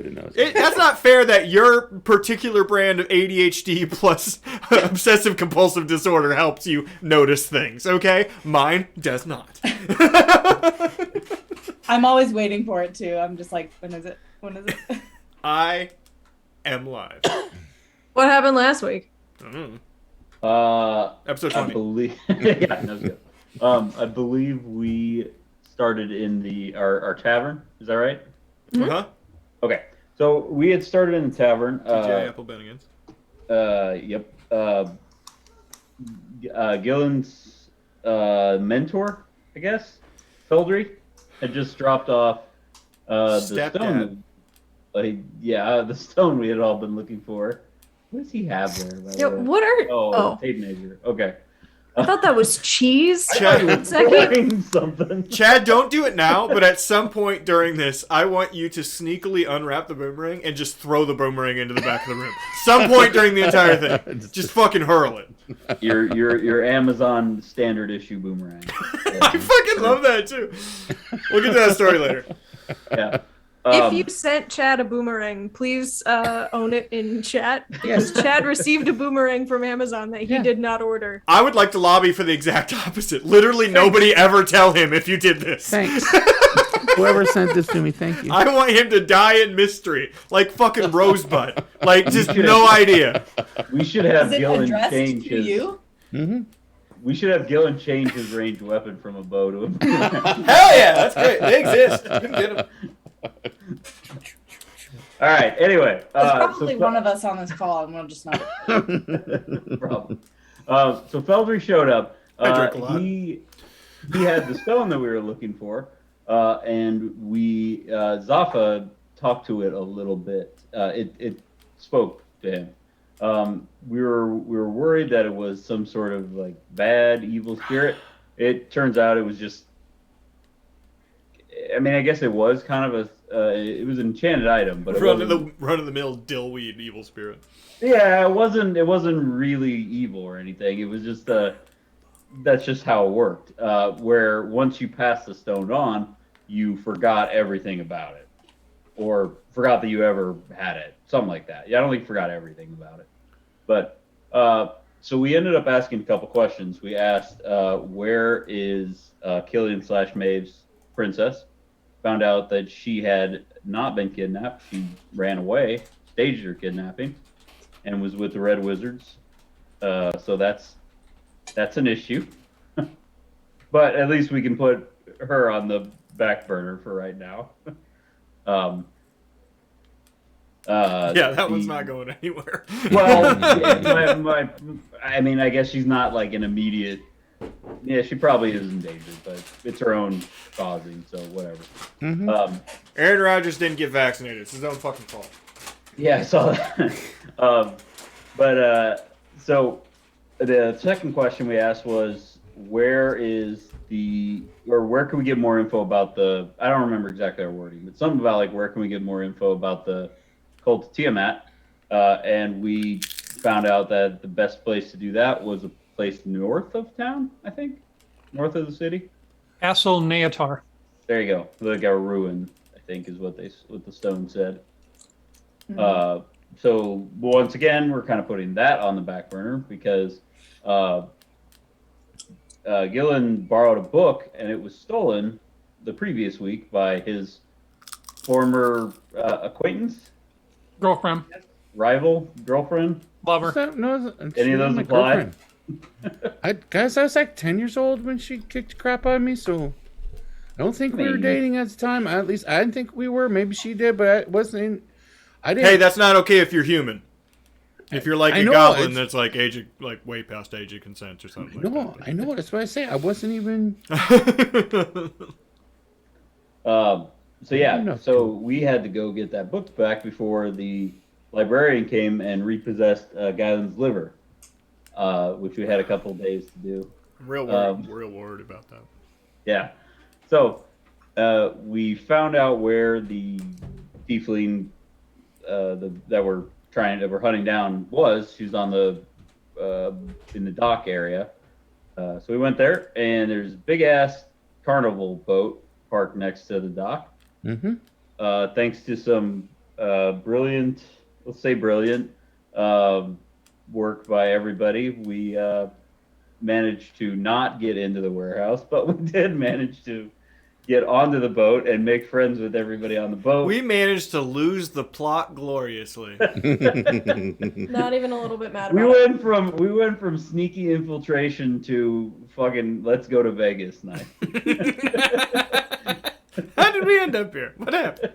That's not fair that your particular brand of ADHD plus obsessive compulsive disorder helps you notice things, okay? Mine does not. I'm always waiting for it too. I'm just like, when is it? When is it? I am live. What happened last week? Episode 20. I believe, yeah, that's good. I believe we started in our tavern. Is that right? Uh-huh. Okay. So we had started in the tavern. TJ Apple Bennigan's. Yep. Gillen's mentor, I guess, Feldry, had just dropped off the stone. The stone we had all been looking for. What does he have there? By the way? What are? Oh, tape measure. Okay. I thought that was cheese. Chad, something. Chad, don't do it now, but at some point during this, I want you to sneakily unwrap the boomerang and just throw the boomerang into the back of the room. Some point during the entire thing. Just fucking hurl it. Your Amazon standard issue boomerang. I fucking love that too. We'll get to that story later. Yeah. If you sent Chad a boomerang, please own it in chat. Because Chad received a boomerang from Amazon that he did not order. I would like to lobby for the exact opposite. Literally nobody ever tell him if you did this. Thanks. Whoever sent this to me, thank you. I want him to die in mystery. Like fucking Rosebud. Like, just no idea. We should have Is it Gillen addressed change to his... you? Mm-hmm. We should have Gillen change his ranged weapon from a bow to a boomerang. Hell yeah, that's great. They exist. You can get them. All right. Anyway, There's probably one of us on this call, and we'll just not. problem. So Feldry showed up. I drink a lot. He had the stone that we were looking for, and we Zaffa talked to it a little bit. It spoke to him. We were worried that it was some sort of like bad evil spirit. It turns out it was just. I mean, I guess it was kind of it was an enchanted item, but run of the mill dillweed evil spirit. Yeah, it wasn't really evil or anything. It was just that's just how it worked. Where once you pass the stone on, you forgot everything about it, or forgot that you ever had it, something like that. Yeah, I don't think forgot everything about it, but so we ended up asking a couple questions. We asked, where is Killian/Maeve's princess? Found out that she had not been kidnapped. She ran away, staged her kidnapping, and was with the Red Wizards. So that's an issue. But at least we can put her on the back burner for right now. That one's not going anywhere. Well, I mean, I guess she's not like an immediate. Yeah, she probably is endangered, but it's her own causing, so whatever. Mm-hmm. Aaron Rodgers didn't get vaccinated. It's his own fucking fault. Yeah, I saw that. So the second question we asked was, where can we get more info about I don't remember exactly our wording, but something about like, where can we get more info about the cult of Tiamat? And we found out that the best place to do that was a place north of town, I think, north of the city. Castle Neatar. There you go. Like a ruin, I think, is what the stone said. Mm-hmm. So once again, we're kind of putting that on the back burner because Gillen borrowed a book and it was stolen the previous week by his former acquaintance, Girlfriend. rival, girlfriend. Lover. Any of those apply? I was like 10 years old when she kicked the crap out of me, so I don't think we were Maybe. dating at the time. At least I didn't think we were. Maybe she did, but I didn't. Hey, that's not okay if you're human. If you're like I a know, goblin it's- that's like way past age of consent or something No, I know. That's what I say. I wasn't even. So yeah, Enough so we had to go get that book back before the librarian came and repossessed Guyland's liver, which we had a couple days to do. I'm real worried about that. Yeah. So we found out where the tiefling that we're hunting down was. She was on in the dock area. So we went there, and there's a big ass carnival boat parked next to the dock. Mm-hmm. Thanks to some brilliant, let's say brilliant, work by everybody. We managed to not get into the warehouse, but we did manage to get onto the boat and make friends with everybody on the boat. We managed to lose the plot gloriously. Not even a little bit mad about it. We went from sneaky infiltration to fucking let's go to Vegas night. How did we end up here? What happened?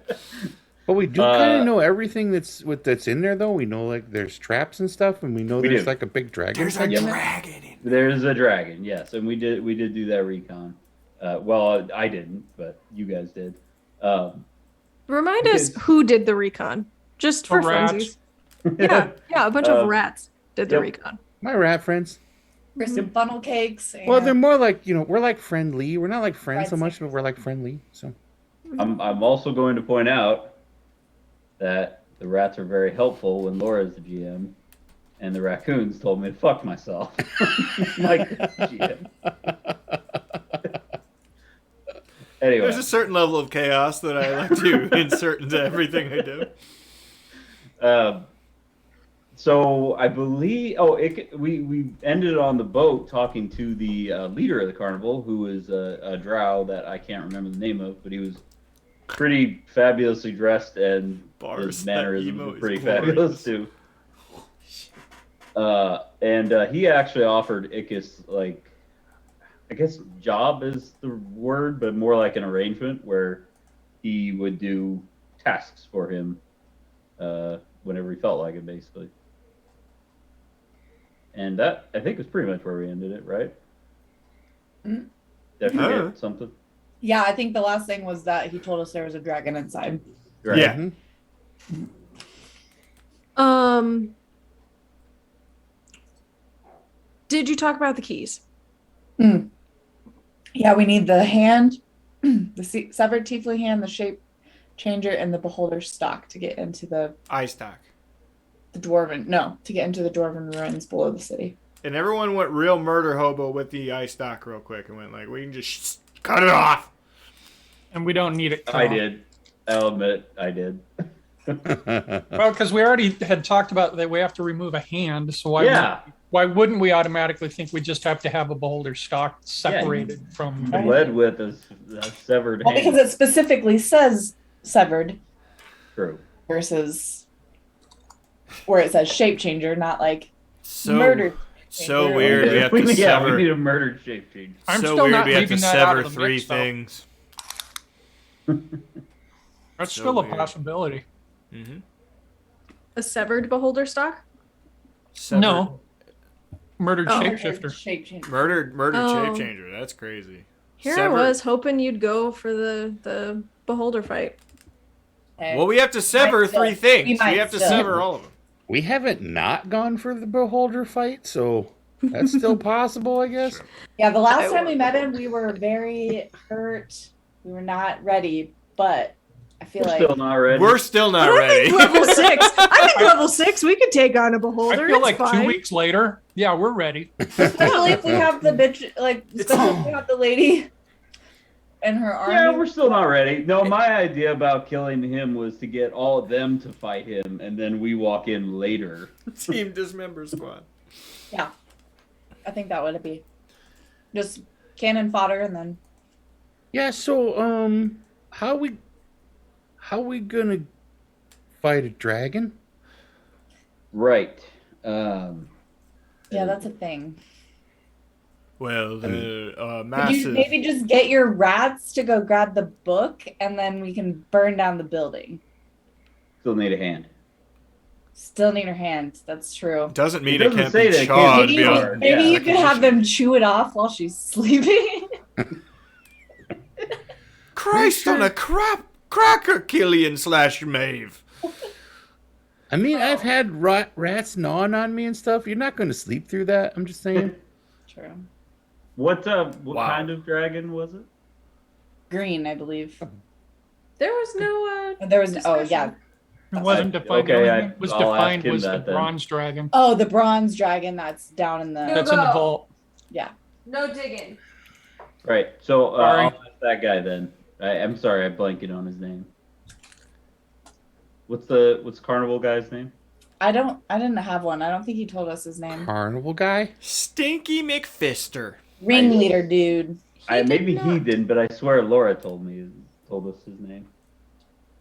But we do kind of know everything that's in there, though. We know like there's traps and stuff, and we know We there's do. like a big dragon. There's a thing in it. dragon in There's a dragon, yes, and we did do that recon. Well, I didn't, but you guys did. Remind us who did the recon, just for The rats. funsies. Yeah, a bunch of rats did the Yep. recon. My rat friends. For some funnel cakes. And Well, they're more like we're like friendly. We're not like friends so Friends. much, but we're like friendly. So I'm also going to point out that the rats are very helpful when Laura's the GM, and the raccoons told me to fuck myself. Like GM. Anyway, There's a certain level of chaos that I like to insert into everything I do. so I believe. We ended on the boat talking to the leader of the carnival, who is a drow that I can't remember the name of, but he was pretty fabulously dressed, and Bars, his that mannerisms emo were is pretty glorious. fabulous too. And he actually offered Ickis, like, I guess job is the word, but more like an arrangement where he would do tasks for him whenever he felt like it, basically. And that, I think, is pretty much where we ended it, right? Mhm. Did I forget Uh-huh. something? yeah, I think the last thing was that he told us there was a dragon inside. Right. Yeah. Did you talk about the keys? Yeah, we need the hand, the severed tiefling hand, the shape changer, and the beholder stock to get into the Eye stock. dwarven. No, to get into the dwarven ruins below the city. And everyone went real murder hobo with the eye stock real quick and went like, we can just cut it off. And we don't need it. cut I off. did. I'll admit I did. Well, because we already had talked about that we have to remove a hand, so Yeah. why wouldn't we automatically think we just have to have a beholder stock separated from? You led with a severed Well, hand. because it specifically says severed True. versus where it says shape changer, not like So murder. So changer. weird. We have to we sever. need a murdered shape change. I'm so still weird. not We have to leaving that out sever of the three mix, though. things. That's So still a weird. possibility. Mm-hmm. A severed beholder stock? No. Murdered Oh. shapeshifter. Shape changer. Murdered Oh. shape changer. That's crazy. Here Severed- I was hoping you'd go for the beholder fight. Okay. Well, we have to sever Might still. three things. We We might have to still. sever all of them. we haven't not gone for the beholder fight, so that's still possible, I guess. Sure. Yeah, the last I time we want- met him, we were very hurt. We were not ready, but I feel We're like still not ready. We're still not I ready. think level 6. I think level 6 we could take on a beholder. I feel It's like fine. 2 weeks later, yeah, we're ready. especially if we have the bitch, like especially if we have the lady and her army. Yeah, we're still not ready. No, my idea about killing him was to get all of them to fight him, and then we walk in later. Team Dismember Squad. I think that would be just cannon fodder, and then Yeah. So, how we gonna fight a dragon? Right. yeah, that's a thing. Well, the Could you massive. maybe just get your rats to go grab the book, and then we can burn down the building. Still need a hand. Still need her hand. That's true. Doesn't mean It it, doesn't can't say be that it can't chawed. be Maybe, beyond- charred. maybe Yeah, you could have them chew it off while she's sleeping. Christ on a cracker, Killian / Maeve. I mean, I've had rats gnawing on me and stuff. You're not going to sleep through that. I'm just saying. True. What Wow. kind of dragon was it? Green, I believe. There was no There was oh discussion. yeah. It wasn't defined. Okay, the only thing was I'll ask defined him was the that then. bronze dragon. Oh, the bronze dragon that's down in the. No. That's in the go. vault. no digging. Right. So Sorry. I'll ask that guy then. I'm sorry, I blanked on his name. What's Carnival guy's name? I didn't have one. I don't think he told us his name. Carnival guy? Stinky McFister. Ringleader dude. Maybe he didn't, but I swear Laura told us his name.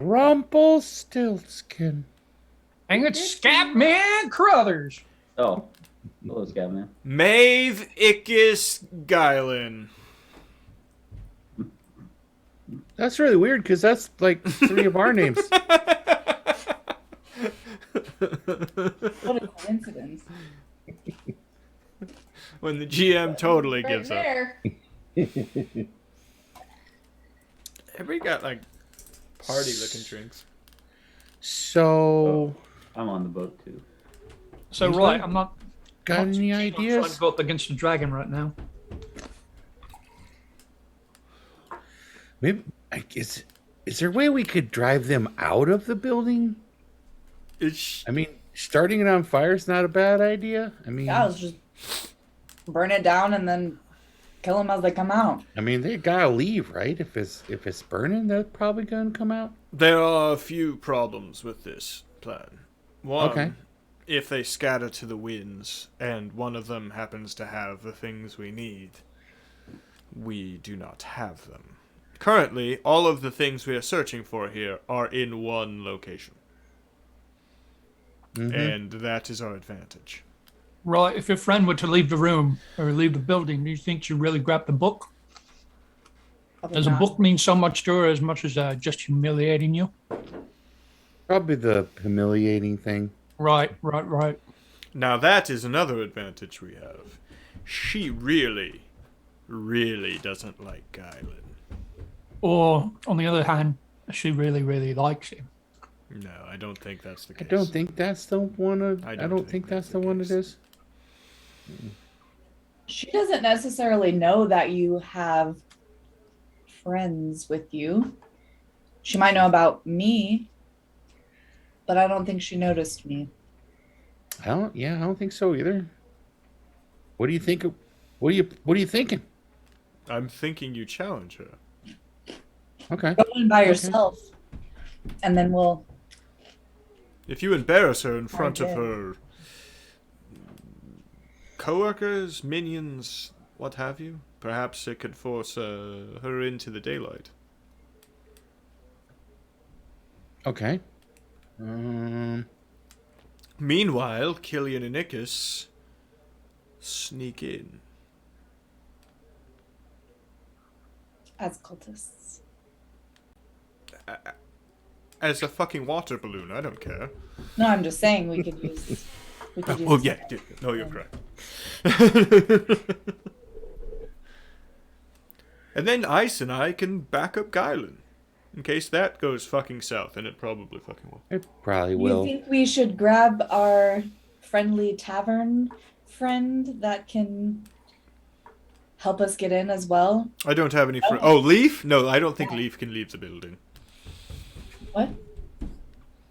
Rumpelstiltskin. And it's Scatman Crothers. Oh, hello, Scatman. Maeve Ickis Gylin. That's really weird because that's like 3 of our names. What a coincidence. When the GM totally Right gives up. there. Everybody got like party looking drinks. So, I'm on the boat too. So, He's right, like- I'm not got any trying ideas? to go up against the dragon right now. Maybe is there a way we could drive them out of the building? It's I mean, starting it on fire is not a bad idea. I mean, Yeah, let's just burn it down and then kill them as they come out. they gotta leave, right? If it's burning, they're probably gonna come out. there are a few problems with this plan. One, Okay. if they scatter to the winds and one of them happens to have the things we need, we do not have them. Currently, all of the things we are searching for here are in one location. Mhm. And that is our advantage. Right, if your friend were to leave the room or leave the building, do you think she'd really grab the book? Probably Does a not. book mean so much to her as much as just humiliating you? Probably the humiliating thing. Right. Now that is another advantage we have. She really, really doesn't like Guylan. Or, on the other hand, she really, really likes him. No, I don't think that's the I case. don't think that's the one. I don't think that's the one it is. She doesn't necessarily know that you have friends with you. She might know about me, but I don't think she noticed me. I don't think so either. What do you think? What are you thinking? I'm thinking you challenge her. Okay. Go in by yourself, and then we'll. If you embarrass her in front of did. her coworkers, minions, what have you, perhaps it could force her into the daylight. Okay. Meanwhile, Killian and Ickis sneak in. As cultists. As a fucking water balloon, I don't care. No, I'm just saying we could use. We could use. Oh yeah, no, you're correct. And then Ice and I can back up Guylan. In case that goes fucking south, and it probably fucking will. It probably You will. think we should grab our friendly tavern friend that can help us get in as well? I don't have any friends. Oh, Leaf? No, I don't think Leaf can leave the building. What?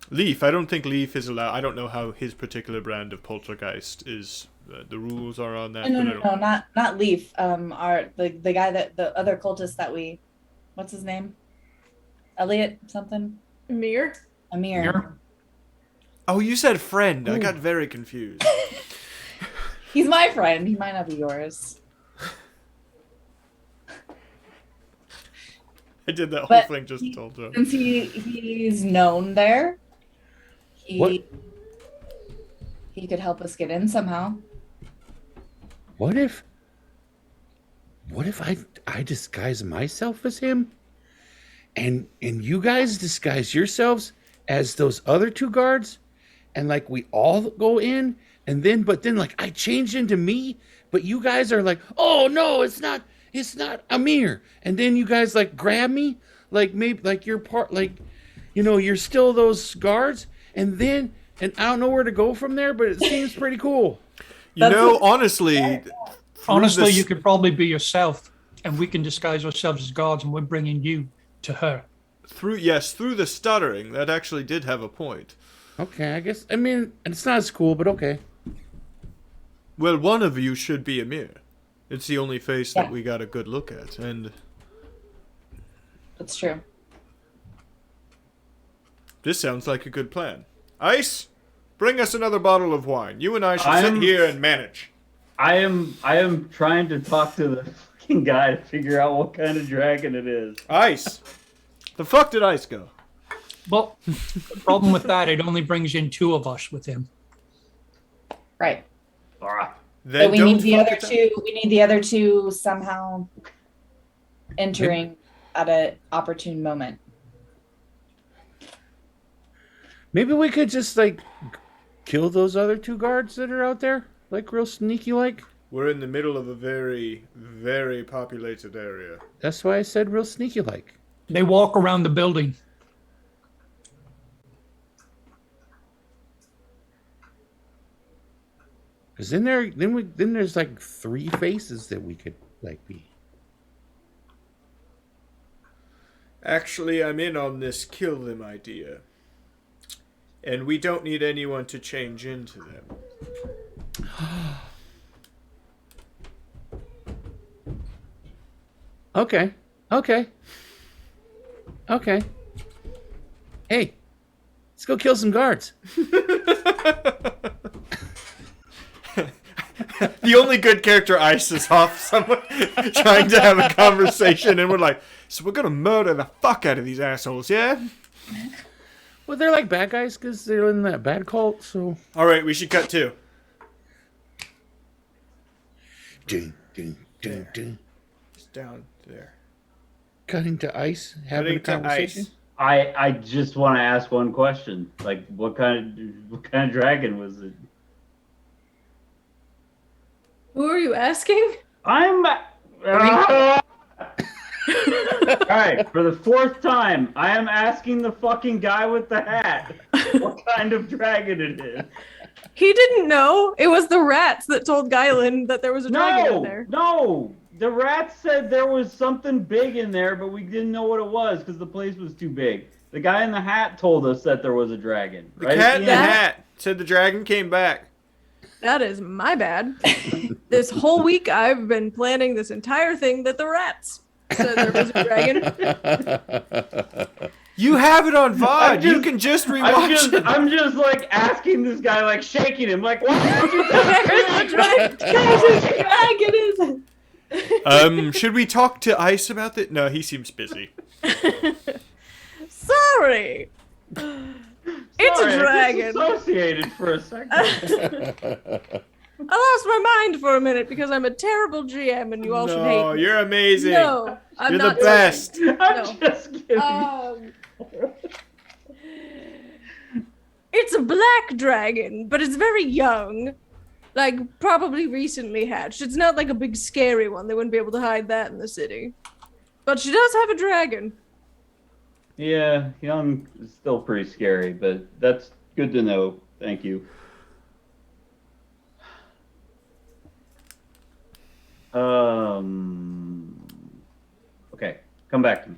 Leaf, I don't think Leaf is allowed. I don't know how his particular brand of poltergeist is. The rules are on that. No, but no, I don't. no, not Leaf. The guy that the other cultist that we, what's his name? Elliot something. Mir? Amir. Amir? Oh, you said friend. I got very confused. He's my friend. He might not be yours. I did that whole But thing just to told you. Since he's known there, What? he could help us get in somehow. What if I disguise myself as him, and you guys disguise yourselves as those other 2 guards, and like we all go in, and then like I change into me, but you guys are like, oh no, it's not Amir, and then you guys like grab me, like maybe like you're part, like you're still those guards, and I don't know where to go from there, but it seems pretty cool. You know, honestly. Honestly, this- you could probably be yourself, and we can disguise ourselves as guards, and we're bringing you to her. Through the stuttering, that actually did have a point. Okay, I guess. I mean, it's not as cool, but okay. Well, one of you should be Amir. It's the only face that Yeah. we got a good look at, and That's true. This sounds like a good plan. Ice, bring us another bottle of wine. You and I should sit I'm- here and manage. I am trying to talk to the fucking guy to figure out what kind of dragon it is. Ice. The fuck did Ice go? Well, the problem with that, it only brings in 2 of us with him. Right. Ah, Then But we don't need the fuck other it up. two. We need the other two somehow entering at an opportune moment. Maybe we could just like kill those other 2 guards that are out there, like real sneaky like. We're in the middle of a very, very populated area. That's why I said real sneaky like. They walk around the building. Cause then there's like 3 faces that we could like be. Actually, I'm in on this kill them idea. And we don't need anyone to change into them. Okay. Hey, let's go kill some guards. The only good character Ice is off someone trying to have a conversation, and we're like, so we're gonna murder the fuck out of these assholes, yeah? Well, they're like bad guys because they're in that bad cult. So. Alright, we should cut too. Dun, dun, dun, dun. It's down there. Cutting to Ice, having Cutting a to conversation. Ice. I just want to ask one question. Like, what kind of dragon was it? Who are you asking? I'm. All right, for the 4th time, I am asking the fucking guy with the hat what kind of dragon it is. He didn't know. It was the rats that told Guylan that there was a dragon in there. No, the rats said there was something big in there, but we didn't know what it was because the place was too big. The guy in the hat told us that there was a dragon. The right? cat in the Yeah. hat said the dragon came back. That is my bad. This whole week I've been planning this entire thing that the rats said there was a dragon. You have it on VOD. You just- can just rewatch it. I'm just like asking this guy, like shaking him, like, what would you There's the dragon. There's the dragon is. Should we talk to Ice about that? No, he seems busy. Sorry. It's Sorry, a I dragon. disassociated for a second. I lost my mind for a minute because I'm a terrible GM and you all should hate No, me. you're amazing. No, I'm You're not the best. sorry. I'm just kidding. It's a black dragon, but it's very young. Like, probably recently hatched. It's not like a big scary one. They wouldn't be able to hide that in the city. But she does have a dragon. Yeah, young is still pretty scary, but that's good to know. Thank you. Okay, come back to me.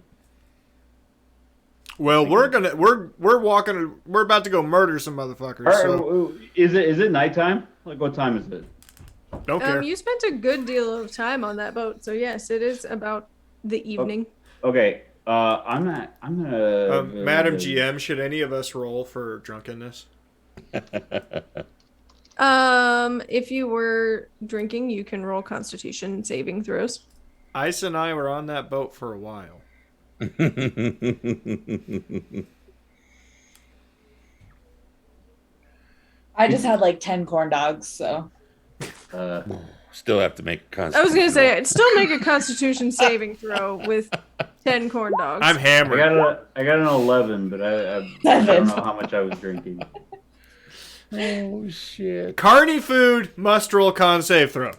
Well, we're about to go murder some motherfuckers. So Is it nighttime? Like, what time is it? don't care. You spent a good deal of time on that boat, so yes, it is about the evening. Okay, I'm gonna. Madam GM, should any of us roll for drunkenness? If you were drinking, you can roll Constitution saving throws. Ice and I were on that boat for a while. I just had like 10 corn dogs, so. Still have to make a I was gonna say, constitution I'd still make a Constitution saving throw with 10 corn dogs. I'm hammered. I got an 11, but I don't know how much I was drinking. roll. Oh shit! Carny food must roll con save throw.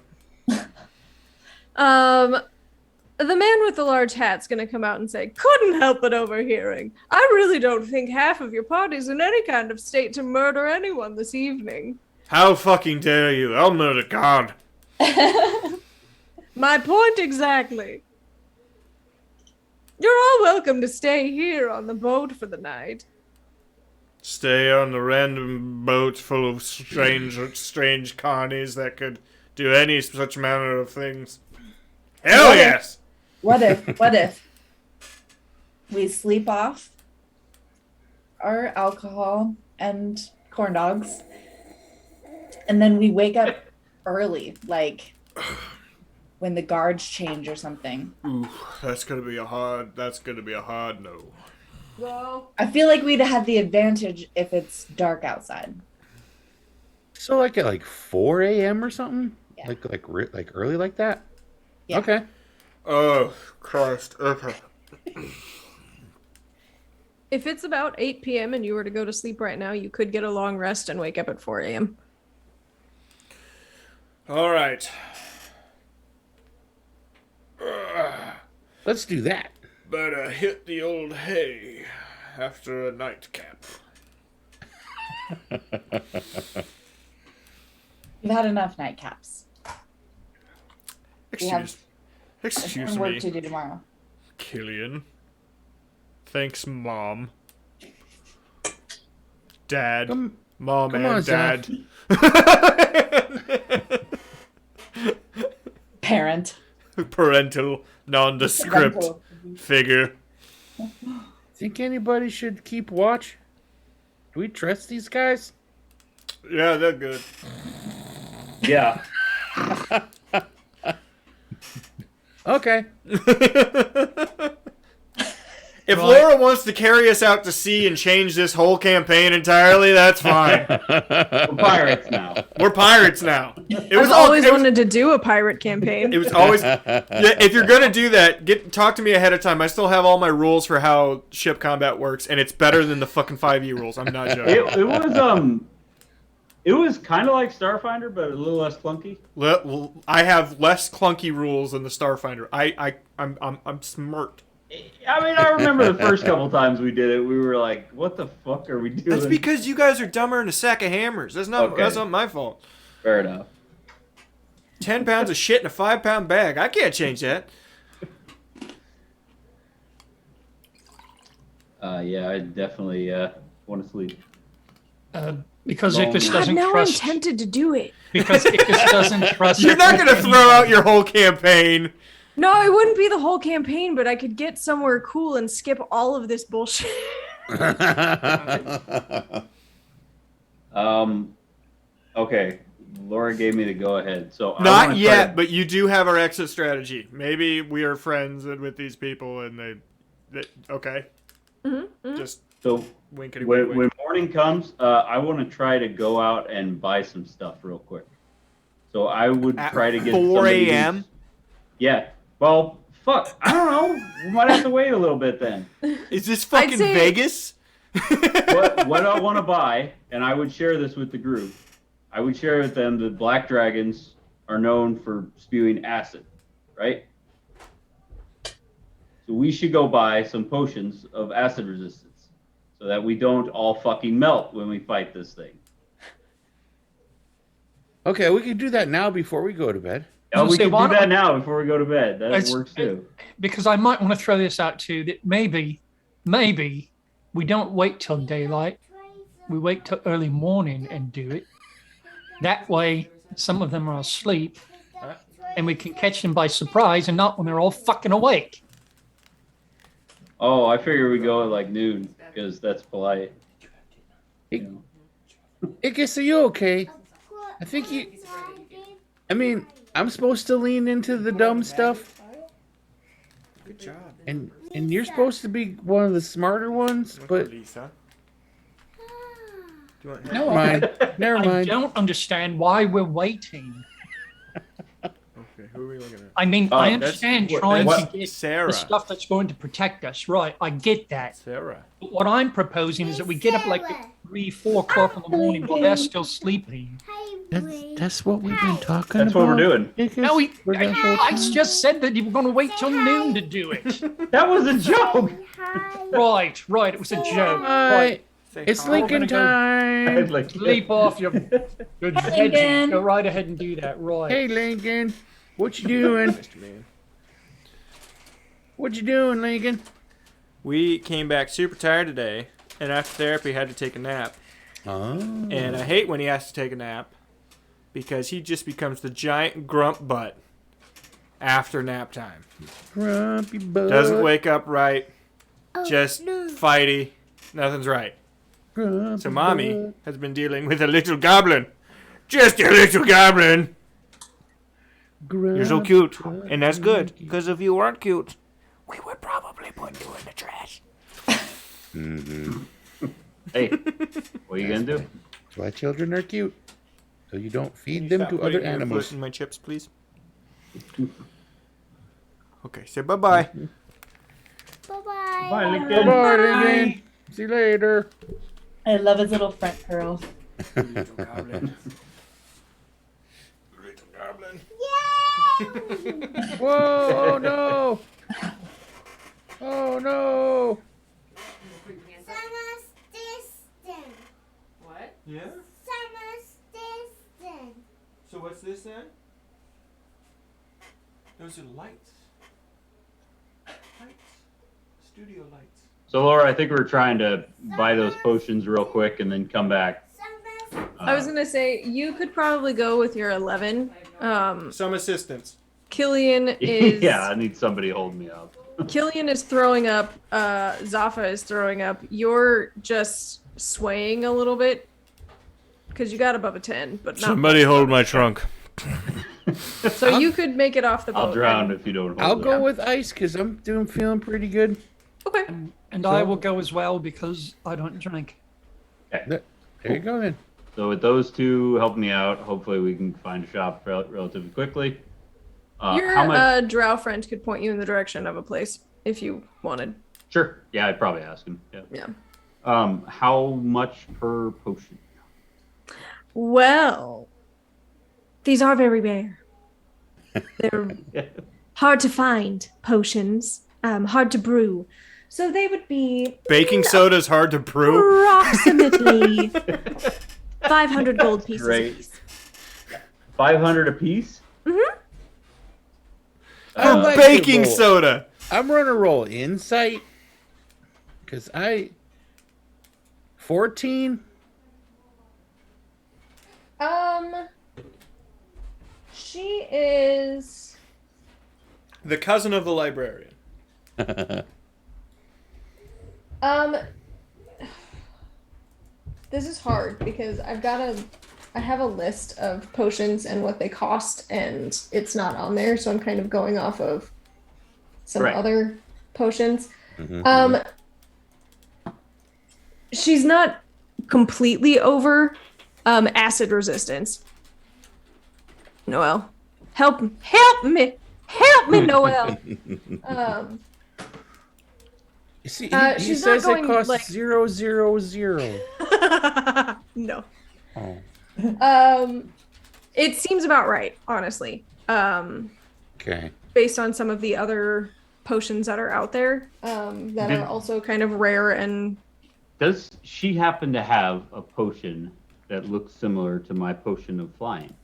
The man with the large hat's gonna come out and say, couldn't help but overhearing. I really don't think half of your party's in any kind of state to murder anyone this evening. How fucking dare you? I'll murder God. My point exactly. You're all welcome to stay here on the boat for the night. Stay on the random boat full of strange carnies that could do any such manner of things. Hell What if- yes! What if we sleep off our alcohol and corn dogs, and then we wake up early, like when the guards change or something. Ooh, that's gonna be a hard no. Well, I feel like we'd have the advantage if it's dark outside. So like at 4 a.m. or something? Yeah. Like early like that? Yeah. Okay. Oh, Christ. Okay. if it's about 8 p.m. and you were to go to sleep right now, you could get a long rest and wake up at 4 a.m. All right. Let's do that. Better hit the old hay after a nightcap. We've had enough nightcaps. We have Excuse work me, to do tomorrow. Killian. Thanks, Mom. Dad. Mom come and on, Dad. Parent. Parental, nondescript Parental. figure. Think anybody should keep watch? Do we trust these guys? Yeah, they're good. Yeah. Okay. If Right. Laura wants to carry us out to sea and change this whole campaign entirely, that's fine. We're pirates now. We're pirates now. It I've always wanted to do a pirate campaign. It was always. Yeah, if you're gonna do that, talk to me ahead of time. I still have all my rules for how ship combat works, and it's better than the fucking 5e rules. I'm not joking. It was kind of like Starfinder, but a little less clunky. I have less clunky rules than the Starfinder. I'm smart. I mean, I remember the first couple times we did it, we were like, "What the fuck are we doing?" That's because you guys are dumber than a sack of hammers. That's not. Okay. That's not my fault. Fair enough. 10 pounds of shit in a 5-pound bag. I can't change that. Yeah, I definitely want to sleep. Because Long- Icarus God, God, doesn't now trust. I'm tempted to do it. Because Icarus doesn't trust. You're not gonna throw out your whole campaign. No, it wouldn't be the whole campaign, but I could get somewhere cool and skip all of this bullshit. Okay. Laura gave me the go ahead, so I Not wanna yet, try but you do have our exit strategy. Maybe we are friends with these people, and they okay. Just So winkety when, wink. when morning comes, I want to try to go out and buy some stuff real quick. So I would At try to get 4 somebody who's- a.m.? Yeah. Well, fuck. I don't know. We might have to wait a little bit then. Is this fucking say- Vegas? What I want to buy, and I would share this with the group. I would share with them that black dragons are known for spewing acid, right? So we should go buy some potions of acid resistance so that we don't all fucking melt when we fight this thing. Okay, we can do that now before we go to bed. Yeah, we Say, can why do don't that now before we go to bed. That It's- works too. Because I might want to throw this out too. That maybe we don't wait till daylight. We wait till early morning and do it. That way, some of them are asleep, and we can catch them by surprise, and not when they're all fucking awake. Oh, I figure we go at like noon because that's polite. You know. Icarus, are you okay? I think you. I mean, I'm supposed to lean into the dumb stuff, Good job. and you're supposed to be one of the smarter ones. But Lisa. Do you want No, never I mind. don't understand why we're waiting. Okay, who are we looking at? I mean, Oh, I that's- understand what- trying that's to get Sarah. the stuff that's going to protect us. Right, I get that. Sarah. But what I'm proposing is that we get up like at 3, 4 o'clock in the morning while they're still sleeping. That's what we've been talking That's what we're doing. Icarus, No, for that whole I time? just said that you were going to wait till noon to do it. That was a joke. Right, it was a joke. Hi, Right, it's hi. Lincoln We're time. Like, leap off your Lincoln. veggies. Go right ahead and do that. Right. Hey, Lincoln, what you doing? Mr. Man. What you doing, Lincoln? We came back super tired today, and after therapy had to take a nap. Oh, And I hate when he has to take a nap because he just becomes the giant grump butt after nap time. grumpy butt. Doesn't wake up right. Just fighty. Nothing's right. So mommy has been dealing with a little goblin. Just a little goblin. You're so cute, and that's good, because if you weren't cute, we would probably put you in the trash. Hey, what are you gonna do? That's why children are cute. So you don't feed them to other animals. In my chips, please. Okay, say bye-bye. Bye-bye. Bye, Lincoln. Bye, Lincoln. See you later. I love his little front curls. Little goblin. Little goblin. Whoa, oh no. Oh no. Summer's distant. What? Yeah? Summer's distant. So what's this then? Those are lights. Lights. Studio lights. So Laura, I think we're trying to buy those potions real quick and then come back. Summer's I was gonna say you could probably go with your 11. Some assistance. Killian is Yeah, I need somebody to hold me up. Killian is throwing up. Zaffa is throwing up. You're just swaying a little bit because you got above a 10, but not. Somebody hold my trunk. So you could make it off the boat. I'll drown if you don't hold I'll me. go with ice because I'm feeling pretty good. Okay. And I will go as well because I don't drink. There you go then. So with those two help me out, hopefully we can find a shop relatively quickly. Your How much? drow friend could point you in the direction of a place if you wanted. Sure. Yeah, I'd probably ask him. Yeah. Yeah. How much per potion? Well, these are very rare. They're hard to find potions, hard to brew. So they would be Baking soda's hard to brew. approximately 500 gold pieces Great. apiece. 500 apiece? I For like baking to roll. soda. I'm gonna roll insight because 14. She is The cousin of the librarian. this is hard because I have a list of potions and what they cost and it's not on there, so I'm kind of going off of some Right. other potions. Mhm. She's not completely over acid resistance. Noel, help me, Noel. You see, he she's not says going, it costs like- 000. No. Oh, It seems about right, honestly. okay. Based on some of the other potions that are out there, that Did- are also kind of rare and Does she happen to have a potion that looks similar to my potion of flying?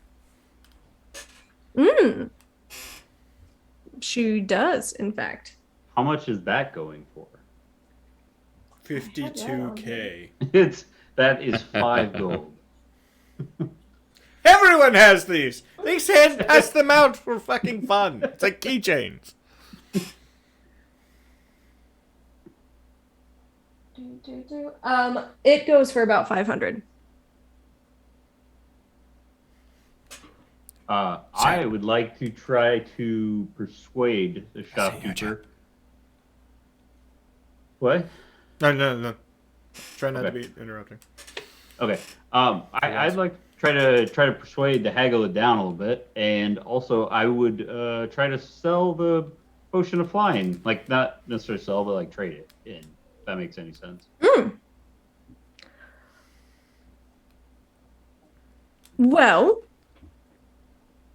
she does, in fact. How much is that going for? 52K. That is 5 gold. Everyone has these. They pass them out for fucking fun. It's like keychains. It goes for about 500. I would like to try to persuade the shopkeeper. What? No. Try not Okay. to be interrupting. Okay. I'd like to try to persuade to haggle it down a little bit, and also I would try to sell the potion of flying, like not necessarily sell, but like trade it in. If that makes any sense. Well,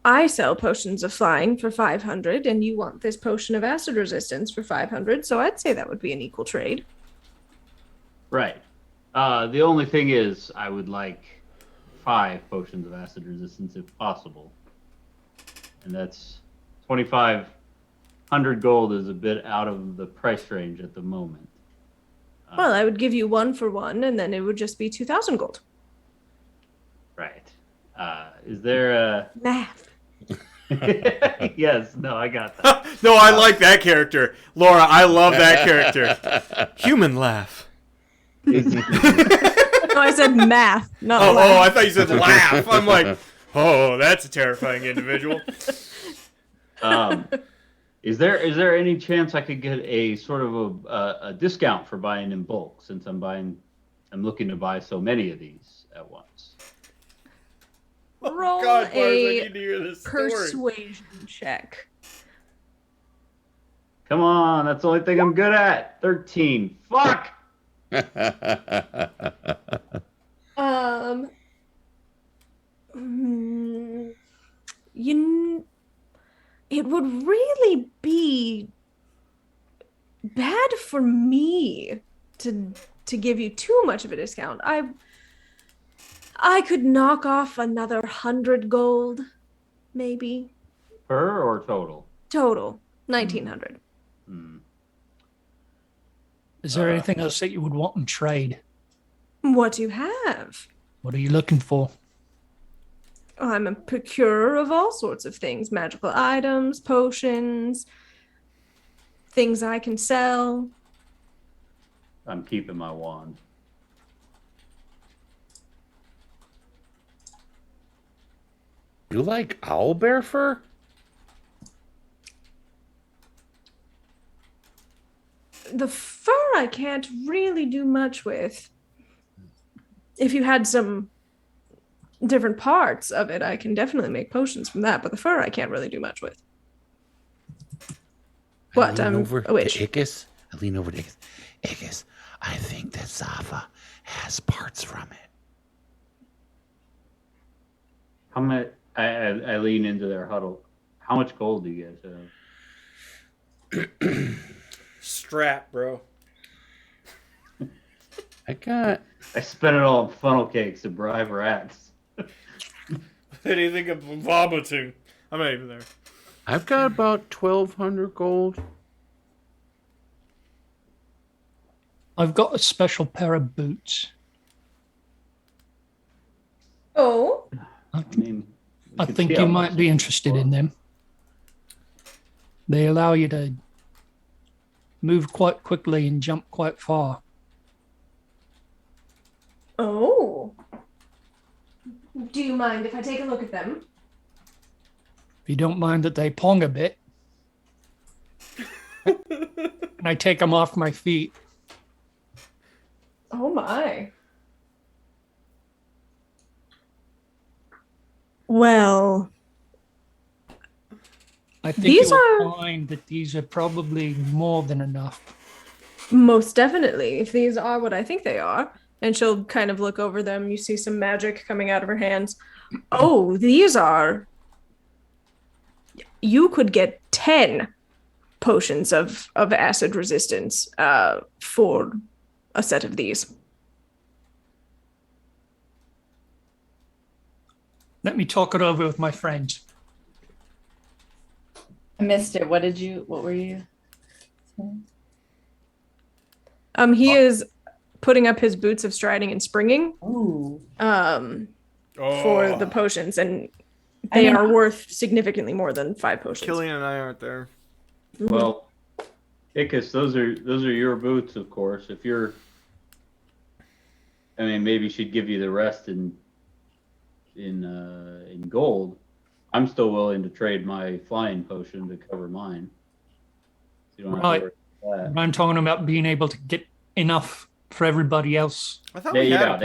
I sell potions of flying for 500, and you want this potion of acid resistance for 500, so I'd say that would be an equal trade. Right. The only thing is, I would like 5 potions of acid resistance if possible, and that's 2,500 gold is a bit out of the price range at the moment. Well, I would give you 1 for 1, and then it would just be 2,000 gold. Right. Is there a? Math. Yes. No, I got that. No, I like that character. Laura, I love that character. Human laugh. No, I said math, not Oh, laugh. I thought you said laugh. I'm like, oh, that's a terrifying individual. Is there any chance I could get a sort of a discount for buying in bulk, since I'm looking to buy so many of these at once? Roll God, Bars, I a need to hear this story. persuasion check. Come on, that's the only thing I'm good at. 13. Fuck. Um, mm, it would really be bad for me to give you too much of a discount. I could knock off another 100 gold, maybe. Per or total? Total 1900. Hmm. Is there anything else that you would want in trade? What do you have? What are you looking for? I'm a procurer of all sorts of things, magical items, potions, things I can sell. I'm keeping my wand. You like owlbear fur? The fur I can't really do much with. If you had some different parts of it, I can definitely make potions from that, but the fur I can't really do much with. What? I lean I'm over a witch. to Ickis. I lean over to Ickis. Ickis, I think that Zafa has parts from it. How much? I lean into their huddle. How much gold do you guys have? Strap, bro. I got. I spent it all on funnel cakes to bribe rats. Anything of vomiting. I'm not even there. I've got about 1,200 gold. I've got a special pair of boots. Oh, I, I mean, I could think see you how might much be it's interested for. in them. They allow you to move quite quickly and jump quite far. oh. Do you mind if I take a look at them? If you don't mind that they pong a bit. And I take them off my feet. Oh my. Well, I think These you'll are- find that these are probably more than enough. most definitely. If these are what I think they are, and she'll kind of look over them, you see some magic coming out of her hands. Oh, these are. You could get 10 potions of acid resistance for a set of these. Let me talk it over with my friends. I missed it. What were you? He is putting up his boots of striding and springing Ooh. for the potions, and I they mean- are worth significantly more than 5 potions. Killian and I aren't there. Well, Ickis, those are your boots, of course. If you're, I mean, maybe she'd give you the rest in gold. I'm still willing to trade my flying potion to cover mine. You don't have Right. to worry about that. I'm talking about being able to get enough for everybody else. I thought Yeah, we had yeah, a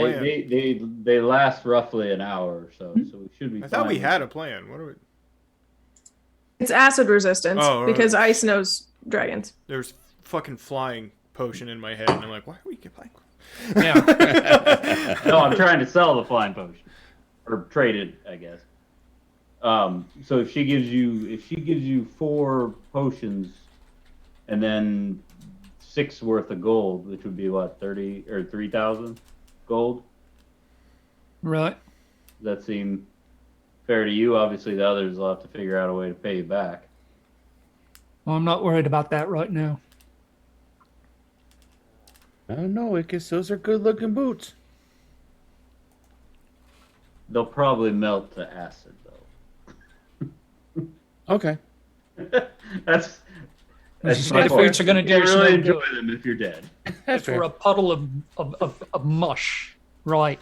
plan. they last roughly an hour or so, so we should be. I thought we fine. had a plan. What are we? It's acid resistance Oh, right. because ice knows dragons. There's fucking flying potion in my head, and I'm like, why are we getting? Yeah. No, I'm trying to sell the flying potion, or trade it, I guess. So if she gives you 4 potions, and then 6 worth of gold, which would be what, 30 or 3,000 gold. Right. Does that seem fair to you? Obviously, the others will have to figure out a way to pay you back. Well, I'm not worried about that right now. I don't know, Ickis. Those are good-looking boots. They'll probably melt to acid, though. Okay. That's As you my say, the point. boots are going to You do can't us really no enjoy good. them if you're dead. That's For fair. a puddle of mush. Right.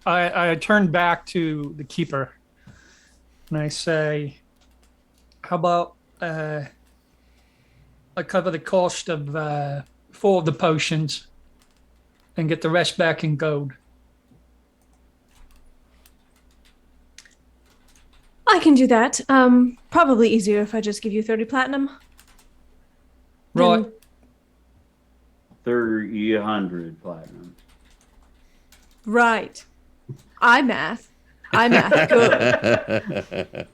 I turn back to the keeper and I say, how about I cover the cost of 4 of the potions and get the rest back in gold? I can do that. Probably easier if I just give you 30 platinum. Right. Then 300 platinum. Right. I math good.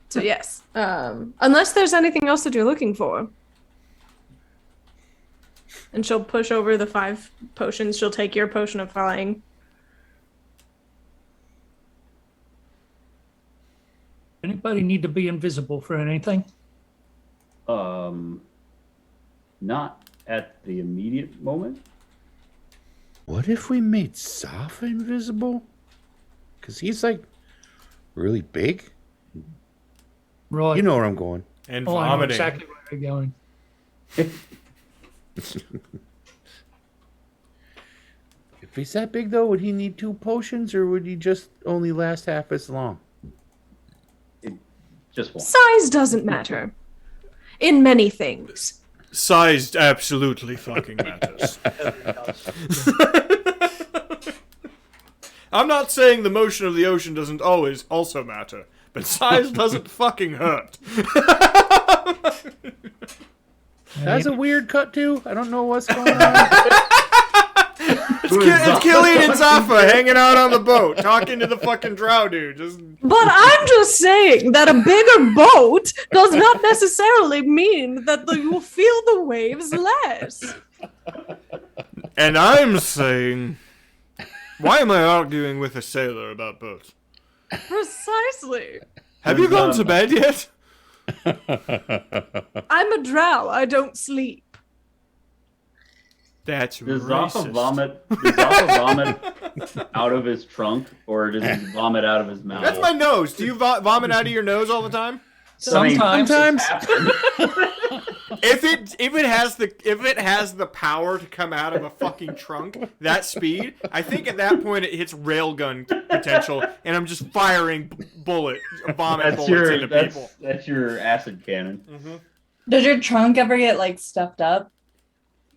So yes. Unless there's anything else that you're looking for. And she'll push over the 5 potions. She'll take your potion of flying. Anybody need to be invisible for anything? Not at the immediate moment. What if we made Zafa invisible? Because he's like really big. Right. You know where I'm going. And Oh, I know vomiting. exactly where you're going. If he's that big, though, would he need 2 potions or would he just only last half as long? Just one. Size doesn't matter. In many things. Size absolutely fucking matters. I'm not saying the motion of the ocean doesn't always also matter, but size doesn't fucking hurt. That's a weird cut, too. I don't know what's going on. It's Killian and Zafa hanging out on the boat, talking to the fucking drow dude. Just But I'm just saying that a bigger boat does not necessarily mean that you will feel the waves less. and I'm saying, why am I arguing with a sailor about boats? Precisely. Have you gone to bed yet? I'm a drow. I don't sleep. That's Does racist. Zafa vomit out of his trunk, or does he vomit out of his mouth? That's my nose. Do you vomit out of your nose all the time? Sometimes. If it has the power to come out of a fucking trunk that speed, I think at that point it hits railgun potential, and I'm just firing vomit bullets into people. That's your acid cannon. Does your trunk ever get like stuffed up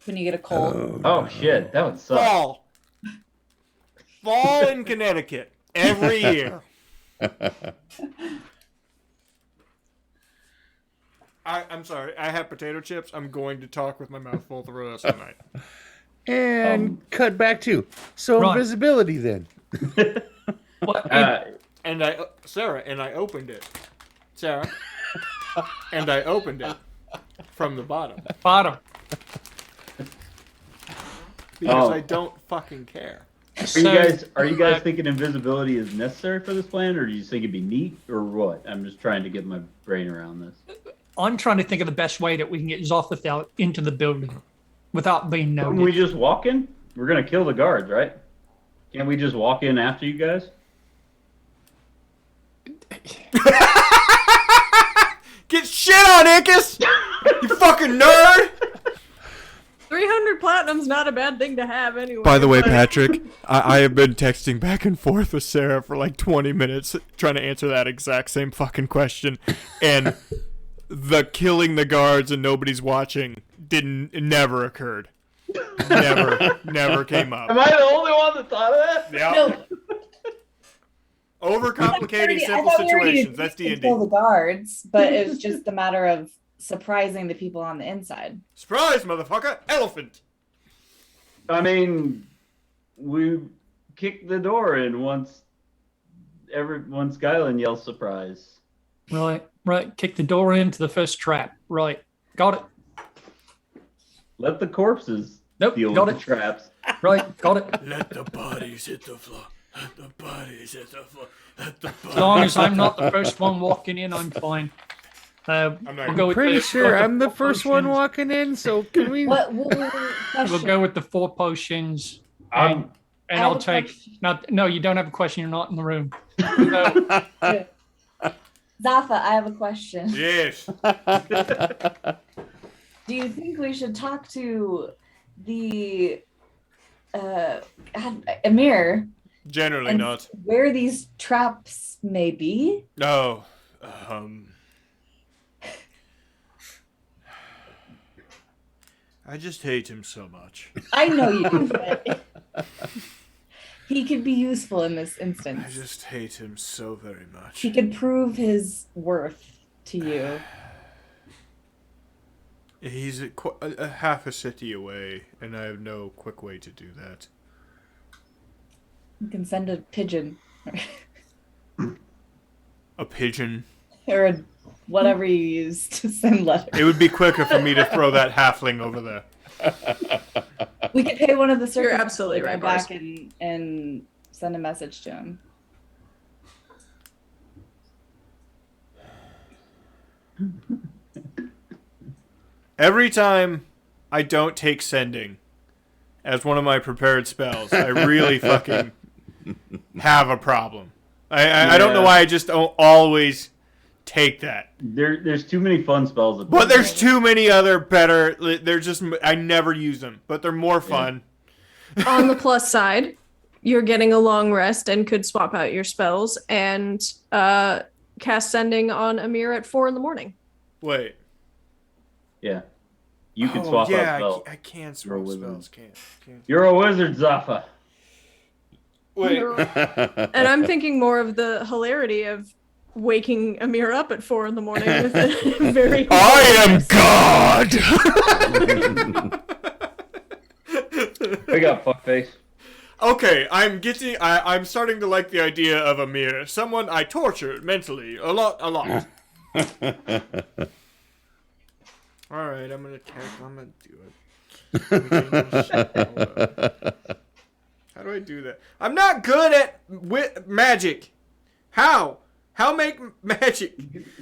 when you get a cold? Oh shit, that would suck. Fall in Connecticut every year. I'm sorry. I have potato chips. I'm going to talk with my mouth full the rest of the night. And cut back to. So Right. invisibility then. What, And I opened it. Sarah. And I opened it from the bottom bottom. because Oh. I don't fucking care. Are you guys thinking invisibility is necessary for this plan, or do you think it'd be neat, or what? I'm just trying to get my brain around this. I'm trying to think of the best way that we can get Zothith out into the building without being Can we noticed. just walk in? We're gonna kill the guards, right? Can't we just walk in after you guys? Get shit on, Ickis! You fucking nerd! 300 platinum's not a bad thing to have anyway. By the way, but- Patrick, I have been texting back and forth with Sarah for like 20 minutes trying to answer that exact same fucking question. And the killing the guards and nobody's watching never occurred. Never came up. Am I the only one that thought of that? Yeah. No, Overcomplicating I simple thought we already situations. That's agreed to D&D. kill the guards, but it was just a matter of surprising the people on the inside. Surprise, motherfucker! Elephant! I mean, we kicked the door in once Skyland yells surprise. Right. Kick the door into the first trap. Right. Got it. Let the corpses Nope. deal Got with it. the traps. Right. Got it. Let the bodies hit the floor. Let the bodies hit the floor. Let the bodies... As long as I'm not the first one walking in, I'm fine. not We'll go with Pretty the- sure I'm the four first one potions. walking in, so can we... What? We'll go with the 4 potions. I'm- And I have I'll a take. question. No, you don't have a question. You're not in the room. So, Zafa, I have a question. Yes. Do you think we should talk to the Amir Generally and not. where these traps may be? No. I just hate him so much. I know you do, but he could be useful in this instance. I just hate him so very much. He could prove his worth to you. He's a half a city away, and I have no quick way to do that. You can send a pigeon A pigeon. or whatever you use to send letters. It would be quicker for me to throw that halfling over there. We could pay one of the You're circus absolutely to go right, back Boris. and send a message to him. Every time I don't take sending as one of my prepared spells, I really fucking have a problem. I don't know why I just don't always take that. There's too many fun spells. At But this there's level. too many other better. They're just I never use them, but they're more fun. On the plus side, you're getting a long rest and could swap out your spells and cast sending on Amir at 4 a.m. Wait. Yeah. You can swap out spells. I can You're a swap wizard. spells. Can't. You're a wizard, Zaffa. Wait. And I'm thinking more of the hilarity of waking Amir up at 4 a.m. with a very. I am God. Wake up, fuckface. Okay, I'm starting to like the idea of Amir, someone I torture mentally a lot. All right, I'm gonna do it. How do I do that? I'm not good at magic. How make magic?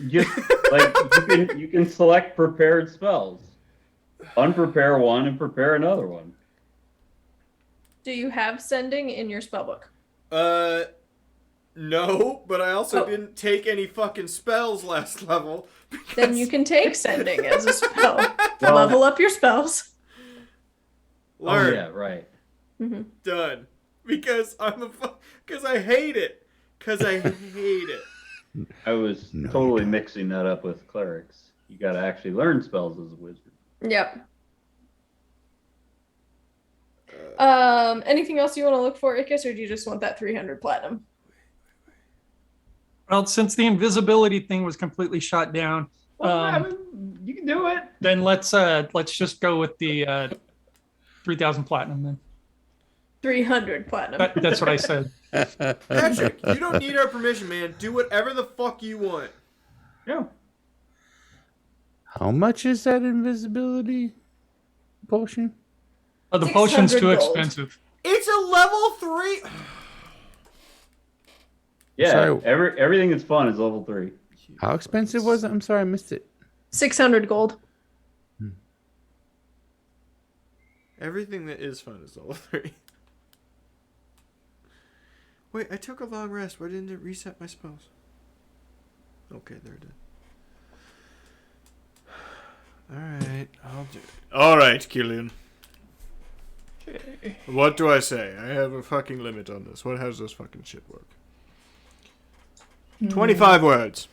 Just like you can select prepared spells. Unprepare one and prepare another one. Do you have sending in your spellbook? No, but I also Oh. didn't take any fucking spells last level. Then you can take sending as a spell. Well- Level up your spells. Learn. Oh yeah, right. Mm-hmm. Done. Because because I hate it. Because I hate it. I was No, you totally don't. mixing that up with clerics. You got to actually learn spells as a wizard. Yep. Anything else you want to look for, Ickis, or do you just want that 300 platinum? Well, since the invisibility thing was completely shot down, You can do it. then let's just go with the 3,000 platinum. Then 300 platinum. that's what I said. Patrick, you don't need our permission, man. Do whatever the fuck you want. Yeah. How much is that invisibility potion? Oh, the potion's 600 too gold. expensive. It's a level 3. Yeah. Sorry. Everything that's fun is level 3. How expensive was it? I'm sorry, I missed it. 600 gold. Everything that is fun is level 3. Wait, I took a long rest. Why didn't it reset my spells? Okay, there it is. Alright, I'll do it. Alright, Killian. What do I say? I have a fucking limit on this. How does this fucking shit work? 25 words.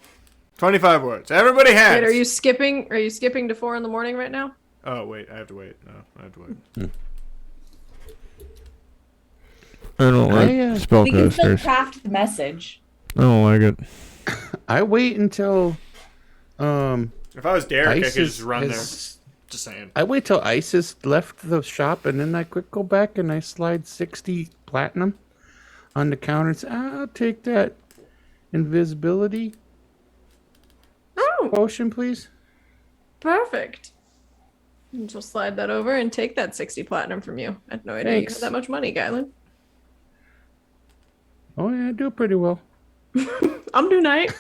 25 words. Everybody has. Wait, are you skipping to 4 a.m. right now? Oh, wait. I have to wait. No, I have to wait. I don't I, like We can still spellcasters. craft the message. I don't like it. I wait until If I was Derek, I could ISIS just run there. has- Just saying. I wait till ISIS left the shop and then I quick go back and I slide 60 platinum on the counter and say, I'll take that invisibility Oh, potion, please. perfect. And she'll slide that over and take that 60 platinum from you. I had no idea you Thanks. had that much money, Guylan. Oh yeah, I do pretty well. I'm doing right.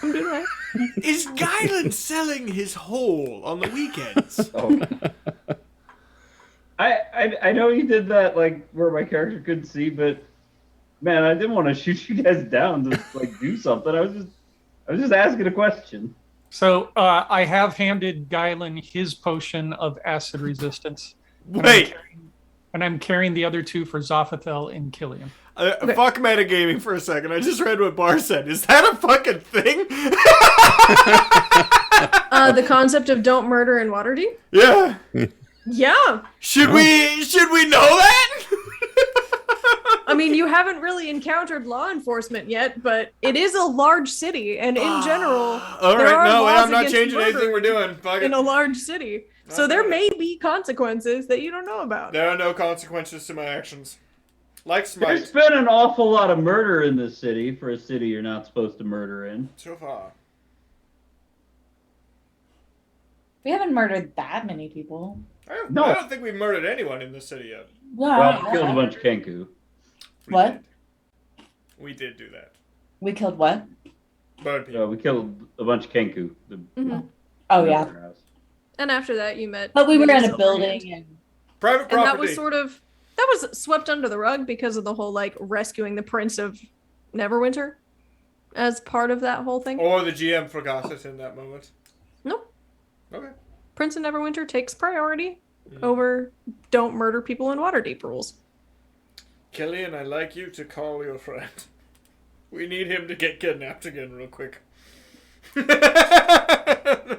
Is Gylan selling his hole on the weekends? Oh. I know you did that like where my character couldn't see, but man, I didn't want to shoot you guys down to like do something. I was just asking a question. So I have handed Guylan his potion of acid resistance. Wait, And I'm carrying the other two for Zophathel and Killian. fuck metagaming for a second. I just read what Bar said. Is that a fucking thing? The concept of don't murder in Waterdeep? Yeah. Yeah. Should we know that? I mean, you haven't really encountered law enforcement yet, but it is a large city, and in general, All there right, are no, laws I'm not against changing anything we're murder doing. Fuck it. in a large city. So there may be consequences that you don't know about. There are no consequences to my actions. Like There's Smite. been an awful lot of murder in this city for a city you're not supposed to murder in. So far. We haven't murdered that many people. I No. don't think we've murdered anyone in this city yet. Well, we killed a bunch of Kenku. We What? did. We did do that. We killed what? Burn people. We killed a bunch of Kenku. Oh yeah. And after that, you met. But we were in Lady a Silverhand. building and Private And property. that was sort of that was swept under the rug because of the whole like rescuing the Prince of Neverwinter as part of that whole thing. Or the GM forgot it in that moment. Nope. Okay. Prince of Neverwinter takes priority over don't murder people in Waterdeep rules. Killian, I'd like you to call your friend. We need him to get kidnapped again real quick. I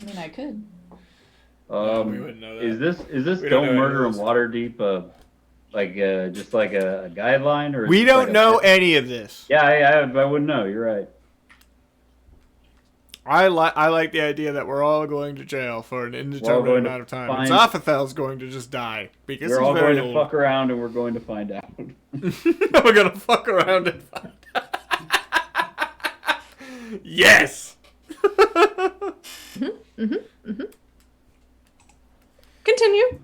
mean I could. we wouldn't know that. Is this We don't don't know murder any in rules. Waterdeep just like a guideline or? We just don't like know any of this. Yeah, I wouldn't know. You're right. I like the idea that we're all going to jail for an going indeterminate to amount of time. And find- Zophathel's going to just die because We're he's all very going to old. fuck around and we're going to find out. We're gonna fuck around and find out. Yes. Continue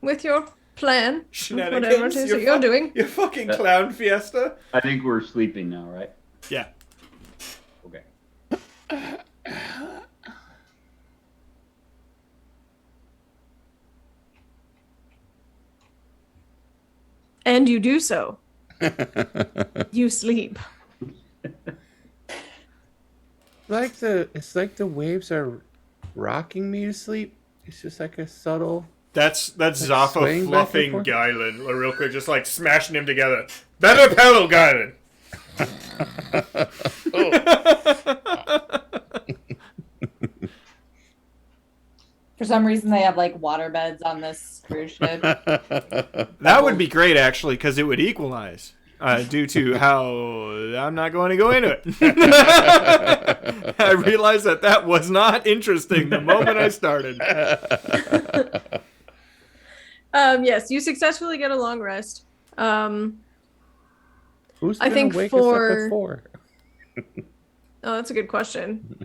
with your plan. Whatever it Shenanigans. is that you're doing. Your fucking clown fiesta. I think we're sleeping now, right? Yeah. Okay. And you do so. You sleep. It's like the waves are rocking me to sleep. It's just like a subtle. That's Zaffa swaying back and fluffing forth? Guylan real quick, just like smashing him together. Better pedal, Guylan. For some reason they have like water beds on this cruise ship. That would be great, actually, because it would equalize due to how I'm not going to go into it. I realized that was not interesting the moment I started. Yes, you successfully get a long rest. Who's I gonna think wake for- us up at 4? Oh, that's a good question.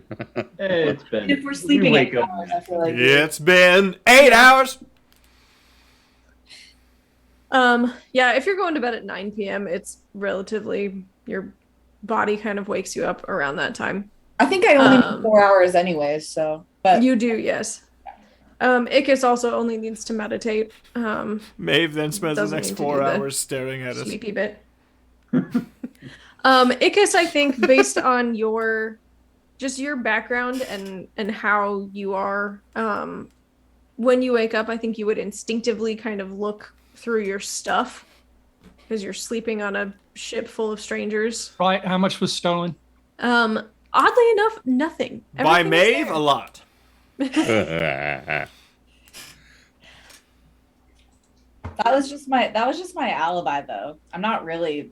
It's been. If we're sleeping we wake 8 up. hours, I feel like It's been 8 hours. Yeah, if you're going to bed at 9 p.m., it's relatively your body kind of wakes you up around that time. I think I only Um, need 4 hours anyways, so but You do, yes. Ickis also only needs to meditate. Maeve then spends the Doesn't next mean to 4 do the hours staring at us. Sleepy bit. Ickis, I think, based on your background and how you are, when you wake up, I think you would instinctively kind of look through your stuff because you're sleeping on a ship full of strangers. Right? How much was stolen? Oddly enough, nothing. By Everything is Maeve, there. a lot. that was just my alibi though. I'm not really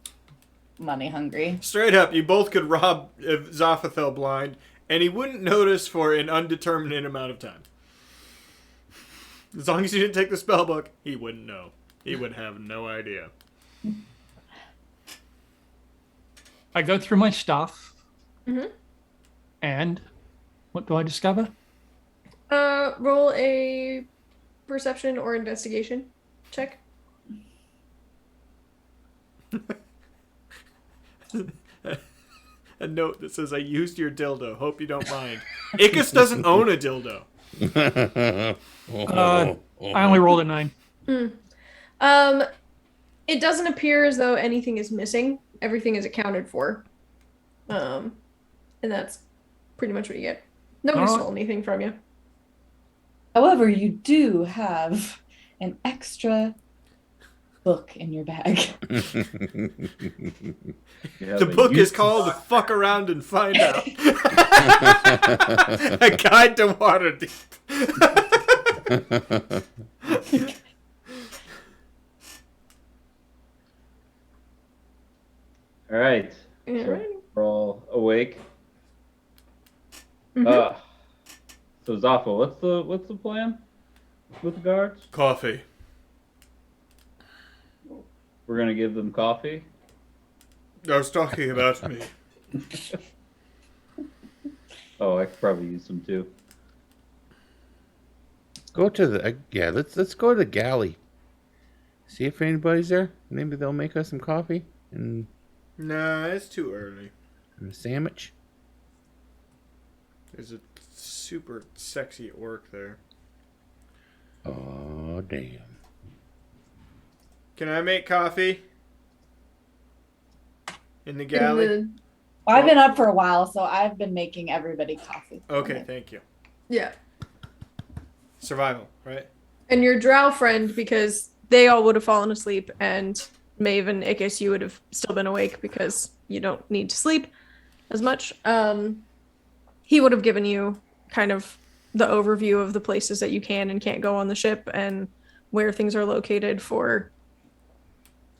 money hungry. Straight up, you both could rob Zophathel blind, and he wouldn't notice for an undeterminate amount of time. As long as you didn't take the spell book, he wouldn't know. He would have no idea. I go through my stuff. Mhm. And what do I discover? Roll a perception or investigation check. A note that says, I used your dildo. Hope you don't mind. Ickis doesn't own a dildo. I only rolled a 9. It doesn't appear as though anything is missing. Everything is accounted for. And that's pretty much what you get. Nobody Alright. stole anything from you. However, you do have an extra book in your bag. Yeah, The but book you- is called Fuck Around and Find Out. A Guide to Waterdeep. All right. Yeah. So we're all awake. Mhm. So Zaffa, what's the plan with the guards? Coffee. We're gonna give them coffee. I was talking about me. Oh, I could probably use some too. Go to the yeah. Let's go to the galley. See if anybody's there. Maybe they'll make us some coffee and Nah, it's too early. a sandwich. There's a super sexy orc there. Oh damn! Can I make coffee? In the galley? In I've been up for a while, so I've been making everybody coffee. Okay, thank you. yeah. Survival, right? And your drow friend, because they all would have fallen asleep, and Maeve and Ikis, you would have still been awake because you don't need to sleep as much. He would have given you kind of the overview of the places that you can and can't go on the ship and where things are located for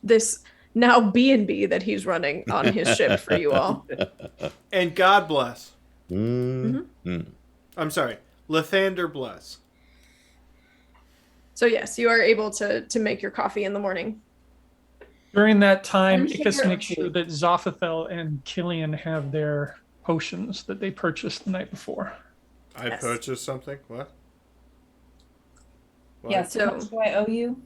this now B&B that he's running on his ship for you all. And God bless. Mm-hmm. I'm sorry. Lathander bless. So yes, you are able to make your coffee in the morning. During that time, And Ickis sugar. makes sure that Zophathel and Killian have their potions that they purchased the night before. I Yes. purchased something? What? What? Yes. So- How much do I owe you?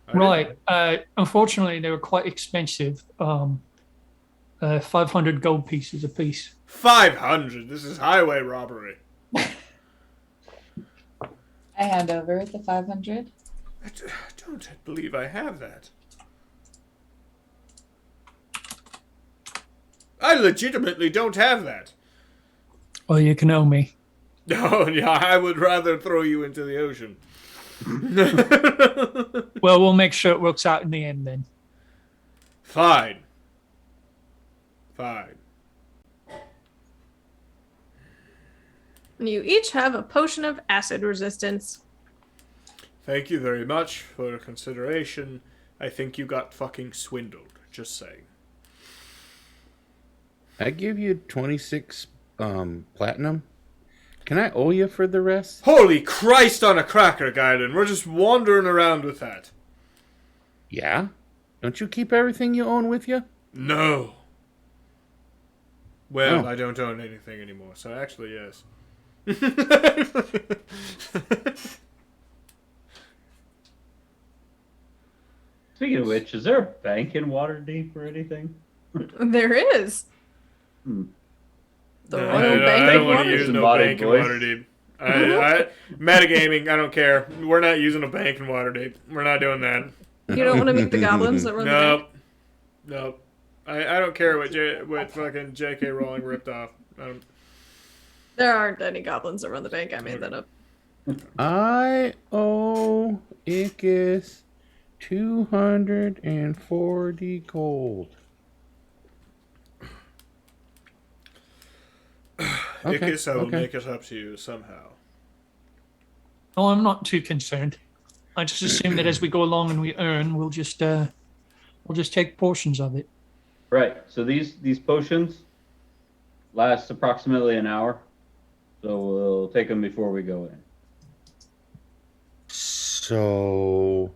I didn't- Right. Unfortunately, they were quite expensive. 500 gold pieces apiece. 500. This is highway robbery. I hand over the 500. I don't believe I have that. I legitimately don't have that. Well, you can owe me. No, yeah, I would rather throw you into the ocean. Well, we'll make sure it works out in the end then. Fine. Fine. And you each have a potion of acid resistance. Thank you very much for consideration. I think you got fucking swindled. Just saying. I give you 26 platinum. Can I owe you for the rest? Holy Christ on a cracker, Gaiden. We're just wandering around with that. Yeah. Don't you keep everything you own with you? No. Well, Oh. I don't own anything anymore, so actually, yes. Speaking of which, is there a bank in Waterdeep or anything? There is. Hmm. The No, Royal Bank I of don't want to Waterdeep. use no Disembodied bank in voice. Waterdeep. Metagaming, I don't care. We're not using a bank in Waterdeep. We're not doing that. You don't want to meet the goblins that run the bank? Nope. Nope. I don't care what fucking J.K. Rowling ripped off. There aren't any goblins that run the bank. I made that up. I owe Ickis 240 gold. Ickis, I will okay. make it up to you somehow. Oh, I'm not too concerned. I just assume that as we go along and we earn, we'll just take portions of it. Right. So these potions last approximately an hour. So we'll take them before we go in. So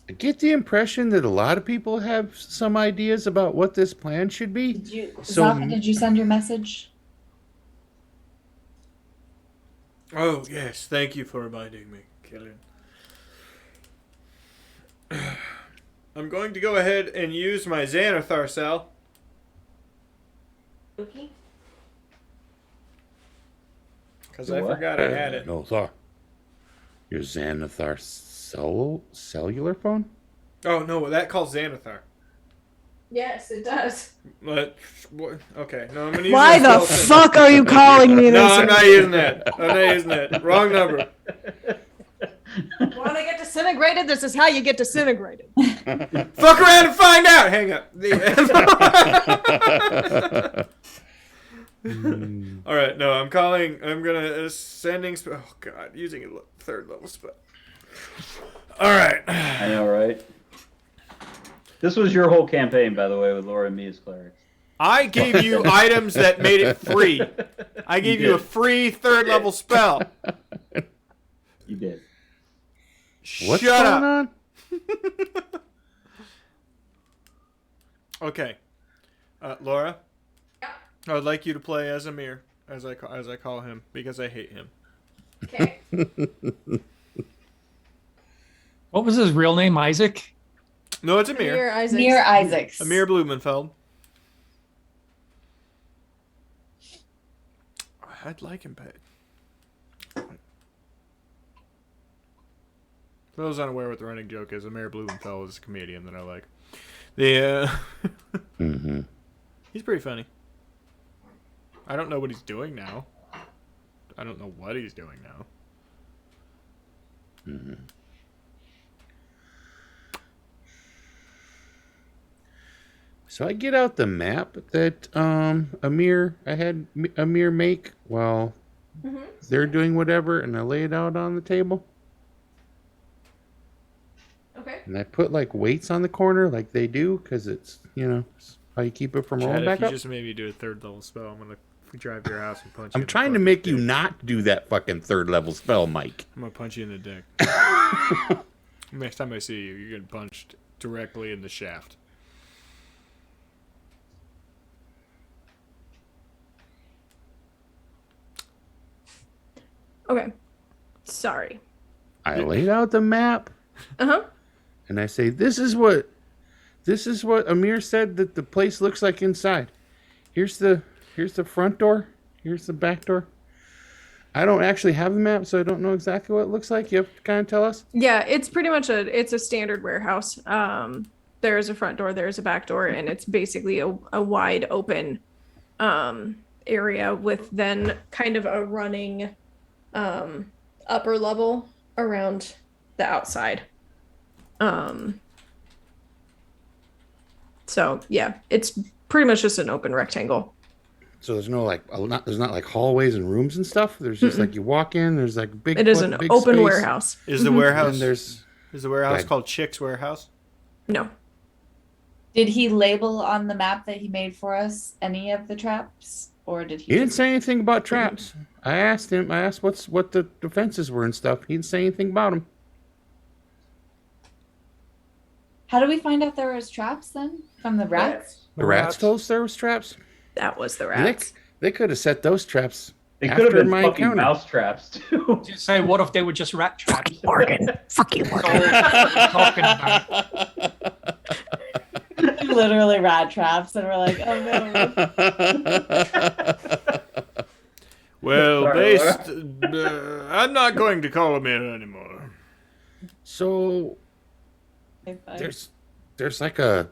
I get the impression that a lot of people have some ideas about what this plan should be. Did you, So- Zaffa, did you send your message? Oh, yes. Thank you for reminding me, Killian. I'm going to go ahead and use my Xanathar cell. Okay. Because I Your what? forgot I had it. No, Thar. Your Xanathar cellular phone? Oh, no, that calls Xanathar. Yes, it does. What? Okay, no, I'm gonna use Why my the spell fuck are you calling me this? No, I'm not using that. I'm not using that. Wrong number. Want to get disintegrated? This is how you get disintegrated. Fuck around and find out. Hang up. All right, no, I'm gonna sending. Oh God, using a third level spell. All right. I know, right? This was your whole campaign, by the way, with Laura and me as clerics. I gave you items that made it free. I gave you a free third level spell. You did. What's Shut going up. on? Okay, Laura. I would like you to play as Amir, as I call him, because I hate him. Okay. What was his real name? Isaac? No, it's Amir. Amir Isaacs. Near Isaacs. Amir Blumenfeld. I'd like him paid. For those unaware what the running joke is, Amir Blumenfeld is a comedian that I like. Mm-hmm. He's pretty funny. I don't know what he's doing now. I don't know what he's doing now. Mm-hmm. So I get out the map that Amir make while they're doing whatever, and I lay it out on the table. Okay. And I put like weights on the corner, like they do, because it's it's how you keep it from rolling Chad, back if you up. just made me do a third level spell, I'm gonna drive to your house and punch you. I'm in the trying to fucking make you dick. not do that fucking third level spell, Mike. I'm gonna punch you in the dick. Next time I see you, you're getting punched directly in the shaft. Okay. Sorry. I laid out the map. Uh-huh. And I say, this is what Amir said that the place looks like inside. Here's the front door. Here's the back door. I don't actually have the map, so I don't know exactly what it looks like. You have to kind of tell us. Yeah, it's pretty much a standard warehouse. There's a front door, there's a back door, and it's basically a wide open area with then kind of a running upper level around the outside. So yeah, it's pretty much just an open rectangle. So there's no there's not like hallways and rooms and stuff. There's just like you walk in. There's like big. It is an big open space, warehouse. Is the And warehouse? there's Is the warehouse Right. called Chick's Warehouse? No. Did he label on the map that he made for us any of the traps, or did he? he didn't say anything about traps. I asked him. I asked what the defenses were and stuff. He didn't say anything about them. How do we find out there was traps then from the rats? The rats told us there was traps. That was the And rats. They could have set those traps. They could have after been my fucking encounter. mouse traps too. Just say, what if they were just rat traps? Morgan. Fuck you, That's all we're talking about. Literally rat traps, and we're like, oh no. Well, Sorry, based, I'm not going to call him in anymore. So Okay, fine. there's like a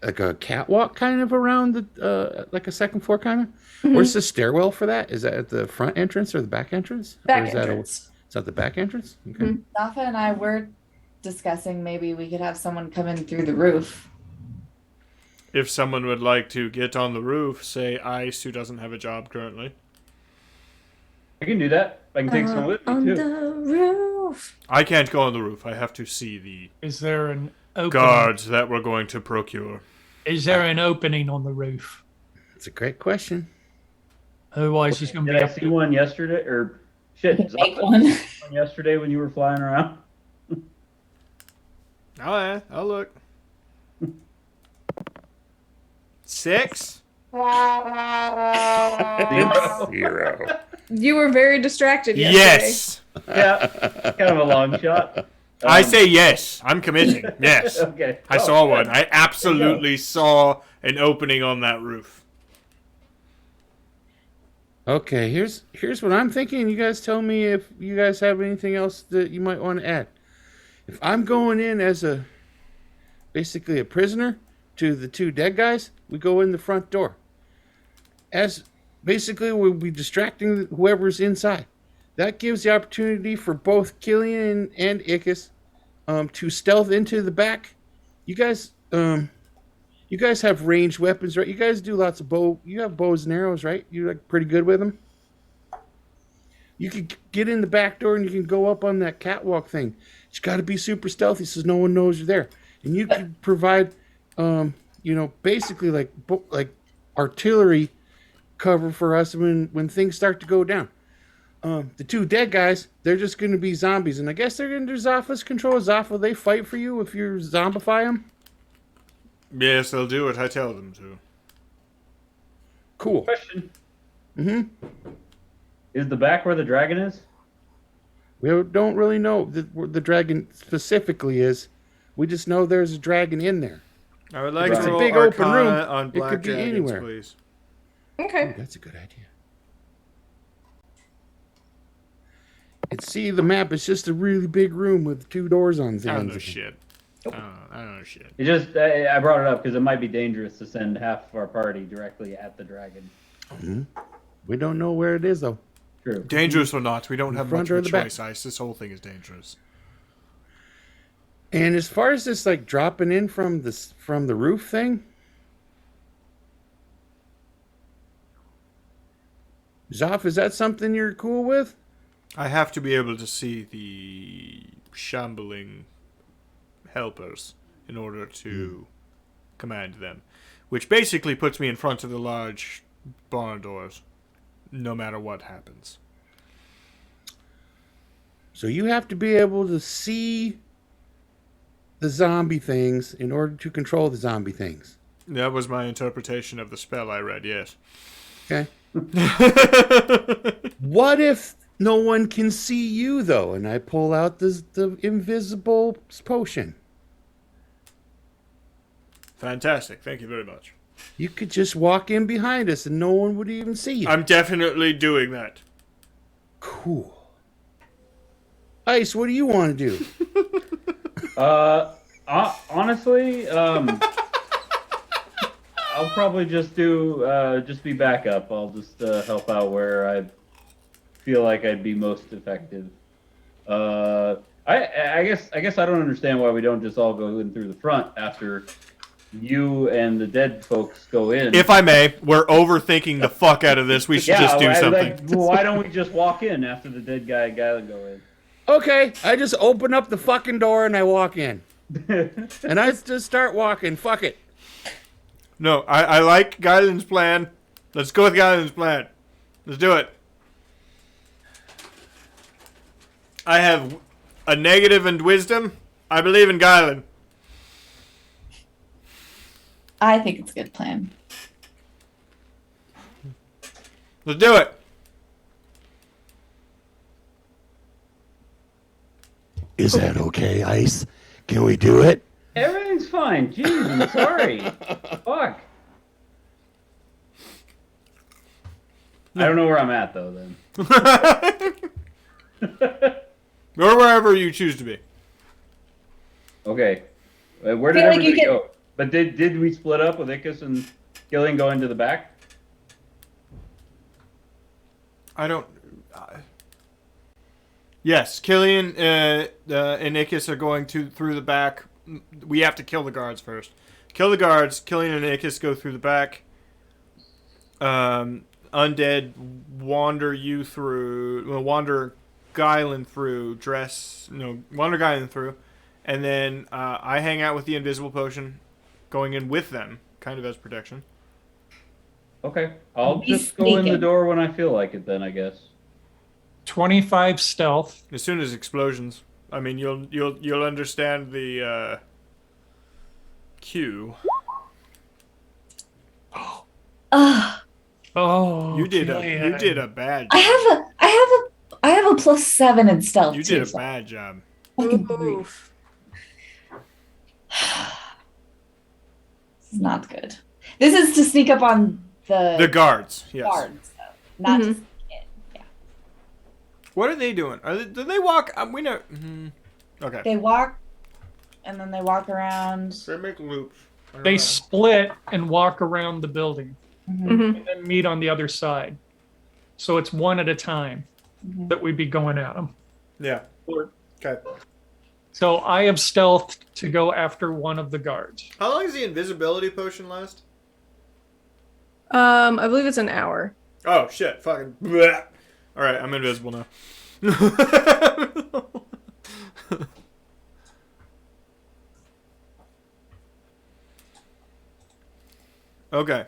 a catwalk kind of around the like a second floor kind of. Where's the stairwell for that? Is that at the front entrance or the back entrance? Back or is entrance. Is that the back entrance? Okay. Nafa and I were discussing maybe we could have someone come in through the roof. If someone would like to get on the roof, say Ice, who doesn't have a job currently. I can do that. I can take some with On me too. the roof. I can't go on the roof. I have to see the Is there an opening? guards that we're going to procure. Is there an opening on the roof? It's a great question. Otherwise, he's going to Did be I see one yesterday? Or shit, Make Zaka, one. one yesterday when you were flying around? Oh, yeah, I'll look. 6? Zero. You were very distracted yesterday. Yes! Yeah, kind of a long shot. I say yes. I'm committing. Yes. Okay. I Oh, saw good. one. I absolutely saw an opening on that roof. Okay, here's what I'm thinking. You guys tell me if you guys have anything else that you might want to add. If I'm going in as basically a prisoner, to the two dead guys, we go in the front door. As basically we'll be distracting whoever's inside. That gives the opportunity for both Killian and Ickis to stealth into the back. You guys have ranged weapons, right? You guys do lots of you have bows and arrows, right? You're like pretty good with them. You can get in the back door and you can go up on that catwalk thing. You got to be super stealthy so no one knows you're there. And you can provide, basically like artillery cover for us when things start to go down. The two dead guys, they're just going to be zombies. And I guess they're under Zaffa's control. Zaffa, they fight for you if you zombify them? Yes, they'll do what I tell them to. Cool. Question: Mm-hmm. Is the back where the dragon is? We don't really know where the dragon specifically is. We just know there's a dragon in there. I would like It's to a roll big open Arcana room. on It Black could be Dragons, anywhere. please. Okay. Ooh, that's a good idea. And see, the map is just a really big room with 2 doors on the I don't ends know of it. shit. I don't know shit. It just I brought it up because it might be dangerous to send half of our party directly at the dragon. Mhm. We don't know where it is, though. True. Dangerous or not, we don't have front much or of a the back? choice, Ice. This whole thing is dangerous. And as far as this, like, dropping in from the roof thing, Zoff, is that something you're cool with? I have to be able to see the shambling helpers in order to command them, which basically puts me in front of the large barn doors, no matter what happens. So you have to be able to see the zombie things in order to control the zombie things. That was my interpretation of the spell I read, yes. Okay. What if no one can see you, though, and I pull out the invisible potion? Fantastic. Thank you very much. You could just walk in behind us and no one would even see you. I'm definitely doing that. Cool. Ice, what do you want to do? Honestly, I'll probably just be backup. I'll just help out where I feel like I'd be most effective. I guess I don't understand why we don't just all go in through the front after you and the dead folks go in. If I may, we're overthinking the fuck out of this. We should just do something. Why don't we just walk in after the dead guy go in? Okay, I just open up the fucking door and I walk in. And I just start walking. Fuck it. No, I like Guyland's plan. Let's go with Guyland's plan. Let's do it. I have a negative in wisdom. I believe in Guyland. I think it's a good plan. Let's do it. Is that okay, Ice? Can we do it? Everything's fine. Jeez, I'm sorry. Fuck. I don't know where I'm at though. Then. Or wherever you choose to be. Okay. Where did Feel like everybody you go? But did we split up with Ickis and Killian go into the back? I don't. Yes, Killian and Ickis are going through the back. We have to kill the guards first. Kill the guards. Killian and Ickis go through the back. Undead wander Guyland through. Wander Guyland through, and then I hang out with the invisible potion, going in with them, kind of as protection. Okay. I'll He's just go in the sneaking. door when I feel like it. Then I guess. 25 stealth. As soon as explosions, I mean, you'll understand the cue. Ah, Oh, You did Killian. a bad. I have a +7 in stealth. You too, did a so bad job. fucking grief. Oof. This is not good. This is to sneak up on The the guards, yes. guards, though, not to Mhm. sneak in. Yeah. What are they doing? Do they walk? We know. Okay. They walk, and then they walk around. They make loops. They split and walk around the building Mhm. and then meet on the other side. So it's one at a time Mhm. that we'd be going at them. Yeah. Okay. So I have stealthed to go after one of the guards. How long does the invisibility potion last? I believe it's an hour. Oh shit! Fucking. Bleh. All right, I'm invisible now. Okay.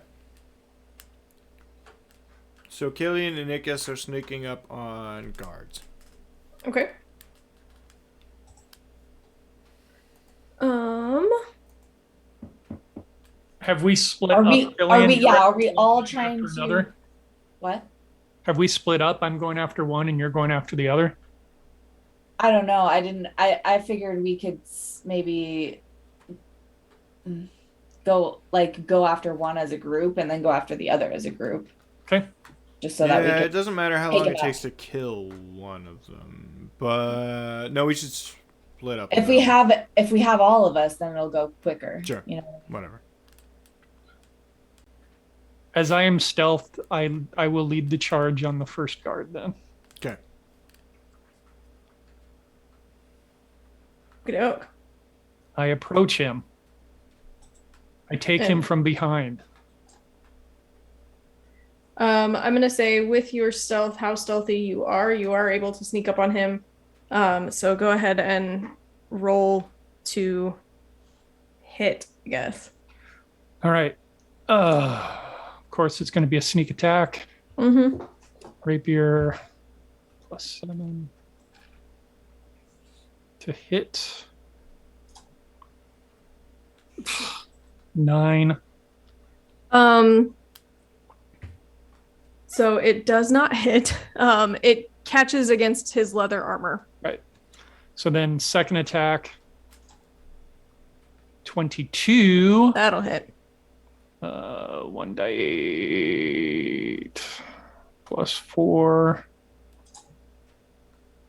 So Killian and Nikus are sneaking up on guards. Okay. Um. Have we split Are up? we? Killian? Are we? You're Yeah. Are we all going trying after to? another? What? Have we split up? I'm going after one and you're going after the other. I don't know. I didn't. I figured we could maybe go after one as a group and then go after the other as a group. Okay. Just so that we Yeah, could. it doesn't matter how take long it it takes to kill one of them. But no, we should split up. If we have all of us, then it'll go quicker. Sure. You know. Whatever. As I am stealthed, I will lead the charge on the first guard then. Okay. Okey-doke. I approach him. I take him from behind. I'm gonna say with your stealth, how stealthy you are able to sneak up on him. So go ahead and roll to hit, I guess. All right. Of course, it's going to be a sneak attack. Mm-hmm. Rapier +7 to hit. 9. So it does not hit. It catches against his leather armor. Right. So then second attack. 22. That'll hit. 1 die 8 +4.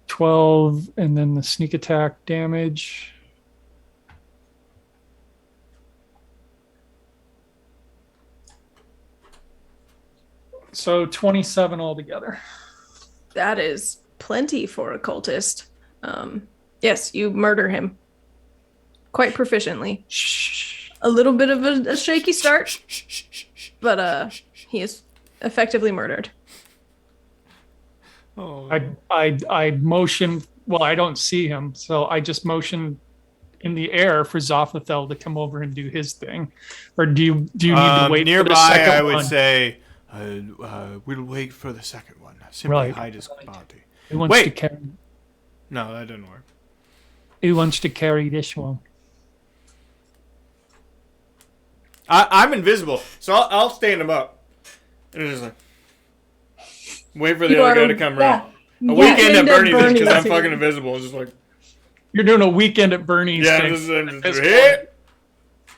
12, and then the sneak attack damage. So 27 altogether. That is plenty for a cultist. Yes, you murder him quite proficiently. A little bit of a shaky start, but he is effectively murdered. Oh. I motion. Well, I don't see him, so I just motion in the air for Zophathel to come over and do his thing. Or do you need to wait nearby? for the second I would one? say we'll wait for the second one. Simply Right. hide his body. Who wants Wait. to carry? No, that didn't work. Who wants to carry this one? I'm invisible, so I'll stand him up. And just like wait for the You other guy are- to come Yeah. around. A weekend at Bernie's because I'm Bernie's. fucking invisible. Just like You're doing a weekend at Bernie's yeah, thing. just, at this hit.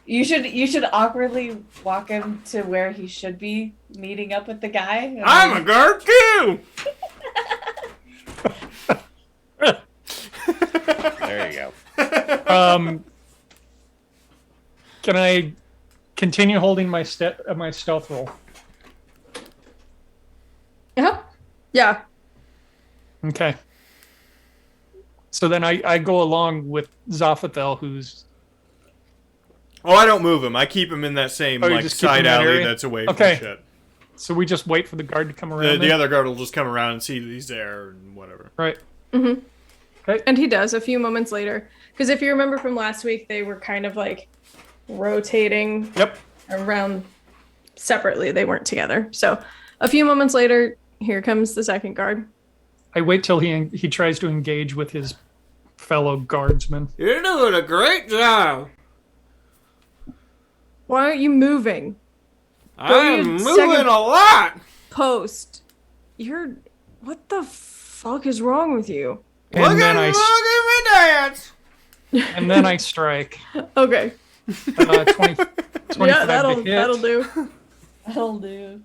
You should awkwardly walk him to where he should be meeting up with the guy. and I'm a then- guard too. There you go. Can I continue holding my stealth roll? Yeah. Yeah. Okay. So then I go along with Zophathel, who's Oh, I don't move him. I keep him in that same Oh, you like just keep him in side that alley area? that's away Okay. from shit. so we just wait for the guard to come around. The then? other guard will just come around and see that he's there and whatever. Right. Mm-hmm. And he does a few moments later. Because if you remember from last week, they were kind of like rotating Yep. around separately. They weren't together. So a few moments later, here comes the second guard. I wait till he tries to engage with his fellow guardsmen. You're doing a great job. Why aren't you moving? I'm you moving second- a lot. Post. You're. What the fuck is wrong with you? And then I look at me dance. and then I strike. Okay. 20, 25 Yeah, that'll to hit. that'll do. That'll do.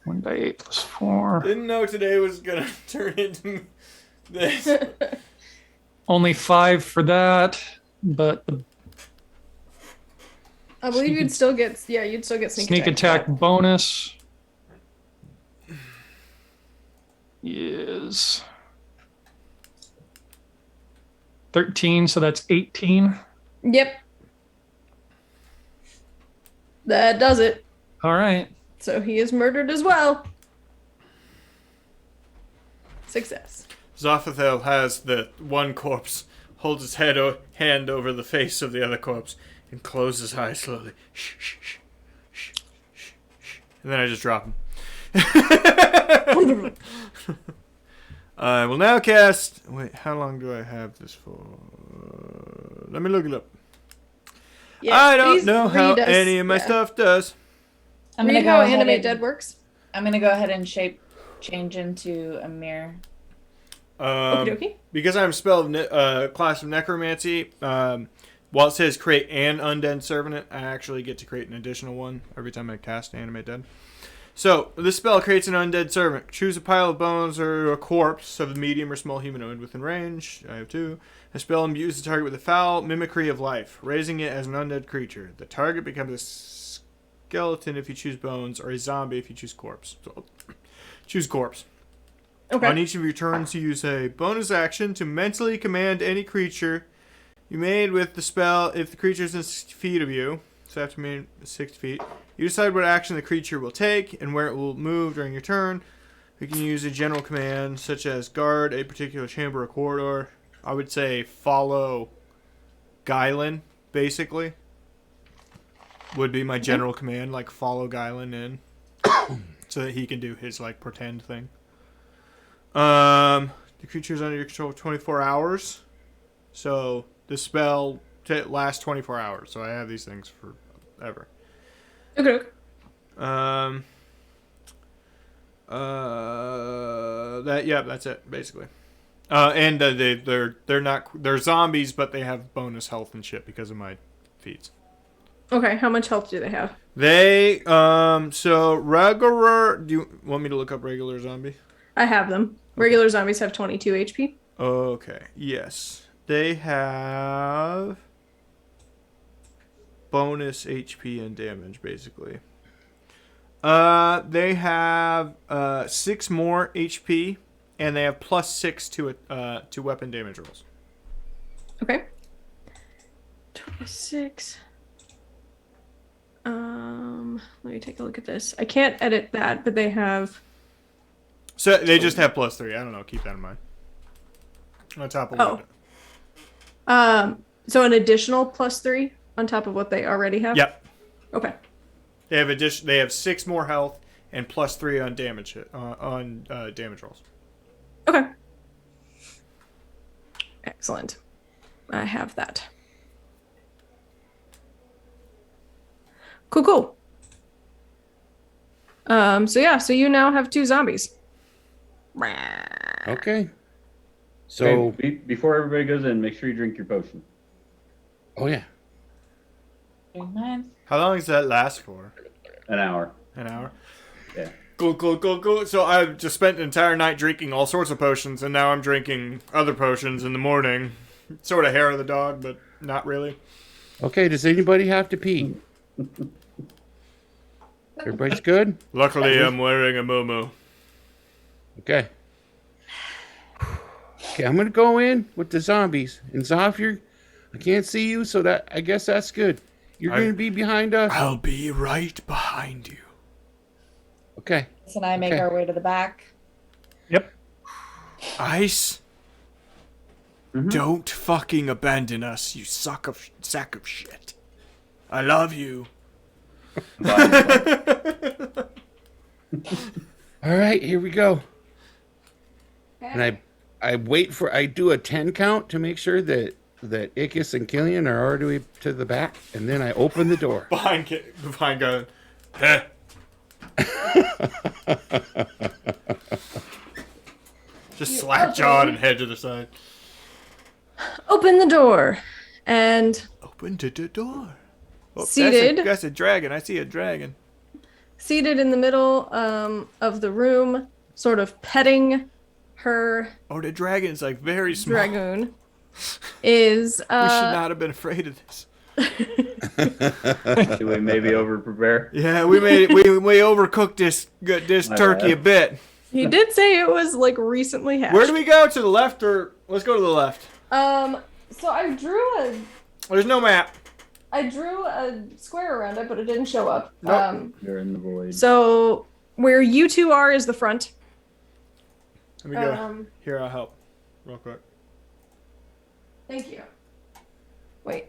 1 die 8 +4. Didn't know today was gonna turn into this. Only 5 for that. but the I believe you'd still get sneak sneak attack bonus is 13, so that's 18. Yep. That does it. All right. So he is murdered as well. Success. Zophathel has the one corpse, holds his hand over the face of the other corpse, and closes his eyes slowly. Shh, shh, shh, shh, shh, shh. And then I just drop him. I will now cast... Wait, how long do I have this for? Let me look it up. Yeah, I don't please know how read us- any of my yeah. stuff does. I'm gonna Read go how ahead Animate and, Dead works. I'm gonna go ahead and change into a mirror. Okie dokie. Because I'm spelled class of necromancy, while it says create an undead servant, I actually get to create an additional one every time I cast Animate Dead. So, this spell creates an undead servant. Choose a pile of bones or a corpse of a medium or small humanoid within range. I have 2. A spell imbues the target with a foul mimicry of life, raising it as an undead creature. The target becomes a skeleton if you choose bones, or a zombie if you choose corpse. So, choose corpse. Okay. On each of your turns, you use a bonus action to mentally command any creature you made with the spell if the creature is in 60 feet of you. So after being 60 feet, you decide what action the creature will take and where it will move during your turn. You can use a general command such as guard a particular chamber or corridor. I would say follow Guylan, basically. Would be my general command, like follow Guylan in. So that he can do his like pretend thing. The creature is under your control for 24 hours. So the spell lasts 24 hours. So I have these things forever. Okay. That's it basically. And they're zombies, but they have bonus health and shit because of my feats. Okay. How much health do they have? They so regular. Do you want me to look up regular zombie? I have them. Regular zombies have 22 HP. Okay. Yes, they have bonus HP and damage basically. They have 6 more HP, and they have +6 to weapon damage rolls. Okay. 26. Let me take a look at this. I can't edit that, but they have. So they just have +3. I don't know. Keep that in mind. On top of what? So an additional +3 on top of what they already have. Yep. Okay. They have 6 more health and +3 on damage damage rolls. Okay. Excellent. I have that. Cool. So you now have 2 zombies. Okay. So, Hey, before everybody goes in, make sure you drink your potion. oh yeah. How long does that last for? An hour. An hour? Yeah. Cool. So I've just spent an entire night drinking all sorts of potions, and now I'm drinking other potions in the morning. Sort of hair of the dog, but not really. Okay, does anybody have to pee? Everybody's good? Luckily, I'm wearing a muumuu. Okay. Okay, I'm gonna go in with the zombies. And Zafir, I can't see you, so that I guess that's good. You're gonna be behind us. I'll be right behind you. Okay. Ice and I make Okay. our way to the back. Yep. Ice, don't fucking abandon us, you sack of shit. I love you. All right, here we go. And I wait for I do a 10 count to make sure that Ickis and Killian are already to the back, and then I open the door. Behind going. Heh. Just slap John and head to the side. Open the door, and Open to the door. Oh, Seated. That's a dragon. I see a dragon. seated in the middle of the room, sort of petting her Oh, the dragon's like very small. dragoon. is We should not have been afraid of this. Should we maybe over prepare? Yeah, we made it. We overcooked this My turkey bad. a bit. he did say it was like recently hatched. Where do we go? To the left or let's go to the left? So I drew There's no map. a square around it, but it didn't show up. Nope. You're in the void. So where you two are is the front. Let me go. Here, I'll help. Real quick. Thank you. Wait.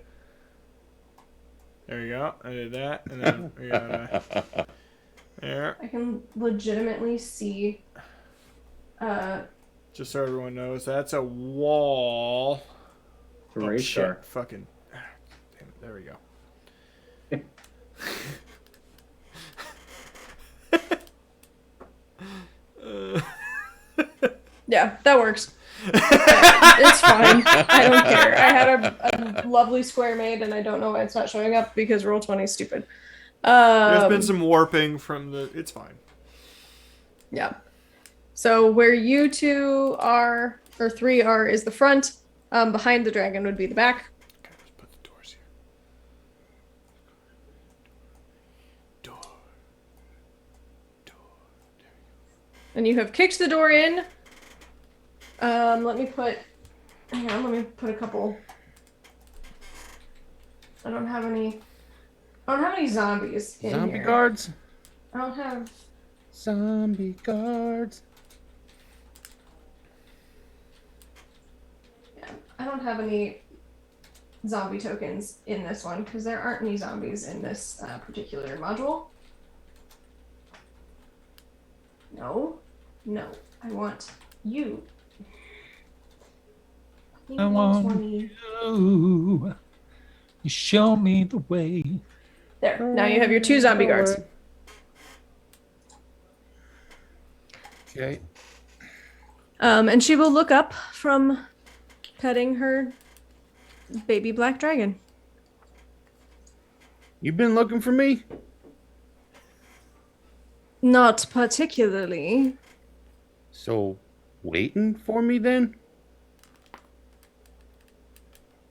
There you go. I did that, and then we got there. I can legitimately see. Just so everyone knows, that's a wall. It's a race car. Shit. Fucking. Damn it. There we go. Yeah, that works. It's fine. I don't care. I had a lovely square made, and I don't know why it's not showing up because Roll20 is stupid. There's been some warping from the. It's fine. Yeah. So where you two are, or three are, is the front. Behind the dragon would be the back. Okay, let's put the doors here. Door. There we go. And you have kicked the door in. Let me put a couple. I don't have any zombies in Zombie here. guards. I don't have. Zombie guards. Yeah, I don't have any zombie tokens in this one because there aren't any zombies in this particular module. No, I want you. I want 20. you. You show me the way. There. Now you have your two zombie guards. Okay. And she will look up from petting her baby black dragon. You been looking for me? Not particularly. So, waiting for me then?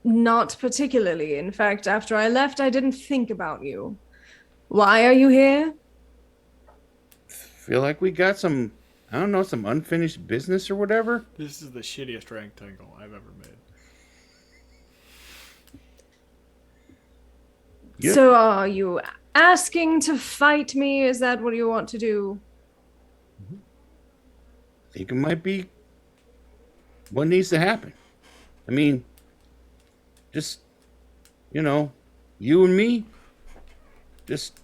Not particularly. In fact, after I left, I didn't think about you. Why are you here? Feel like we got some, I don't know, some unfinished business or whatever? This is the shittiest rectangle I've ever made. Yep. So are you asking to fight me? Is that what you want to do? I think it might be what needs to happen. I mean, just, you know, you and me, just,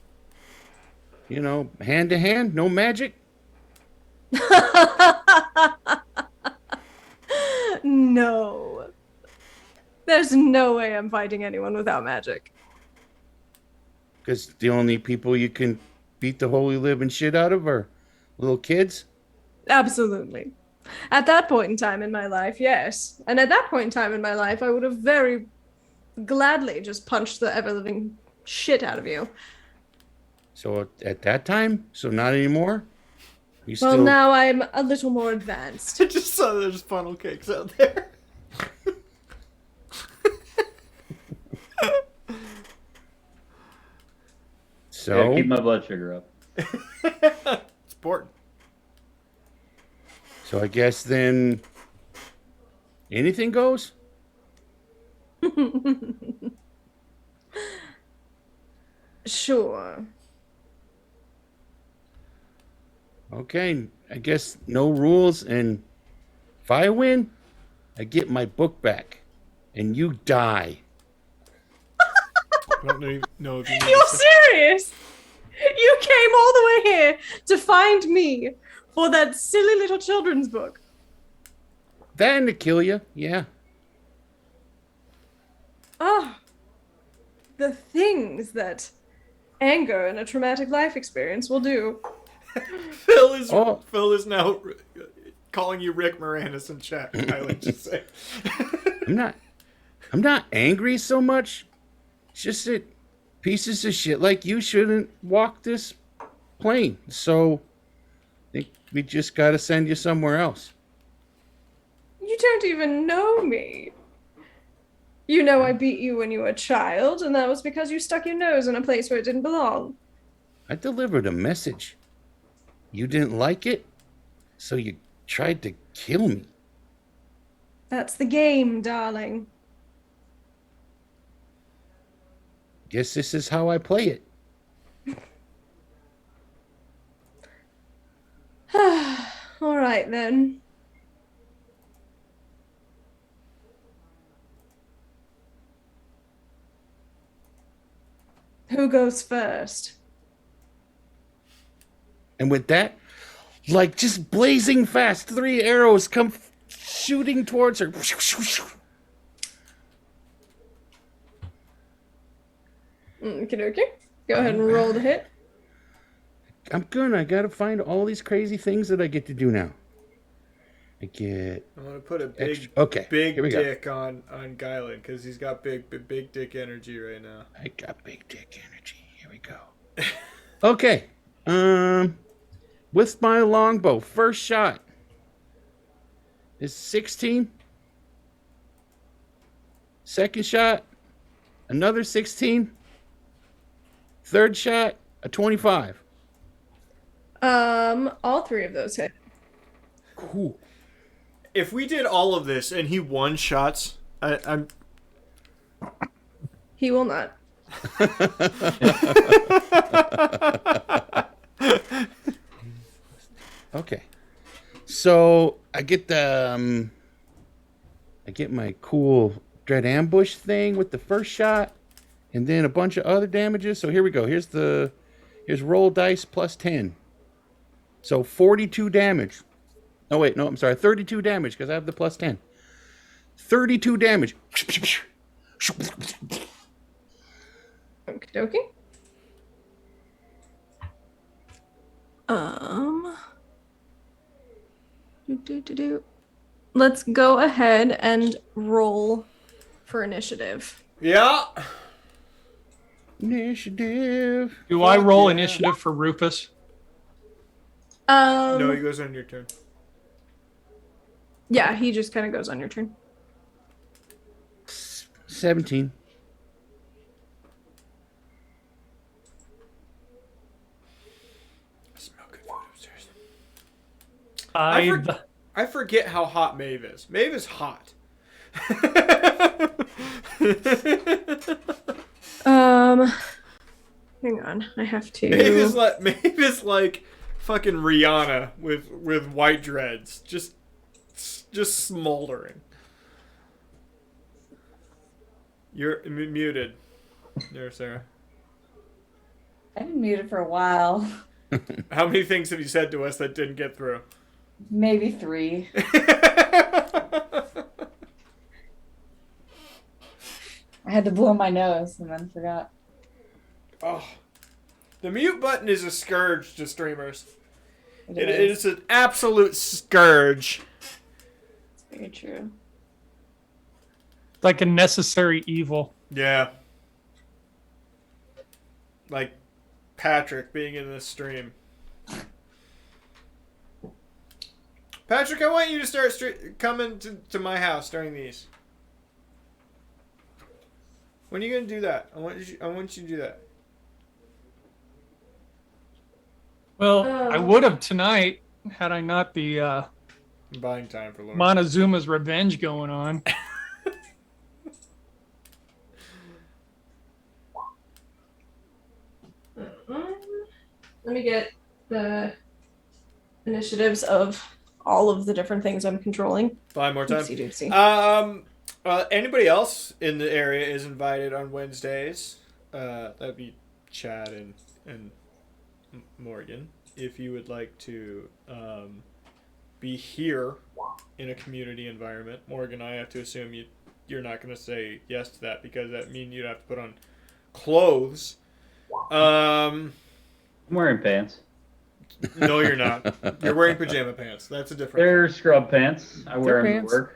you know, hand to hand, no magic. No. There's no way I'm fighting anyone without magic. Because the only people you can beat the holy living shit out of are little kids. Absolutely. At that point in time in my life, yes. And at that point in time in my life, I would have very gladly just punched the ever-living shit out of you. So at that time, so not anymore? You Well, still... now I'm a little more advanced. I just saw there's funnel cakes out there. So, Yeah, keep my blood sugar up. It's important. so I guess then anything goes? Sure. Okay, I guess no rules, and if I win, I get my book back, and you die. I don't even know if you need You're to say- serious? You came all the way here to find me for that silly little children's book. That and to kill you, yeah. Oh, the things that anger and a traumatic life experience will do. Oh. Phil is now calling you Rick Moranis in chat. Kylie just say. I'm not angry so much. It's just that pieces of shit like you shouldn't walk this plane. So I think we just gotta send you somewhere else. You don't even know me. You know I beat you when you were a child, and that was because you stuck your nose in a place where it didn't belong. I delivered a message. You didn't like it, so you tried to kill me. That's the game, darling. Guess this is how I play it. All right, then. Who goes first? And with that, like just blazing fast, 3 arrows come shooting towards her. Okey-dokey. Go ahead and roll the hit. I'm good. I gotta find all these crazy things that I get to do now. I get I'm gonna put a big, extra. Okay, big here we go. dick on Guylan because he's got big dick energy right now. I got big dick energy. Here we go. Okay. With my longbow, first shot is 16. Second shot, another 16. Third shot, a 25. All 3 of those hit. Cool. If we did all of this and he one shots, I'm He will not. Okay. So I get the I get my cool dread ambush thing with the first shot, and then a bunch of other damages. So here we go. Here's roll dice plus 10. So 42 damage. Oh wait, no, I'm sorry, 32 damage because I have the plus 10. 32 damage. Okie dokie. Let's go ahead and roll for initiative. yeah. Initiative. Do I Fuck roll yeah. initiative for Rufus? No, he goes on your turn. Yeah, he just kind of goes on your turn. 17. I smell good food upstairs. I I forget how hot Maeve is. Maeve is hot. Hang on, I have to. Maeve is like fucking Rihanna with white dreads, just smoldering. You're muted, there, Sarah. I've been muted for a while. How many things have you said to us that didn't get through? Maybe 3. I had to blow my nose and then forgot. Oh, the mute button is a scourge to streamers. It is. is an absolute scourge. It's very true. like a necessary evil. Yeah. Like Patrick being in this stream. Patrick, I want you to start coming to my house during these. When are you gonna do that? I want you to do that. Well, I would have tonight had I not the I'm buying time for Laura. Montezuma's Revenge going on. Let me get the initiatives of all of the different things I'm controlling. Buy more time. Oopsie doopsie. Anybody else in the area is invited on Wednesdays. That'd be Chad and Morgan. If you would like to be here in a community environment, Morgan, I have to assume you're not going to say yes to that because that means you'd have to put on clothes. I'm wearing pants. No, you're not. You're wearing pajama pants. That's a different. They're scrub pants. I wear them pants. to work.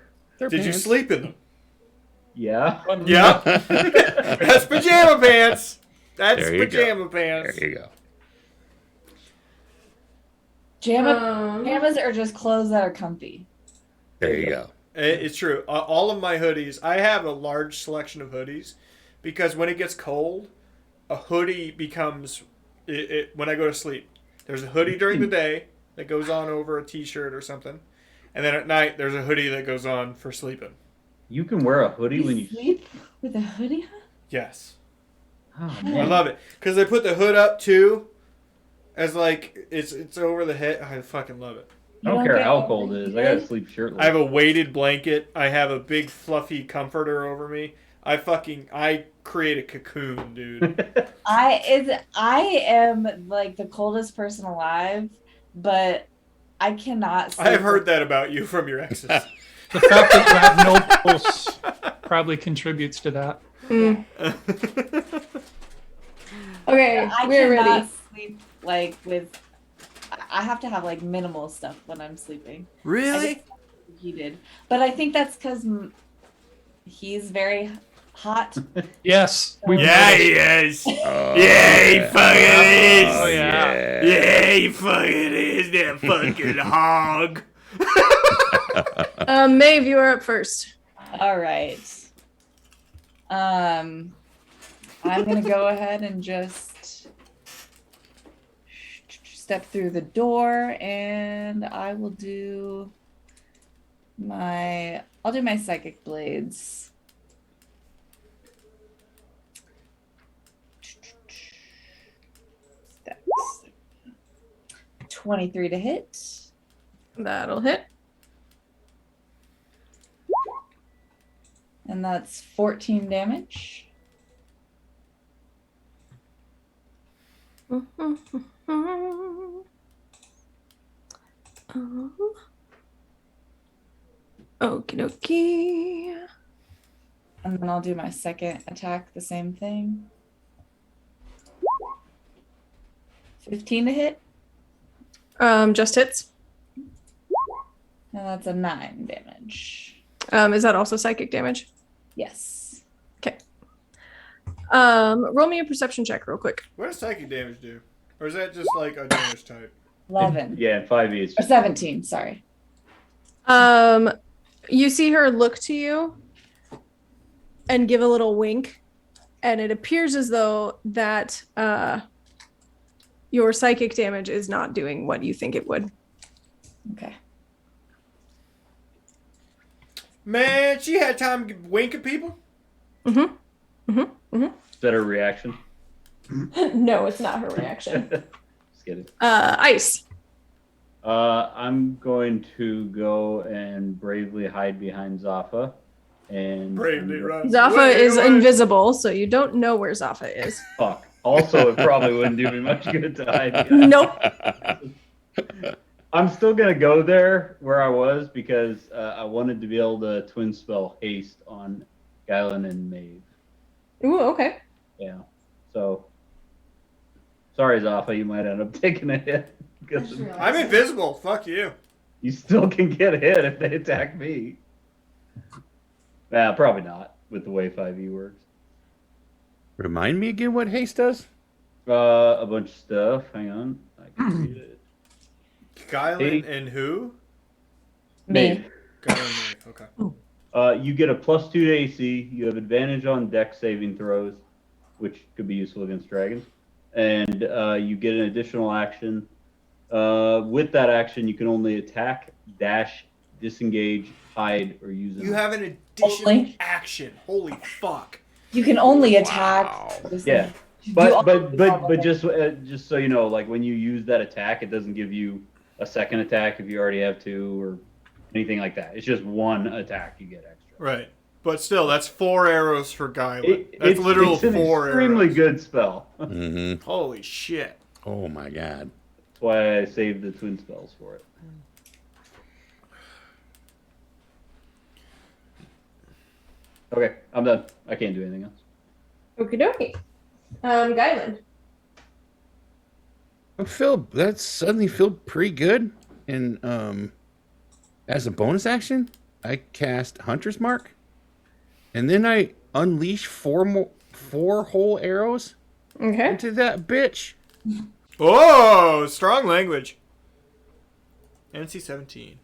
Did you sleep in them? Yeah. Yeah. That's pajama pants. That's There you go. pajama pants. There you go. Pajamas are just clothes that are comfy. There you go. It's true. All of my hoodies, I have a large selection of hoodies because when it gets cold, a hoodie becomes when I go to sleep. There's a hoodie during the day that goes on over a t-shirt or something, and then at night there's a hoodie that goes on for sleeping. You can wear a hoodie when you sleep with a hoodie on? Yes. Oh, I man. love it because they put the hood up too, as like it's over the head. I fucking love it. I don't care how cold it is. I gotta sleep shirtless. I have a weighted blanket. I have a big fluffy comforter over me. I create a cocoon, dude. I am like the coldest person alive, but I cannot sleep. I have heard that about you from your exes. The fact that you have no pulse probably contributes to that. Mm. Okay, I we're cannot ready. sleep like with. I have to have like minimal stuff when I'm sleeping. Really? He did, but I think that's because he's very hot. Yes. Yeah, he is. Oh, Yeah, he fucking is. Oh, yeah. Yeah, he fucking is. That fucking hog. Maeve, you are up first. All right. I'm gonna go ahead and just step through the door, and I will do my. I'll do my psychic blades. That's 23 to hit. That'll hit. And that's 14 damage. Okie dokie. And then I'll do my second attack, the same thing. 15 to hit. Just hits. And that's a 9 damage. Is that also psychic damage? Yes. Okay. Roll me a perception check real quick. What does psychic damage do? Or is that just like a damage type? 11. Yeah, 5e is Or 17, sorry. You see her look to you and give a little wink, and it appears as though that your psychic damage is not doing what you think it would. Okay. Man, she had time to wink at people? Mm-hmm. Is that a reaction? No, it's not her reaction. Just kidding. Ice. I'm going to go and bravely hide behind Zaffa. And Bravely run. Zaffa away, is away. invisible, so you don't know where Zaffa is. Fuck. Also, it probably wouldn't do me much good to hide behind. Nope. I'm still gonna go there where I was because I wanted to be able to twin spell haste on Galen and Maeve. Ooh, okay. Yeah. So sorry, Zaffa, you might end up taking a hit because I'm invisible. Fuck you. you still can get hit if they attack me. Probably not with the way 5e works. Remind me again what haste does? A bunch of stuff. Hang on, I can read it. Kylan and who? Me. Kylan and me. Okay. You get a +2 to AC. You have advantage on dex saving throws, which could be useful against dragons. And you get an additional action. With that action, you can only attack, dash, disengage, hide, or use an You have an additional Only? action. Holy fuck. You can only attack. Yeah. Do But all but the but normal but things. just so you know, like when you use that attack, it doesn't give you a second attack if you already have 2 or anything like that. It's just 1 attack you get extra. Right. But still, that's 4 arrows for Guylan. That's literal it's an 4 extremely arrows. good spell. That's Mm-hmm. Holy shit. Oh my god. why I saved the twin spells for it. Okay, I'm done. I can't do anything else. Okie dokie. Guyland. That suddenly feel pretty good. And as a bonus action, I cast Hunter's Mark, and then I unleash 4 whole arrows Okay. into that bitch. Oh, strong language. NC 17.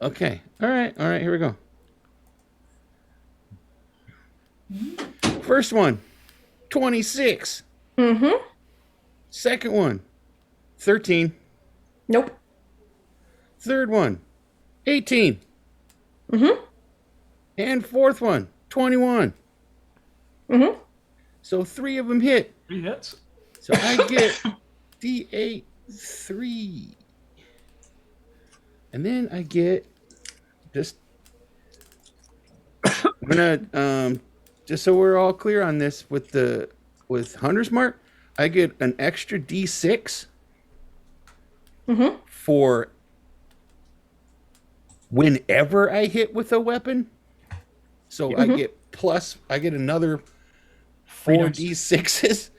Okay. All right. Here we go. First one, 26. Mm-hmm. Second one, 13. Nope. Third one, 18. Mm-hmm. And fourth one, 21. Mm-hmm. So 3 of them hit. 3 hits. So I get D8 3. And then I get just I'm gonna just so we're all clear on this with Hunter's Mark, I get an extra D6 for whenever I hit with a weapon. So I get another 4 dice. D6s,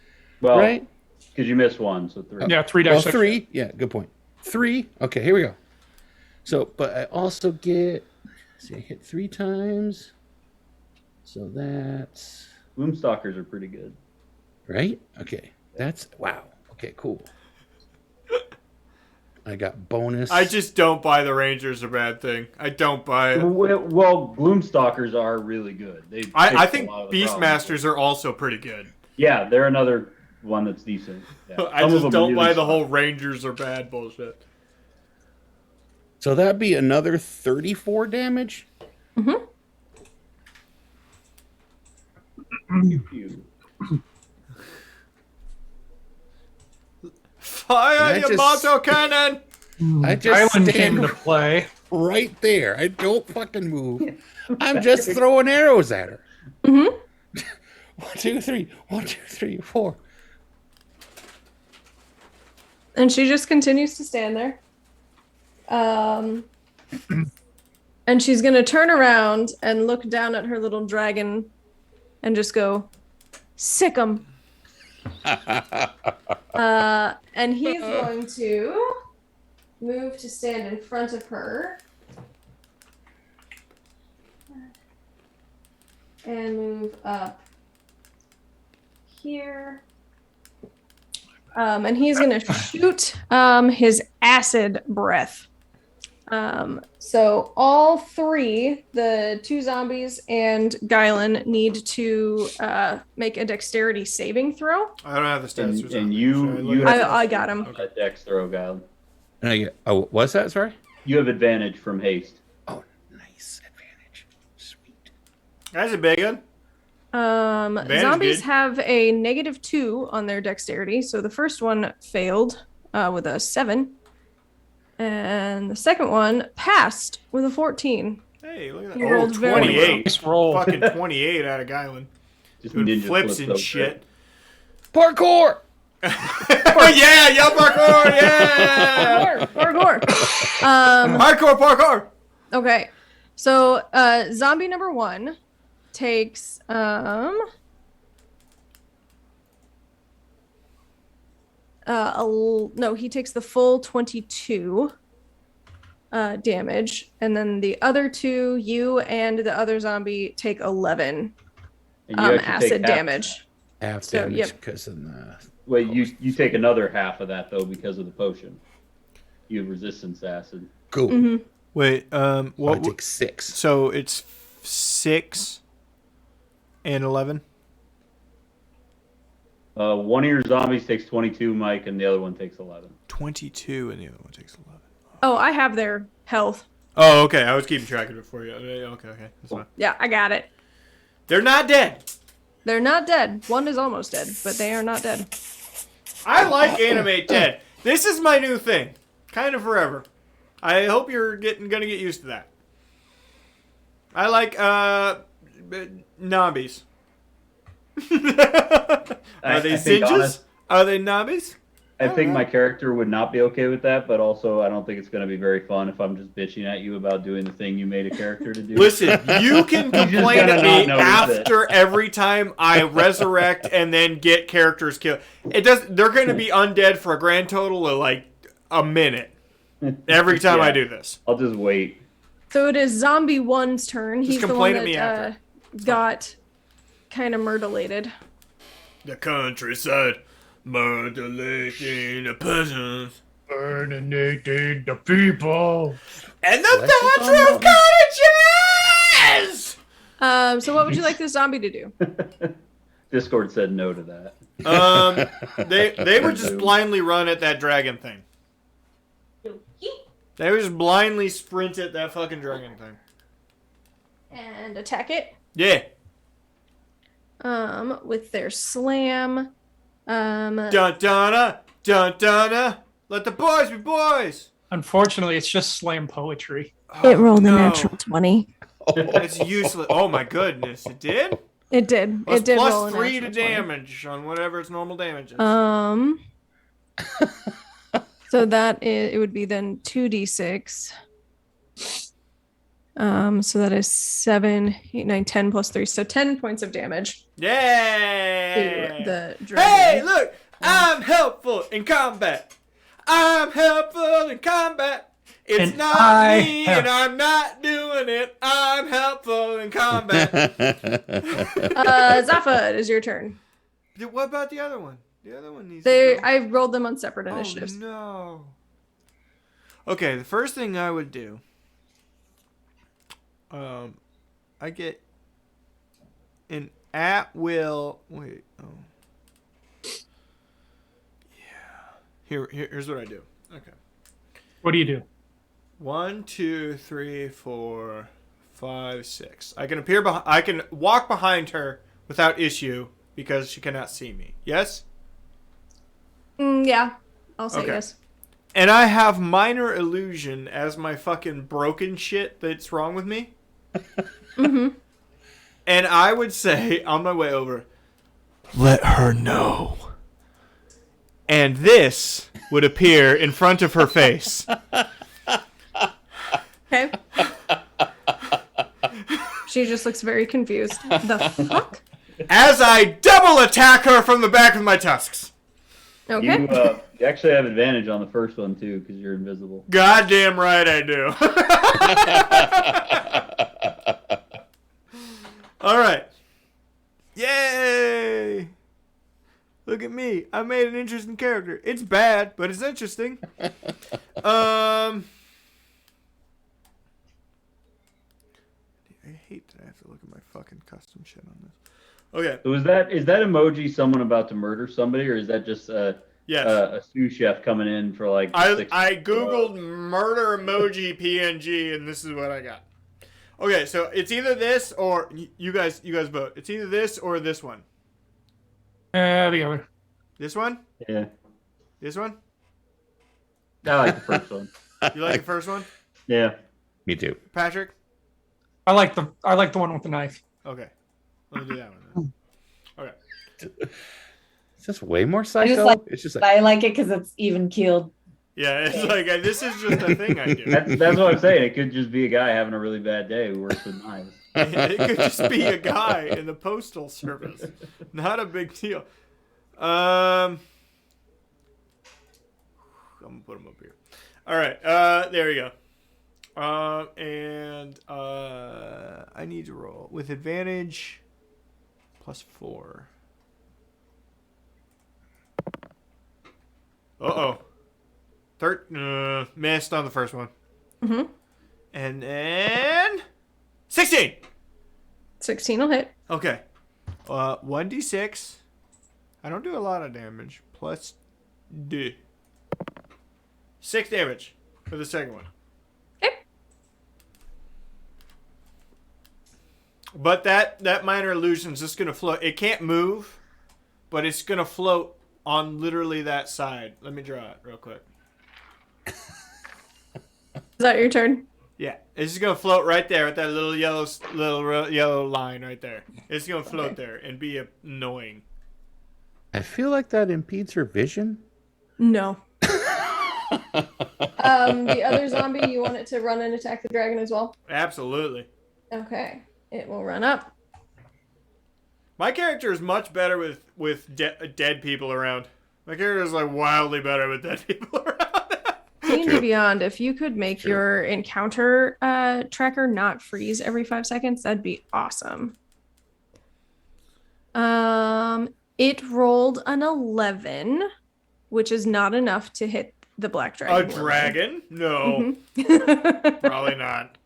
Well, right? because you missed one, so 3. Yeah, 3 Well, dice. 3. Yeah, good point. 3. Okay, here we go. So, but I also get, see, I hit 3 times. So that's, Gloomstalkers are pretty good. right? Okay, that's, wow. Okay, cool. I got bonus. I just don't buy the Rangers a bad thing. I don't buy it. Well, Gloomstalkers are really good. They I fix a think lot of the problems. Beastmasters are also pretty good. Yeah, they're another one that's decent. Yeah. I Some of just them don't really buy the suck. whole Rangers are bad bullshit. So that'd be another 34 damage. Pew, pew. Fire I your just- Yamato cannon! I just Island came stand into play. right there. I don't fucking move. I'm just throwing arrows at her. 1, 2, 3. 1, 2, 3, 4. And she just continues to stand there. And she's gonna turn around and look down at her little dragon and just go, sick 'em. And he's going to move to stand in front of her. And move up here. And he's going to shoot his acid breath. So all 3, the 2 zombies and Guylan, need to make a dexterity saving throw. I don't have the stats. And Should I you look have at I got him. a dex throw, guy. And I get, oh, what's that? Sorry? You have advantage from haste. Oh, nice advantage. Sweet. That's a big one. Zombies good. have a -2 on their dexterity. So the first one failed with a 7. And the second one passed with a 14. Hey, look at He that. Oh, rolled very well. 28. Nice roll. Fucking 28 out of Guylan. Just Doing ninja flips and over shit. Parkour! Yeah, yell parkour, yeah! Parkour. Hardcore parkour! Okay. So zombie number 1 takes he takes the full 22 damage, and then the other 2, you and the other zombie, take 11 And you actually take acid half damage. Half So, damage yep. because of the... Well, you take another half of that though because of the potion. You have resistance to acid. Cool. Mm-hmm. Wait, So I take 6. So it's 6 and 11? One of your zombies takes 22, Mike, and the other one takes 11. 22 and the other one takes 11. Oh, I have their health. Oh, okay. I was keeping track of it for you. Okay. That's fine. Yeah, I got it. They're not dead. They're not dead. One is almost dead, but they are not dead. I like animate dead. This is my new thing. Kind of forever. I hope you're gonna get used to that. I like nobbies. Are they I think Zinjas? Are they nobbies? I think my character would not be okay with that, but also I don't think it's going to be very fun if I'm just bitching at you about doing the thing you made a character to do. Listen, you can complain gotta at me not notice it. after every time I resurrect and then get characters killed. It does. They're going to be undead for a grand total of like a minute every time I Yeah. do this. I'll just wait. So it is Zombie 1's turn. Just He's the one complain at me that after. got kind of murderlated. The countryside, murdering the peasants. Exterminating the people. And Well, the that's just Thatcher on of cottages! So what would you like this zombie to do? Discord said no to that. They would just blindly run at that dragon thing. They would just blindly sprint at that fucking dragon thing. And attack it. Yeah. With their slam. Dun dun dun dun. Let the boys be boys. Unfortunately, it's just slam poetry. Oh, no. 20. It's useless. Oh my goodness, it did. It did. Plus, It did roll plus a 3 to natural 20. damage on whatever its normal damage is. So that is, it would be then 2d6. So that is 7, 8, 9, 10 plus 3. So 10 points of damage to Yeah. the dragon. Hey, look! I'm helpful in combat. I'm helpful in combat. It's And not I me, have- and I'm not doing it. I'm helpful in combat. Zaphod, is your turn. What about the other one? The other one needs They, to go. I rolled them on separate initiatives. Oh, no. Okay, the first thing I would do, I get an at-will. Wait. Oh. Yeah. Here's what I do. Okay. What do you do? 1, 2, 3, 4, 5, 6. I can appear behind. I can walk behind her without issue because she cannot see me. Yes. Yeah, I'll say Okay. yes. And I have minor illusion as my fucking broken shit that's wrong with me. Mm-hmm. And I would say on my way over, let her know. And this would appear in front of her face. Okay. She just looks very confused. The fuck? As I double attack her from the back with my tusks. Okay. You actually have advantage on the first one too because you're invisible. Goddamn right I do. All right. Yay! Look at me. I made an interesting character. It's bad, but it's interesting. I hate that I have to look at my fucking custom shit on this. Okay. So is that emoji someone about to murder somebody, or is that just a sous chef coming in for like? I googled murder emoji PNG and this is what I got. Okay, so it's either this or you guys vote. It's either this or this one. The other. This one? Yeah, This one? I like the first one. You like the first one? Yeah. Me too. Patrick? I like the one with the knife. Okay. Let me do that one then. Okay. It's just way more psycho. like- It's just But like I like it because it's even keeled. Yeah, it's like this is just a thing I do. That's what I'm saying. It could just be a guy having a really bad day who works with knives. It could just be a guy in the postal service. Not a big deal. I'm gonna put him up here. All right. There we go. I need to roll with advantage +4. Uh-oh. Missed on the first one. Mm-hmm. And then 16. 16 will hit. Okay. 1d6. I don't do a lot of damage. Plus D. 6 damage for the second one. Okay. But that minor illusion is just gonna float. It can't move, but it's gonna float on literally that side. Let me draw it real quick. Is that your turn? Yeah, it's just gonna float right there with that little yellow line right there. It's gonna float there and be annoying. I feel like that impedes her vision. No. The other zombie, you want it to run and attack the dragon as well? Absolutely. Okay. It will run up. My character is much better with dead people around. My character is like wildly better with dead people around. D&D Beyond, if you could make your encounter tracker not freeze every 5 seconds, that'd be awesome. It rolled an 11, which is not enough to hit the black A dragon. dragon? No, Mhm. probably not.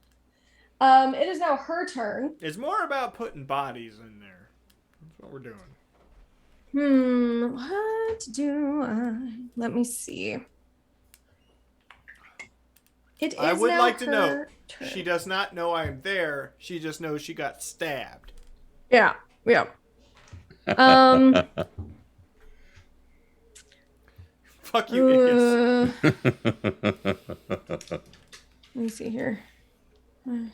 It is now her turn. It's more about putting bodies in there. That's what we're doing. What do I? Let me see. It is I would now like to know. her turn. She does not know I'm there. She just knows she got stabbed. Yeah. Yeah. Um. Fuck you, Ickis. Let me see here. Wait.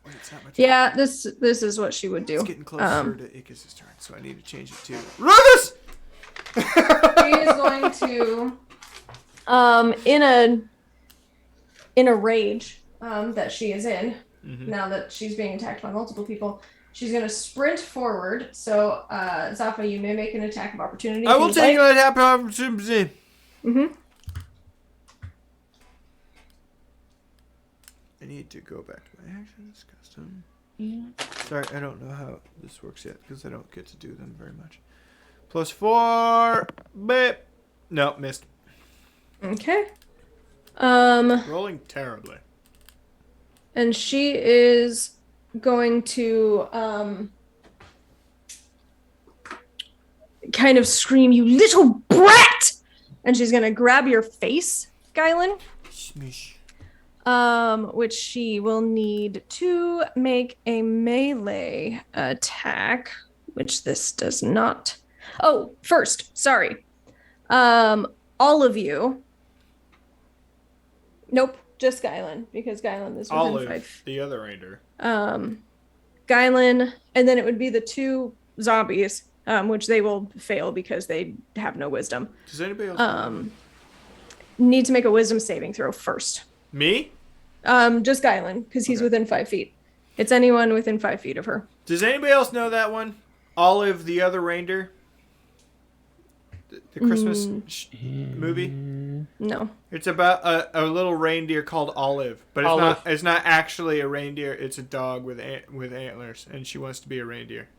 It's not my turn. Yeah, this is what she would do. It's getting closer to Ickis' turn, so I need to change it to Rugus! She is going to, in a rage, that she is in, now that she's being attacked by multiple people, she's going to sprint forward. So, Zafa, you may make an attack of opportunity. I will take an attack of opportunity. Mm-hmm. I need to go back to my actions, custom. Sorry, I don't know how this works yet because I don't get to do them very much. +4. Beep. No, missed. Okay. Rolling terribly. And she is going to, kind of scream, "You little brat!" And she's going to grab your face, Guylan. Smish. Which she will need to make a melee attack, which this does not. Oh, first, sorry. All of you. Nope, just Guylan, because Guylan is within Olive, 5. the other reindeer. Guylan, and then it would be the 2 zombies, which they will fail because they have no wisdom. Does anybody else Need to make a wisdom saving throw first. Me? Just Guylan, because he's within 5 feet. It's anyone within 5 feet of her. Does anybody else know that one? Olive, the other reindeer? The Christmas movie? No. It's about a little reindeer called Olive, but it's not actually a reindeer. It's a dog with antlers, and she wants to be a reindeer.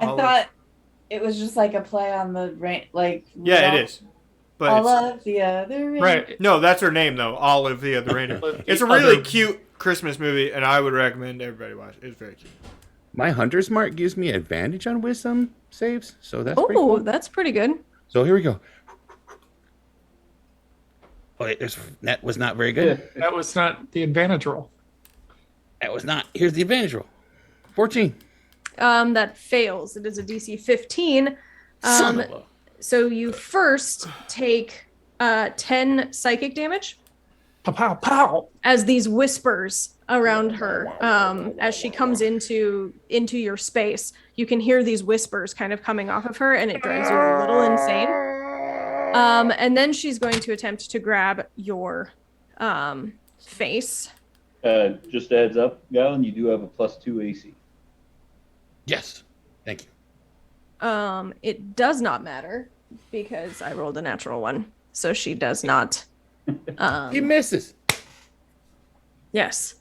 I Olive. thought it was just like a play on the rain, like Yeah, it is. But I it's, love the other rain. Right. no, that's her name though. Olive, the other reindeer. It's a really cute Christmas movie, and I would recommend everybody watch it. It's very cute. My hunter's mark gives me advantage on wisdom saves, so that's pretty Oh, cool. that's pretty good. So here we go. Oh, wait, that was not very good. That was not the advantage roll. That was not. Here's the advantage roll. 14. That fails. It is a DC 15. Son of a... So you first take 10 psychic damage Pow, pow, pow. as these whispers around her, as she comes into your space. You can hear these whispers kind of coming off of her, and it drives you a little insane. And then she's going to attempt to grab your face. Just a heads up, Galen, you do have a +2 AC. Yes. Thank you. It does not matter because I rolled a natural one, so she does not. He misses. Yes.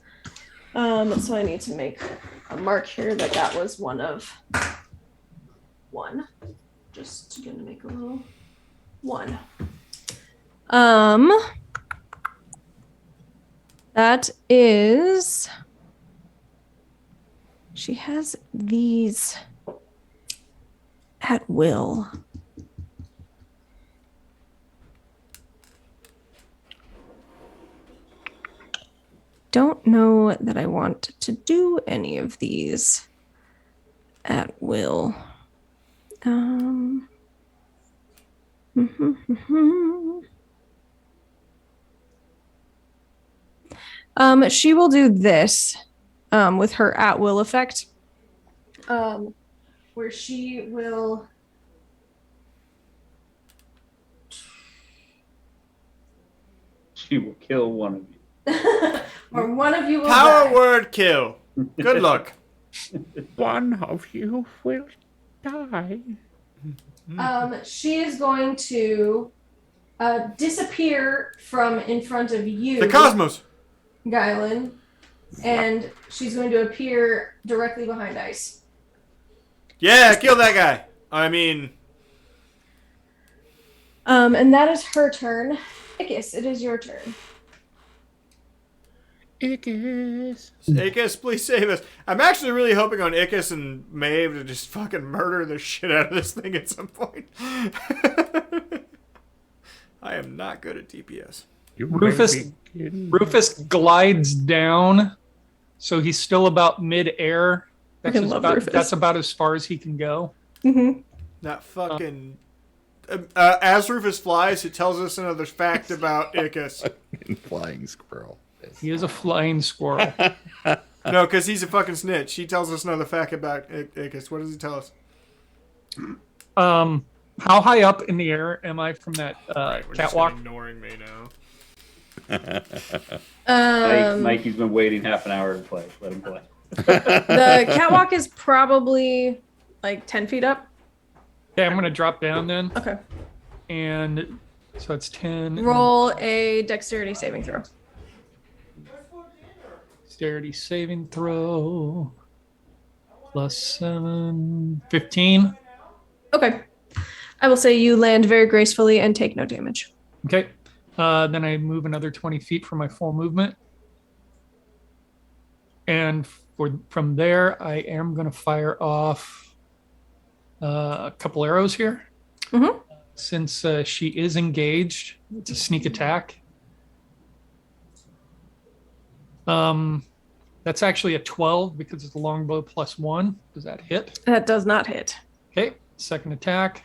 So I need to make a mark here that was one of 1. Just gonna make a little 1. That is. She has these at will. Don't know that I want to do any of these at will. She will do this with her at will effect, where she will. She will kill one of you. Or one of you will Power die. word kill. Good luck. One of you will die. She is going to disappear from in front of you, The cosmos. Guylan, and she's going to appear directly behind Ice. Yeah, kill that guy. I mean, And that is her turn. Ickis, it is your turn. Ickis. Ickis, please save us. I'm actually really hoping on Ickis and Maeve to just fucking murder the shit out of this thing at some point. I am not good at DPS. Rufus glides down, so he's still about mid-air. I love Rufus. That's about as far as he can go. Mm-hmm. That fucking... as Rufus flies, it tells us another fact about Ickis. Flying squirrel. He is a flying squirrel. No, because he's a fucking snitch. He tells us another fact about Ickis. What does he tell us? How high up in the air am I from that We're catwalk? just ignoring me now. Mikey's been waiting half an hour to play. Let him play. The catwalk is probably like 10 feet up. Okay, I'm gonna drop down then, Okay. and so it's 10. Roll a dexterity saving throw. Dexterity saving throw. +7, 15. Okay. I will say you land very gracefully and take no damage. Okay. Then I move another 20 feet for my full movement. And from there, I am going to fire off a couple arrows here. Mm-hmm. Since she is engaged, it's a sneak attack. That's actually a 12 because it's a longbow +1. Does that hit? That does not hit. Okay. Second attack.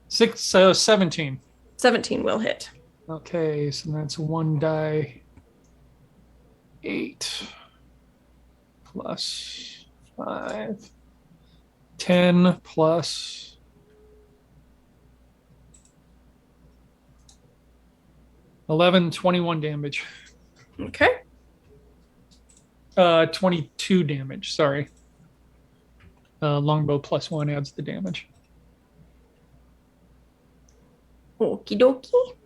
17. 17 will hit. Okay, so that's 1 die 8 plus 5. 10 plus 11, 21 damage. Okay. 22 damage, sorry. Longbow +1 adds the damage. Okie dokie.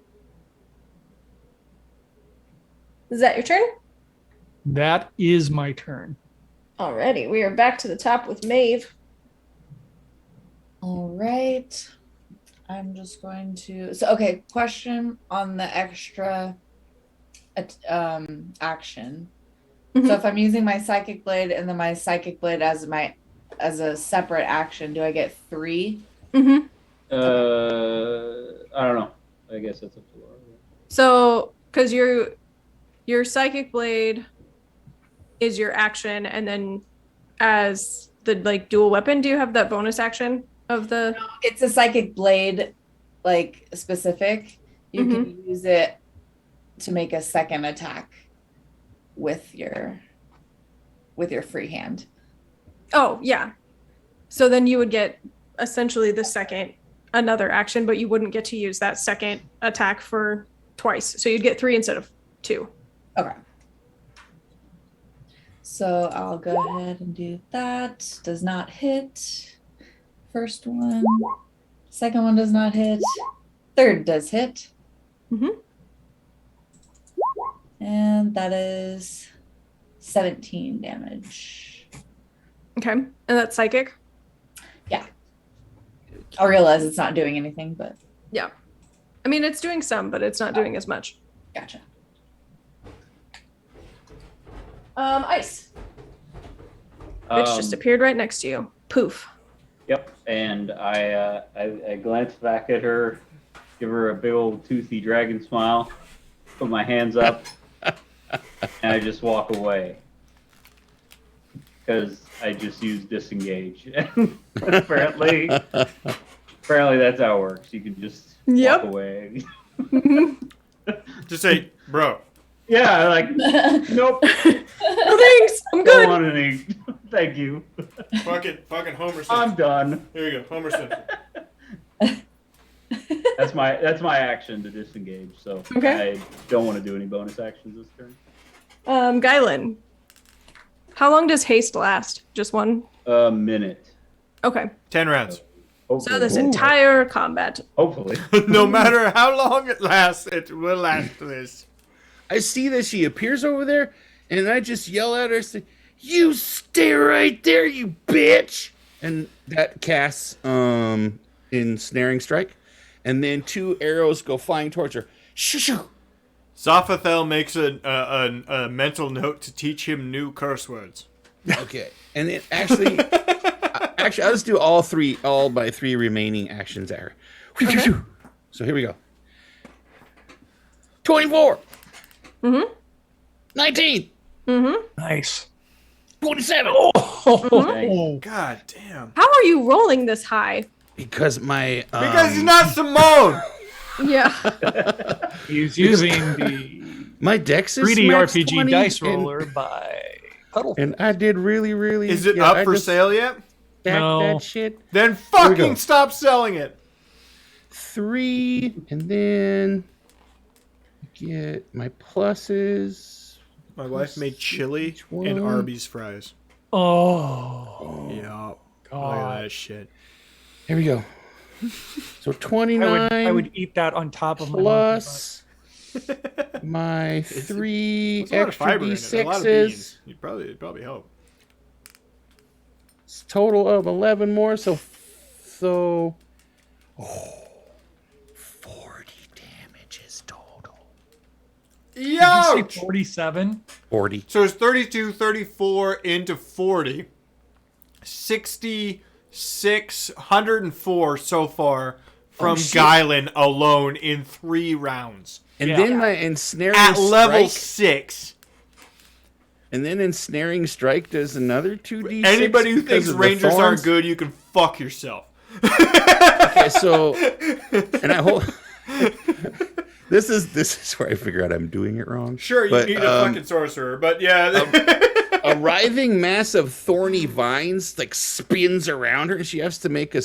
Is that your turn? That is my turn. Alrighty, we are back to the top with Maeve. All right. I'm just going to. So, okay, question on the extra action. So if I'm using my psychic blade and then my psychic blade as a separate action, do I get 3? Mm-hmm. I don't know. I guess that's up to Laura. So, because your psychic blade is your action, and then as the like dual weapon, do you have that bonus action of the? It's a psychic blade, like specific. You can use it to make a second attack with your free hand. Oh yeah. So then you would get essentially the second another action, but you wouldn't get to use that second attack for twice. So you'd get 3 instead of 2. Okay. So I'll go ahead and do that. Does not hit. First one. Second one does not hit. Third does hit. Mm-hmm. And that is 17 damage. Okay. And that's psychic? I realize it's not doing anything, but Yeah. I mean, it's doing some, but it's not doing as much. gotcha. Ice. Bitch just appeared right next to you. Poof. Yep. And I glance back at her, give her a big old toothy dragon smile, put my hands up, and I just walk away. Because I just used disengage. apparently that's how it works. You can just walk away. Just say, bro. Yeah, like, nope. No thanks. I'm Don't good. want any. Thank you. Fucking Homer Simpson. I'm done. Here you go, Homer Simpson. That's my action to disengage. So Okay. I don't want to do any bonus actions this turn. Guylan. How long does haste last? Just one? A minute. Okay. 10 rounds. Hopefully. So this entire combat. Hopefully. No matter how long it lasts, it will last this. I see that she appears over there, and I just yell at her, say, "You stay right there, you bitch!" And that casts ensnaring strike. and then 2 arrows go flying towards her. Shoo shoo. Zophathel makes a mental note to teach him new curse words. Okay, and then actually, I'll just do all my 3 remaining actions at her. So here we go. 24. 19. Nice. 27. God damn. How are you rolling this high? Because my Because he's not Simone. Yeah. He's using the my dex is 3D max RPG 20, dice roller by Puddle. and I did really. Is it yeah, up I for just sale yet? stacked No. that shit. Then we go. fucking stop selling it. 3, and then get my pluses. My wife made chili Each and one. Arby's fries. Oh, Yeah. Look at God. that shit. Here we go. So 29 I would eat that on top of my plus my 3 There's a lot of extra fiber in it. A lot of D6s. beans. It'd probably help. It's total of 11 more. So 40 damages total. Did you say Yo! 47? 40. So it's 32, 34 into 40. 66, 104 so far from shit. Guylan alone in 3 rounds. And Yeah. then my ensnaring At level strike. 6. And then ensnaring strike does anher 2d6. Anybody who because thinks of the rangers thorns. aren't good, you can fuck yourself. Okay, so and I hope this is where I figure out I'm doing it wrong. Sure, you But, need a fucking sorcerer, but yeah. A writhing mass of thorny vines like spins around her, and she has to make a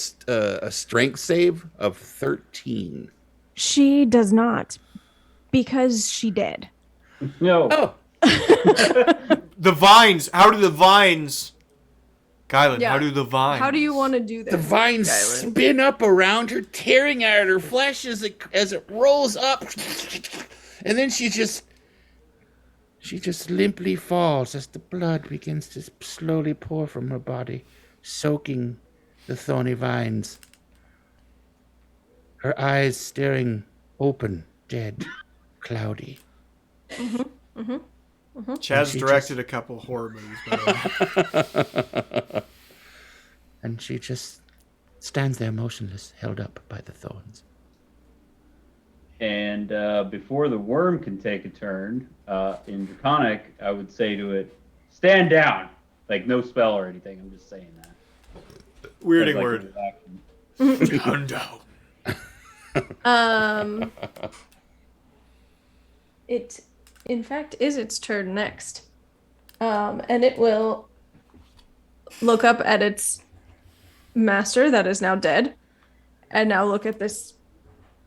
strength save of 13. She does not, because she did. No. Oh, The vines. How do the vines... Guylan, Yeah. how do the vines... How do you want to do this? the vines Guylan? spin up around her, tearing at her flesh as it rolls up, and then she just limply falls as the blood begins to slowly pour from her body, soaking the thorny vines. Her eyes staring open, dead, cloudy. Chaz She directed a couple horror movies, by the way. And she just stands there motionless, held up by the thorns. And before the worm can take a turn, in Draconic, I would say to it, stand down. Like, no spell or anything. I'm just saying that. Weirding Like, word. action. Hundo. It, in fact, is its turn next. And it will look up at its master that is now dead, and now look at this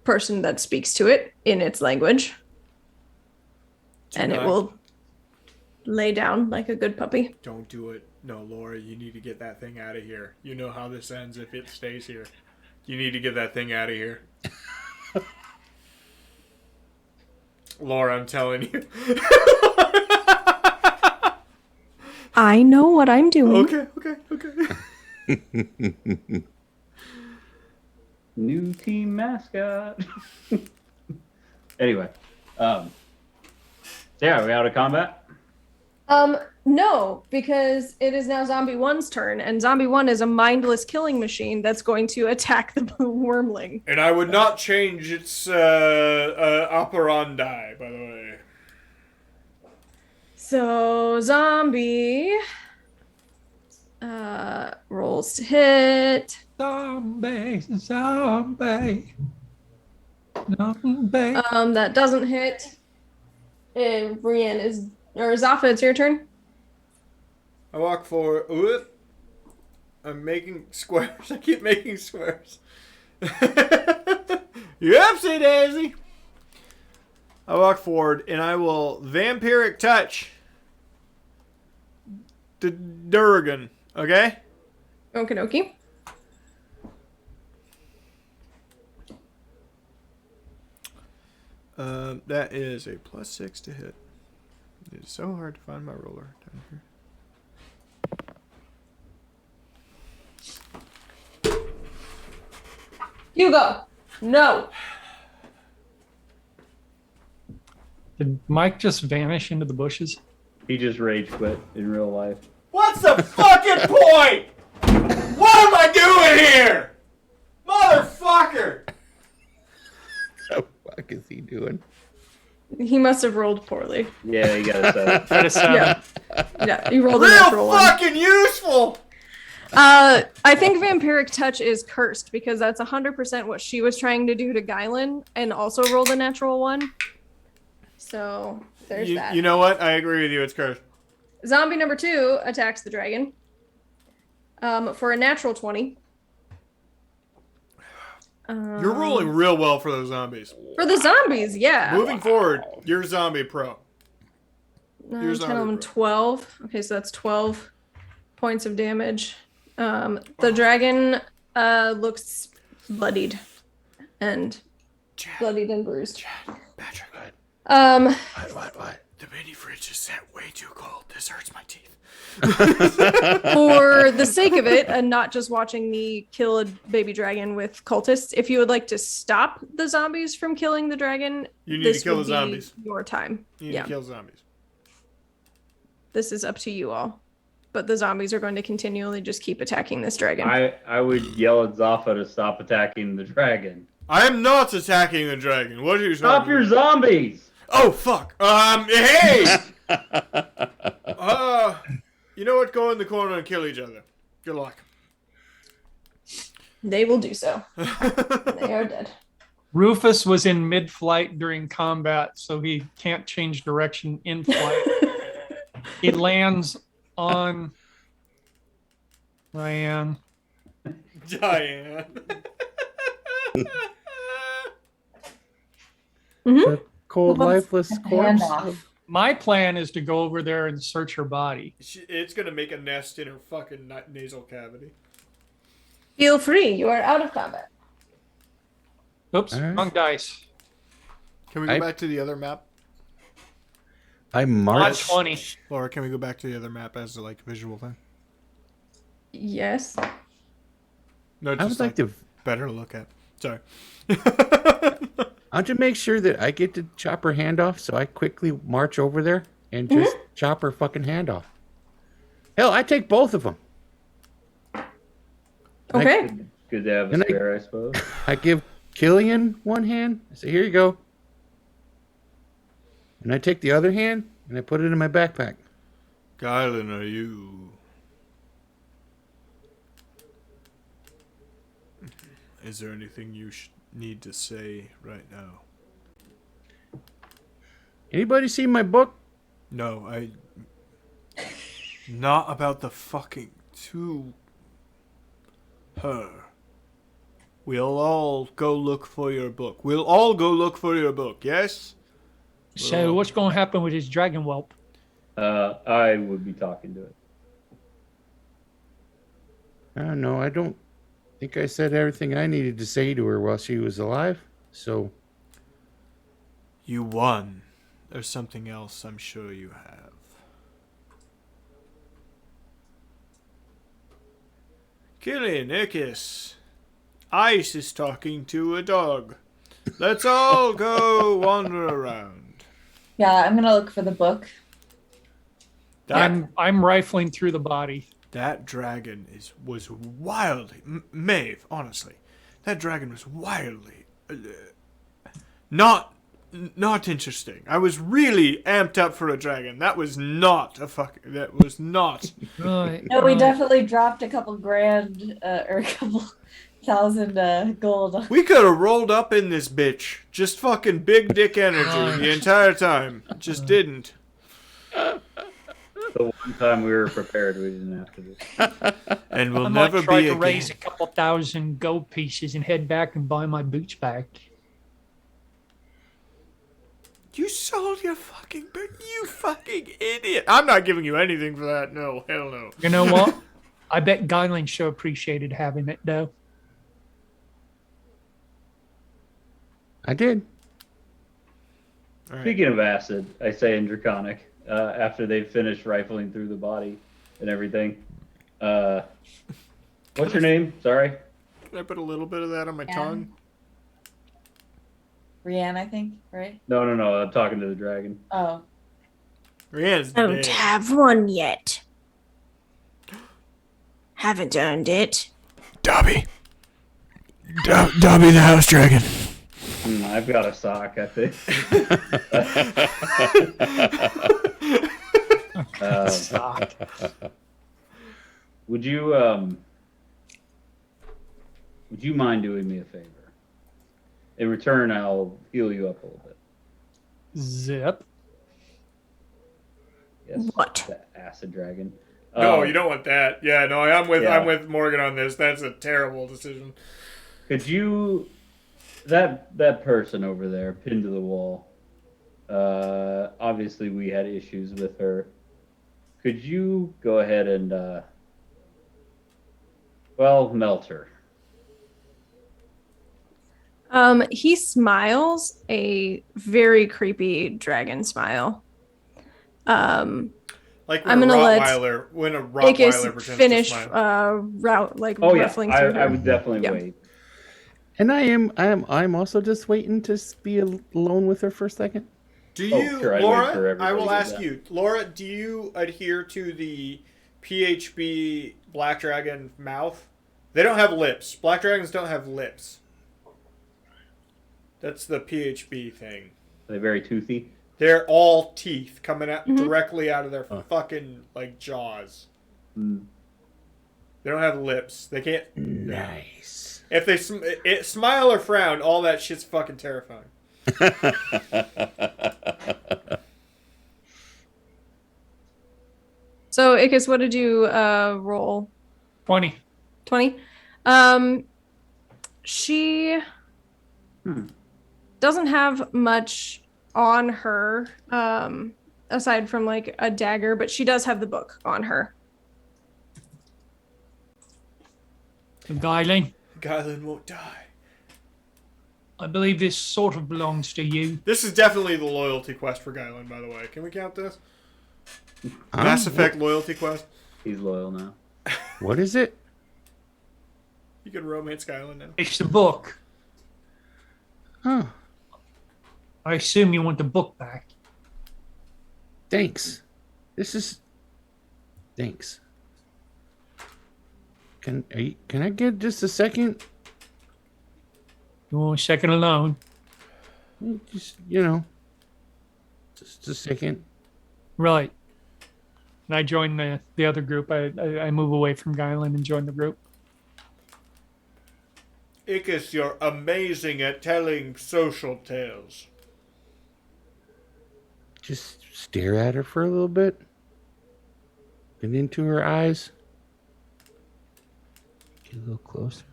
person that speaks to it in its language. And it not- will lay down like a good puppy. Don't do it. No, Laura, you need to get that thing out of here. You know how this ends if it stays here. You need to get that thing out of here. Laura, I'm telling you. I know what I'm doing. Okay. New team mascot. Anyway, yeah, are we out of combat? No, because it is now Zombie 1's turn, and Zombie 1 is a mindless killing machine that's going to attack the wormling. And I would not change its operandi, by the way. So Zombie rolls to hit. Zombie, zombie, zombie. That doesn't hit. And Brienne is, or Zafa, it's your turn. I walk forward. Whoop. I'm making squares. I keep making squares. Yepsy daisy. I walk forward and I will vampiric touch the Durgan. Okay? Okie dokie. That is a +6 to hit. It's so hard to find my roller down here. You go. No. Did Mike just vanish into the bushes? He just rage quit in real life. What's the fucking point? What am I doing here? Motherfucker! What the fuck is he doing? He must have rolled poorly. Yeah, he got a 7. That is Yeah. Yeah, he rolled a Real natural one. fucking useful! I think Vampiric Touch is cursed because that's 100% what she was trying to do to Guylan and also rolled a natural one. So there's that. You know what? I agree with you. It's cursed. Zombie number 2 attacks the dragon for a natural 20. You're rolling real well for those zombies. For the zombies, yeah. Moving forward, you're zombie pro. 9, Here's 10, zombie 11, pro. 12. Okay, so that's 12 points of damage. The dragon looks bloodied and bloodied and bruised. Patrick, What? the mini fridge is set way too cold. This hurts my teeth. For the sake of it, and not just watching me kill a baby dragon with cultists, if you would like to stop the zombies from killing the dragon, You need this to kill would the be zombies. your time. You need Yeah, to kill zombies. this is up to you all. But the zombies are going to continually just keep attacking this dragon. I would yell at Zaffa to stop attacking the dragon. I am not attacking the dragon. What are you Stop talking your about? zombies! Oh, fuck. Hey! You know what? Go in the corner and kill each other. Good luck. They will do so. They are dead. Rufus was in mid-flight during combat, so he can't change direction in flight. He lands on Ryan. Diane. The cold, Well, let's lifeless hand corpse. off. My plan is to go over there and search her body. It's gonna make a nest in her fucking nasal cavity. Feel free. You are out of combat. Oops, All right. wrong dice. Can we go I- back to the other map? I On marched. 20. Laura, can we go back to the other map as a like visual thing? Yes. No, I just would like to. better look at. Sorry. I want to make sure that I get to chop her hand off, so I quickly march over there and just chop her fucking hand off. Hell, I take both of them. Okay. Good to have a And I- spare, I suppose. I give Killian one hand. I say, "Here you go." And I take the other hand and I put it in my backpack. Kylan, are you? Is there anything you need to say right now? Anybody see my book? No, not about the fucking to her. We'll all go look for your book. We'll all go look for your book, yes? So what's going to happen with his dragon whelp? I would be talking to it. No, I don't think I said everything I needed to say to her while she was alive. So, You won. There's something else I'm sure you have. Killian, Ikis. Ice is talking to a dog. Let's all go wander around. Yeah, I'm gonna look for the book. That, I'm rifling through the body. that dragon was wildly... Maeve, honestly. That dragon was wildly... not interesting. I was really amped up for a dragon. That was not a fucking... That was not... Right, No, we right. definitely dropped a couple grand or a couple thousand gold. We could have rolled up in this bitch. Just fucking big dick energy the entire time. Just didn't. The one time we were prepared, we didn't have to do. And we'll I might never try be to again. raise a couple thousand gold pieces and head back and buy my boots back. You sold your fucking boot, you fucking idiot. I'm not giving you anything for that. No, hell no. You know what? I bet Guylan sure appreciated having it, though. I did. All right. Speaking of acid, I say in Draconic, after they finish rifling through the body and everything. What's your name? Sorry. Can I put a little bit of that on my Yeah. tongue? Rianne, I think, right? No. I'm talking to the dragon. Oh. Rianne's Don't dead. have one yet. Haven't earned it. Dobby. Dobby the house dragon. I've got a sock, I think. Sock. Would you mind doing me a favor? In return, I'll heal you up a little bit. Zip. Yes. What? The acid dragon. No, you don't want that. Yeah, no, I'm Yeah. with Morgan on this. That's a terrible decision. Could you, that person over there, pinned to the wall? Obviously, we had issues with her. Could you go ahead and, melt her? He smiles a very creepy dragon smile. Like when I'm a gonna let Rottweiler, when a Rottweiler Ickis pretends finish to smile. Oh yeah, ruffling through her. I would definitely Yeah. wait. And I'm also just waiting to be alone with her for a second. Do Oh, you, sure, I'd wait for Laura? everybody I will to do ask that. you, Laura. Do you adhere to the PHB Black Dragon mouth? They don't have lips. Black dragons don't have lips. That's the PHB thing. Are they very toothy? They're all teeth coming out Mhm. directly out of their fucking like jaws. Mm. They don't have lips. They can't. Nice. If they smile or frown, all that shit's fucking terrifying. So, Ickis, what did you roll? 20. 20? She doesn't have much on her, aside from like a dagger, but she does have the book on her. Guyling, Guylan won't die. I believe this sort of belongs to you. This is definitely the loyalty quest for Guylan, by the way. Can we count this? Mass Effect loyalty quest. He's loyal now. What is it? You can romance Guylan now. It's the book. Oh, I assume you want the book back. thanks. Thanks. Can I get just a second? You want a second alone? Just just a second. Right. And I join the other group. I move away from Guyland and join the group. Ickis, you're amazing at telling social tales. Just stare at her for a little bit. Get into her eyes. Get a little closer.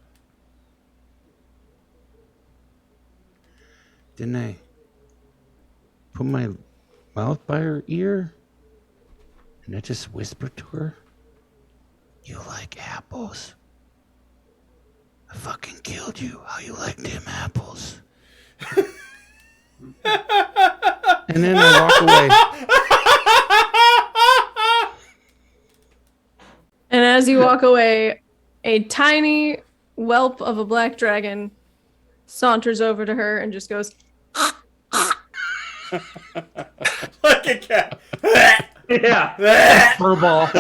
Then I put my mouth by her ear and I just whispered to her, "You like apples? I fucking killed you. How you like them apples?" And then I walk away. And as you walk away, a tiny whelp of a black dragon saunters over to her and just goes, Like a cat. Yeah. Furball.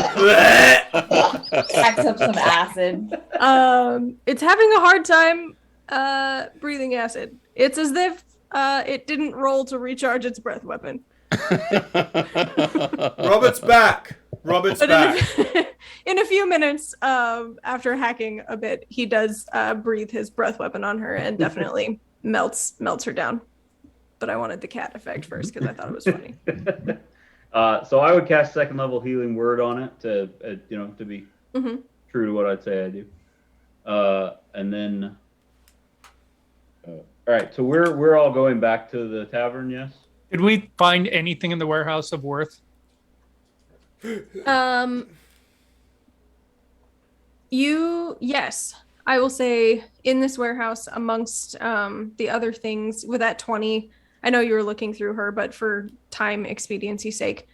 Packs up some acid. it's having a hard time breathing acid. It's as if it didn't roll to recharge its breath weapon. Robert's back. Robert's But back. in a few minutes, after hacking a bit, he does breathe his breath weapon on her and definitely melts her down. But I wanted the cat effect first because I thought it was funny. So I would cast second level healing word on it to to be Mhm. true to what I'd say I do. And then all right, so we're all going back to the tavern, yes? Did we find anything in the warehouse of worth? Yes, I will say in this warehouse amongst the other things with that 20, I know you were looking through her, but for time expediency sake,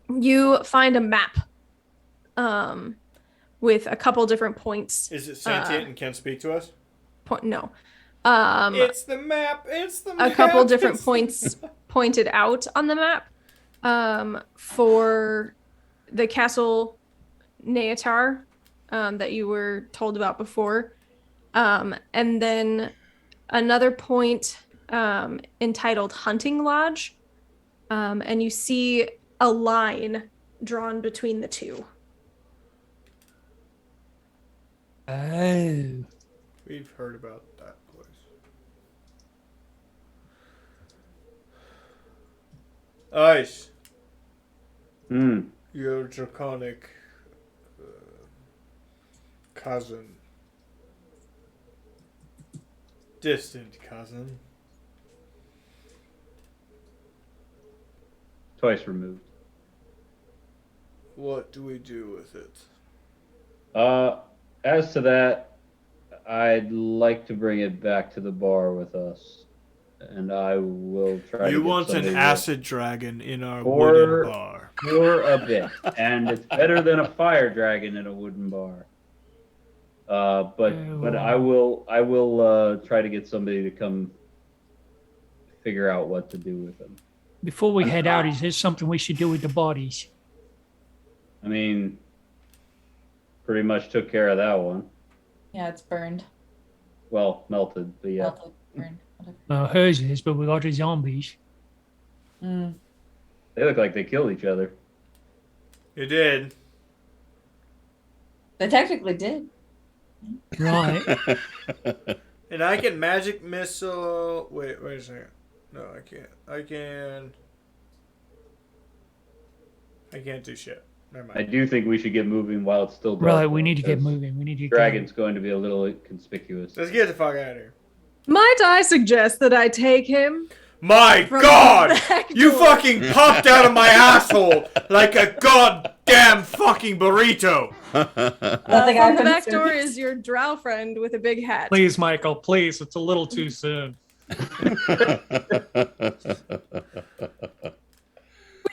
you find a map with a couple different points. Is it sentient and can speak to us? No. It's the map. It's the map. A couple different it's points pointed out on the map for the castle Neatar that you were told about before. And then another point entitled Hunting Lodge. And you see a line drawn between the two. Oh. We've heard about that place. Ice. Your draconic cousin. Distant cousin. Twice removed. What do we do with it? As to that, I'd like to bring it back to the bar with us, and I will try. You to get want an somebody acid dragon in our Or- wooden bar. for a bit, and it's better than a fire dragon in a wooden bar. But I will try to get somebody to come figure out what to do with them. Before we head out, is there something we should do with the bodies? I mean, pretty much took care of that one. Yeah, it's burned. Well, melted, but yeah. Melted, burned, whatever. Well, hers is, but we got the zombies. Mm. They look like they killed each other. You did. They technically did. Right. And I can magic missile. Wait a second. No, I can't. I can't do shit. Never I mind. do think we should get moving while it's still dark. Right, we need to get because moving. We need to get Dragon's going to be a little conspicuous. Let's get the fuck out of here. Might I suggest that I take him? My From God! the back You door. fucking popped out of my asshole like a goddamn fucking burrito. That the From guy the from back the door circus. is your drow friend with a big hat. Please, Michael, please. It's a little too soon.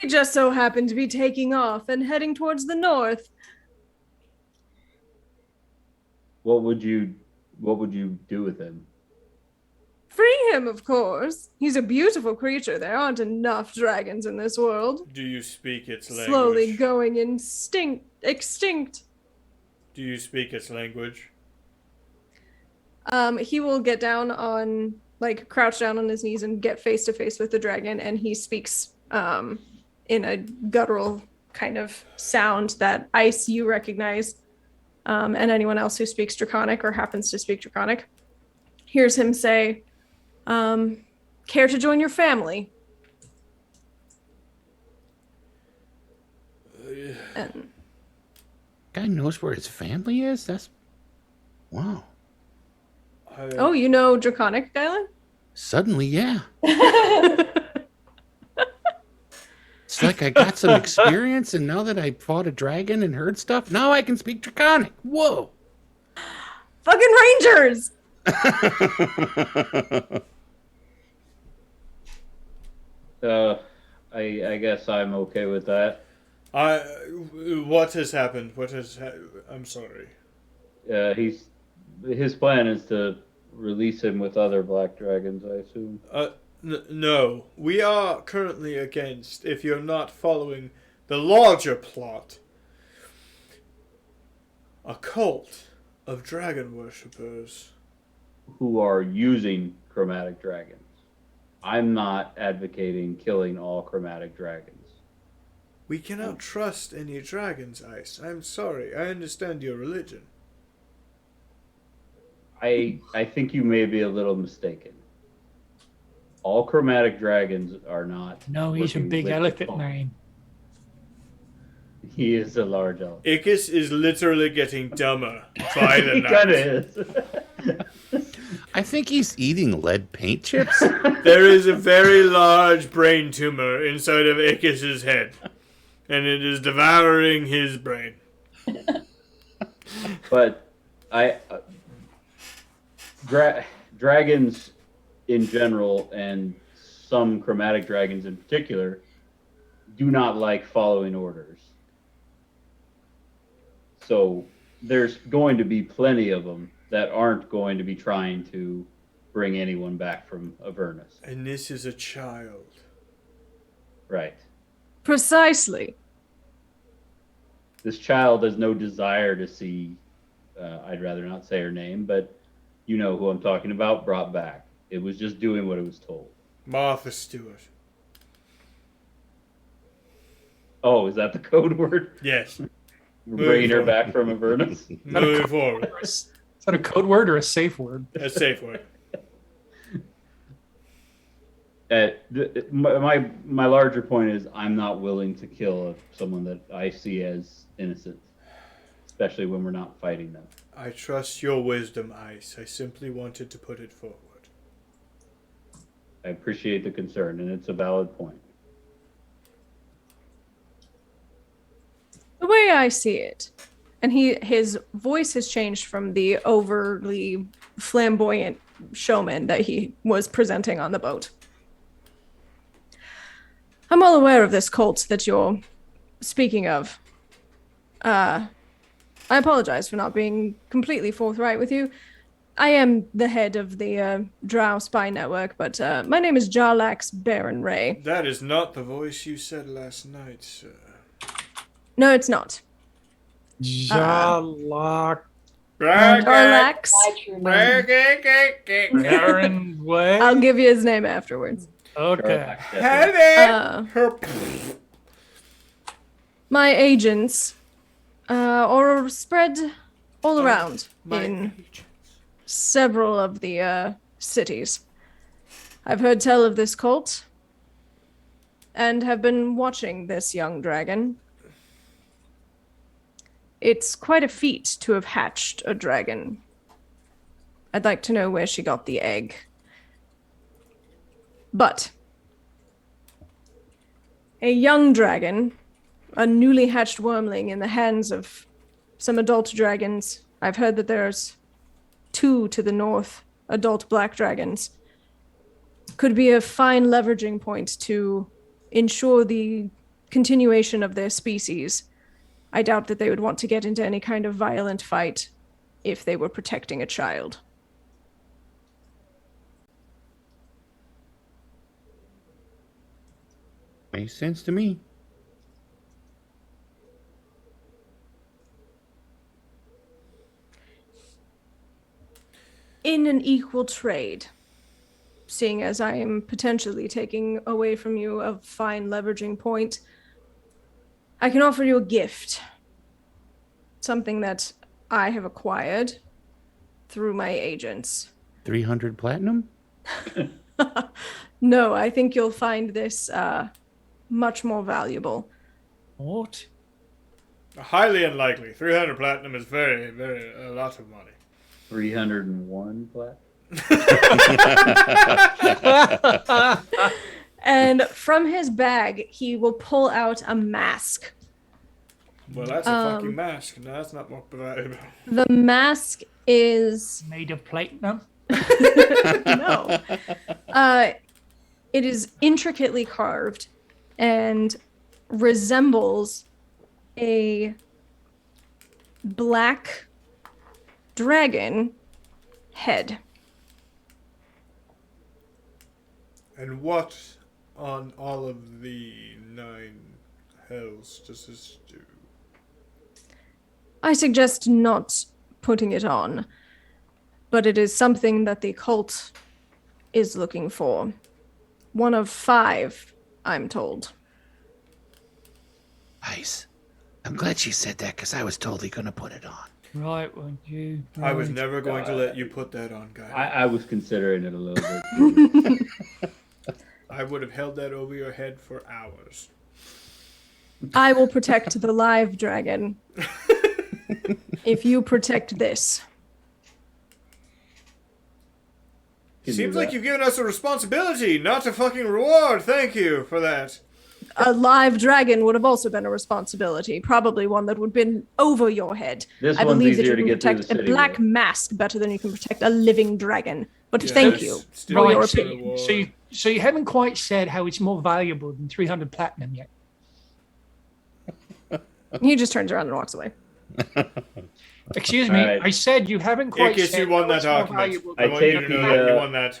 We just so happen to be taking off and heading towards the north. What would you do with him? Free him, of course. He's a beautiful creature. There aren't enough dragons in this world. Do you speak its language? Slowly going extinct. Do you speak its language? He will get down on, like, crouch down on his knees and get face to face with the dragon, and he speaks in a guttural kind of sound that Ice you recognize, and anyone else who speaks Draconic or happens to speak Draconic hears him say, care to join your family? And Guy knows where his family is? That's. Wow. oh, you know Draconic, Dylan? Suddenly, yeah. It's like I got some experience, and now that I fought a dragon and heard stuff, now I can speak Draconic. Whoa. Fucking Rangers! I guess I'm okay with that. What has happened? I'm sorry. His plan is to release him with other black dragons, I assume. No, we are currently against, if you're not following the larger plot, a cult of dragon worshippers. Who are using chromatic dragons. I'm not advocating killing all chromatic dragons. We cannot trust any dragons, Ice. I'm sorry. I understand your religion. I think you may be a little mistaken. All chromatic dragons are not. No, he's a working big with elephant the- man. He is a large elephant. Ickis is literally getting dumber by the He night. kind of is. I think he's eating lead paint chips. There is a very large brain tumor inside of Ickis's head, and it is devouring his brain. But dragons in general, and some chromatic dragons in particular, do not like following orders. So there's going to be plenty of them that aren't going to be trying to bring anyone back from Avernus. And this is a child. Right. Precisely. This child has no desire to see, I'd rather not say her name, but you know who I'm talking about, brought back. It was just doing what it was told. Martha Stewart. Oh, is that the code word? Yes. Bringing her forward. back from Avernus? Moving forward. Is that a code word or a safe word? A safe word. My larger point is I'm not willing to kill someone that I see as innocent, especially when we're not fighting them. I trust your wisdom, Ice. I simply wanted to put it forward. I appreciate the concern, and it's a valid point. The way I see it, and his voice has changed from the overly flamboyant showman that he was presenting on the boat. I'm well aware of this cult that you're speaking of. I apologize for not being completely forthright with you. I am the head of the Drow Spy Network, but my name is Jarlax Baron Ray. That is not the voice you said last night, sir. No, it's not. Jarlax Jarlax. My true name. Baron Way. I'll give you his name afterwards. Okay. My agents are spread all around in several of the cities. I've heard tell of this cult and have been watching this young dragon. It's quite a feat to have hatched a dragon. I'd like to know where she got the egg. But a young dragon, a newly hatched wormling in the hands of some adult dragons. I've heard that there's 2 to the north, adult black dragons. Could be a fine leveraging point to ensure the continuation of their species. I doubt that they would want to get into any kind of violent fight if they were protecting a child. Makes sense to me. In an equal trade, seeing as I am potentially taking away from you a fine leveraging point, I can offer you a gift. Something that I have acquired through my agents. 300 platinum? No, I think you'll find this much more valuable. What? Highly unlikely. 300 platinum is very, very a lot of money. 301 plat. And from his bag, he will pull out a mask. Well, that's a fucking mask. No, that's not more valuable. The mask is Made of platinum? no. It is intricately carved and resembles a black dragon head. And what on all of the 9 hells does this do? I suggest not putting it on, but it is something that the cult is looking for. One of 5, I'm told. Ice. I'm glad she said that because I was totally going to put it on. Right, weren't you? I was Right. never going to let you put that on, guy. I was considering it a little bit. I would have held that over your head for hours. I will protect the live dragon if you protect this. Can Seems do like that. you've given us a responsibility, not a fucking reward. Thank you for that. A live dragon would have also been a responsibility, probably one that would have been over your head. This I one's believe that easier you to can get through protect the a city black with. mask better than you can protect a living dragon. But Yeah, thank that's you still for your Right, so, opinion. so you haven't quite said how it's more valuable than 300 platinum yet. He just turns around and walks away. Excuse me. Alright. I said you haven't quite Ickis, said you won that what's more document. valuable I I than want you take to the, know that you uh, won that.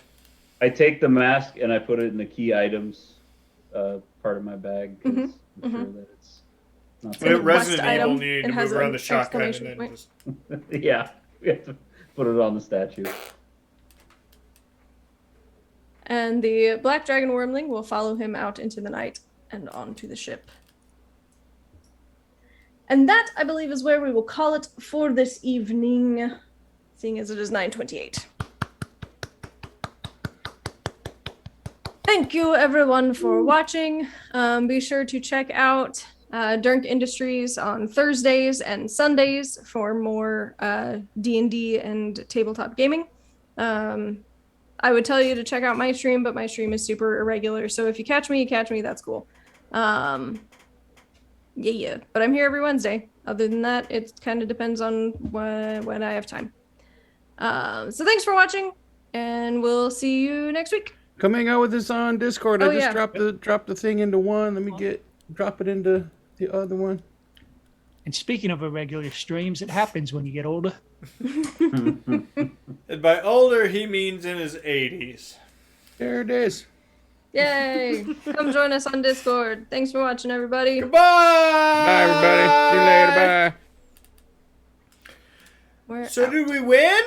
I take the mask and I put it in the key items part of my bag. 'Cause Mhm, I'm sure mhm. that it's not in the Well, Resident quest Evil item, needed it to has move around an the shotgun and exclamation then point. just... Yeah, we have to put it on the statue. And the black dragon wormling will follow him out into the night and onto the ship. And that, I believe, is where we will call it for this evening, seeing as it is 9:28. Thank you, everyone, for watching. Be sure to check out Dunk Industries on Thursdays and Sundays for more D&D and tabletop gaming. I would tell you to check out my stream, but my stream is super irregular. So if you catch me, that's cool. Yeah. But I'm here every Wednesday. Other than that, it kind of depends on when I have time. So thanks for watching, and we'll see you next week. Come hang out with us on Discord. Oh, I just yeah. dropped the thing into one. Let me drop it into the other one. And speaking of irregular streams, it happens when you get older. And by older, he means in his 80s. There it is. Yay! Come join us on Discord. Thanks for watching, everybody. Goodbye! Bye, everybody. See you later. Bye. We're So out. did we win?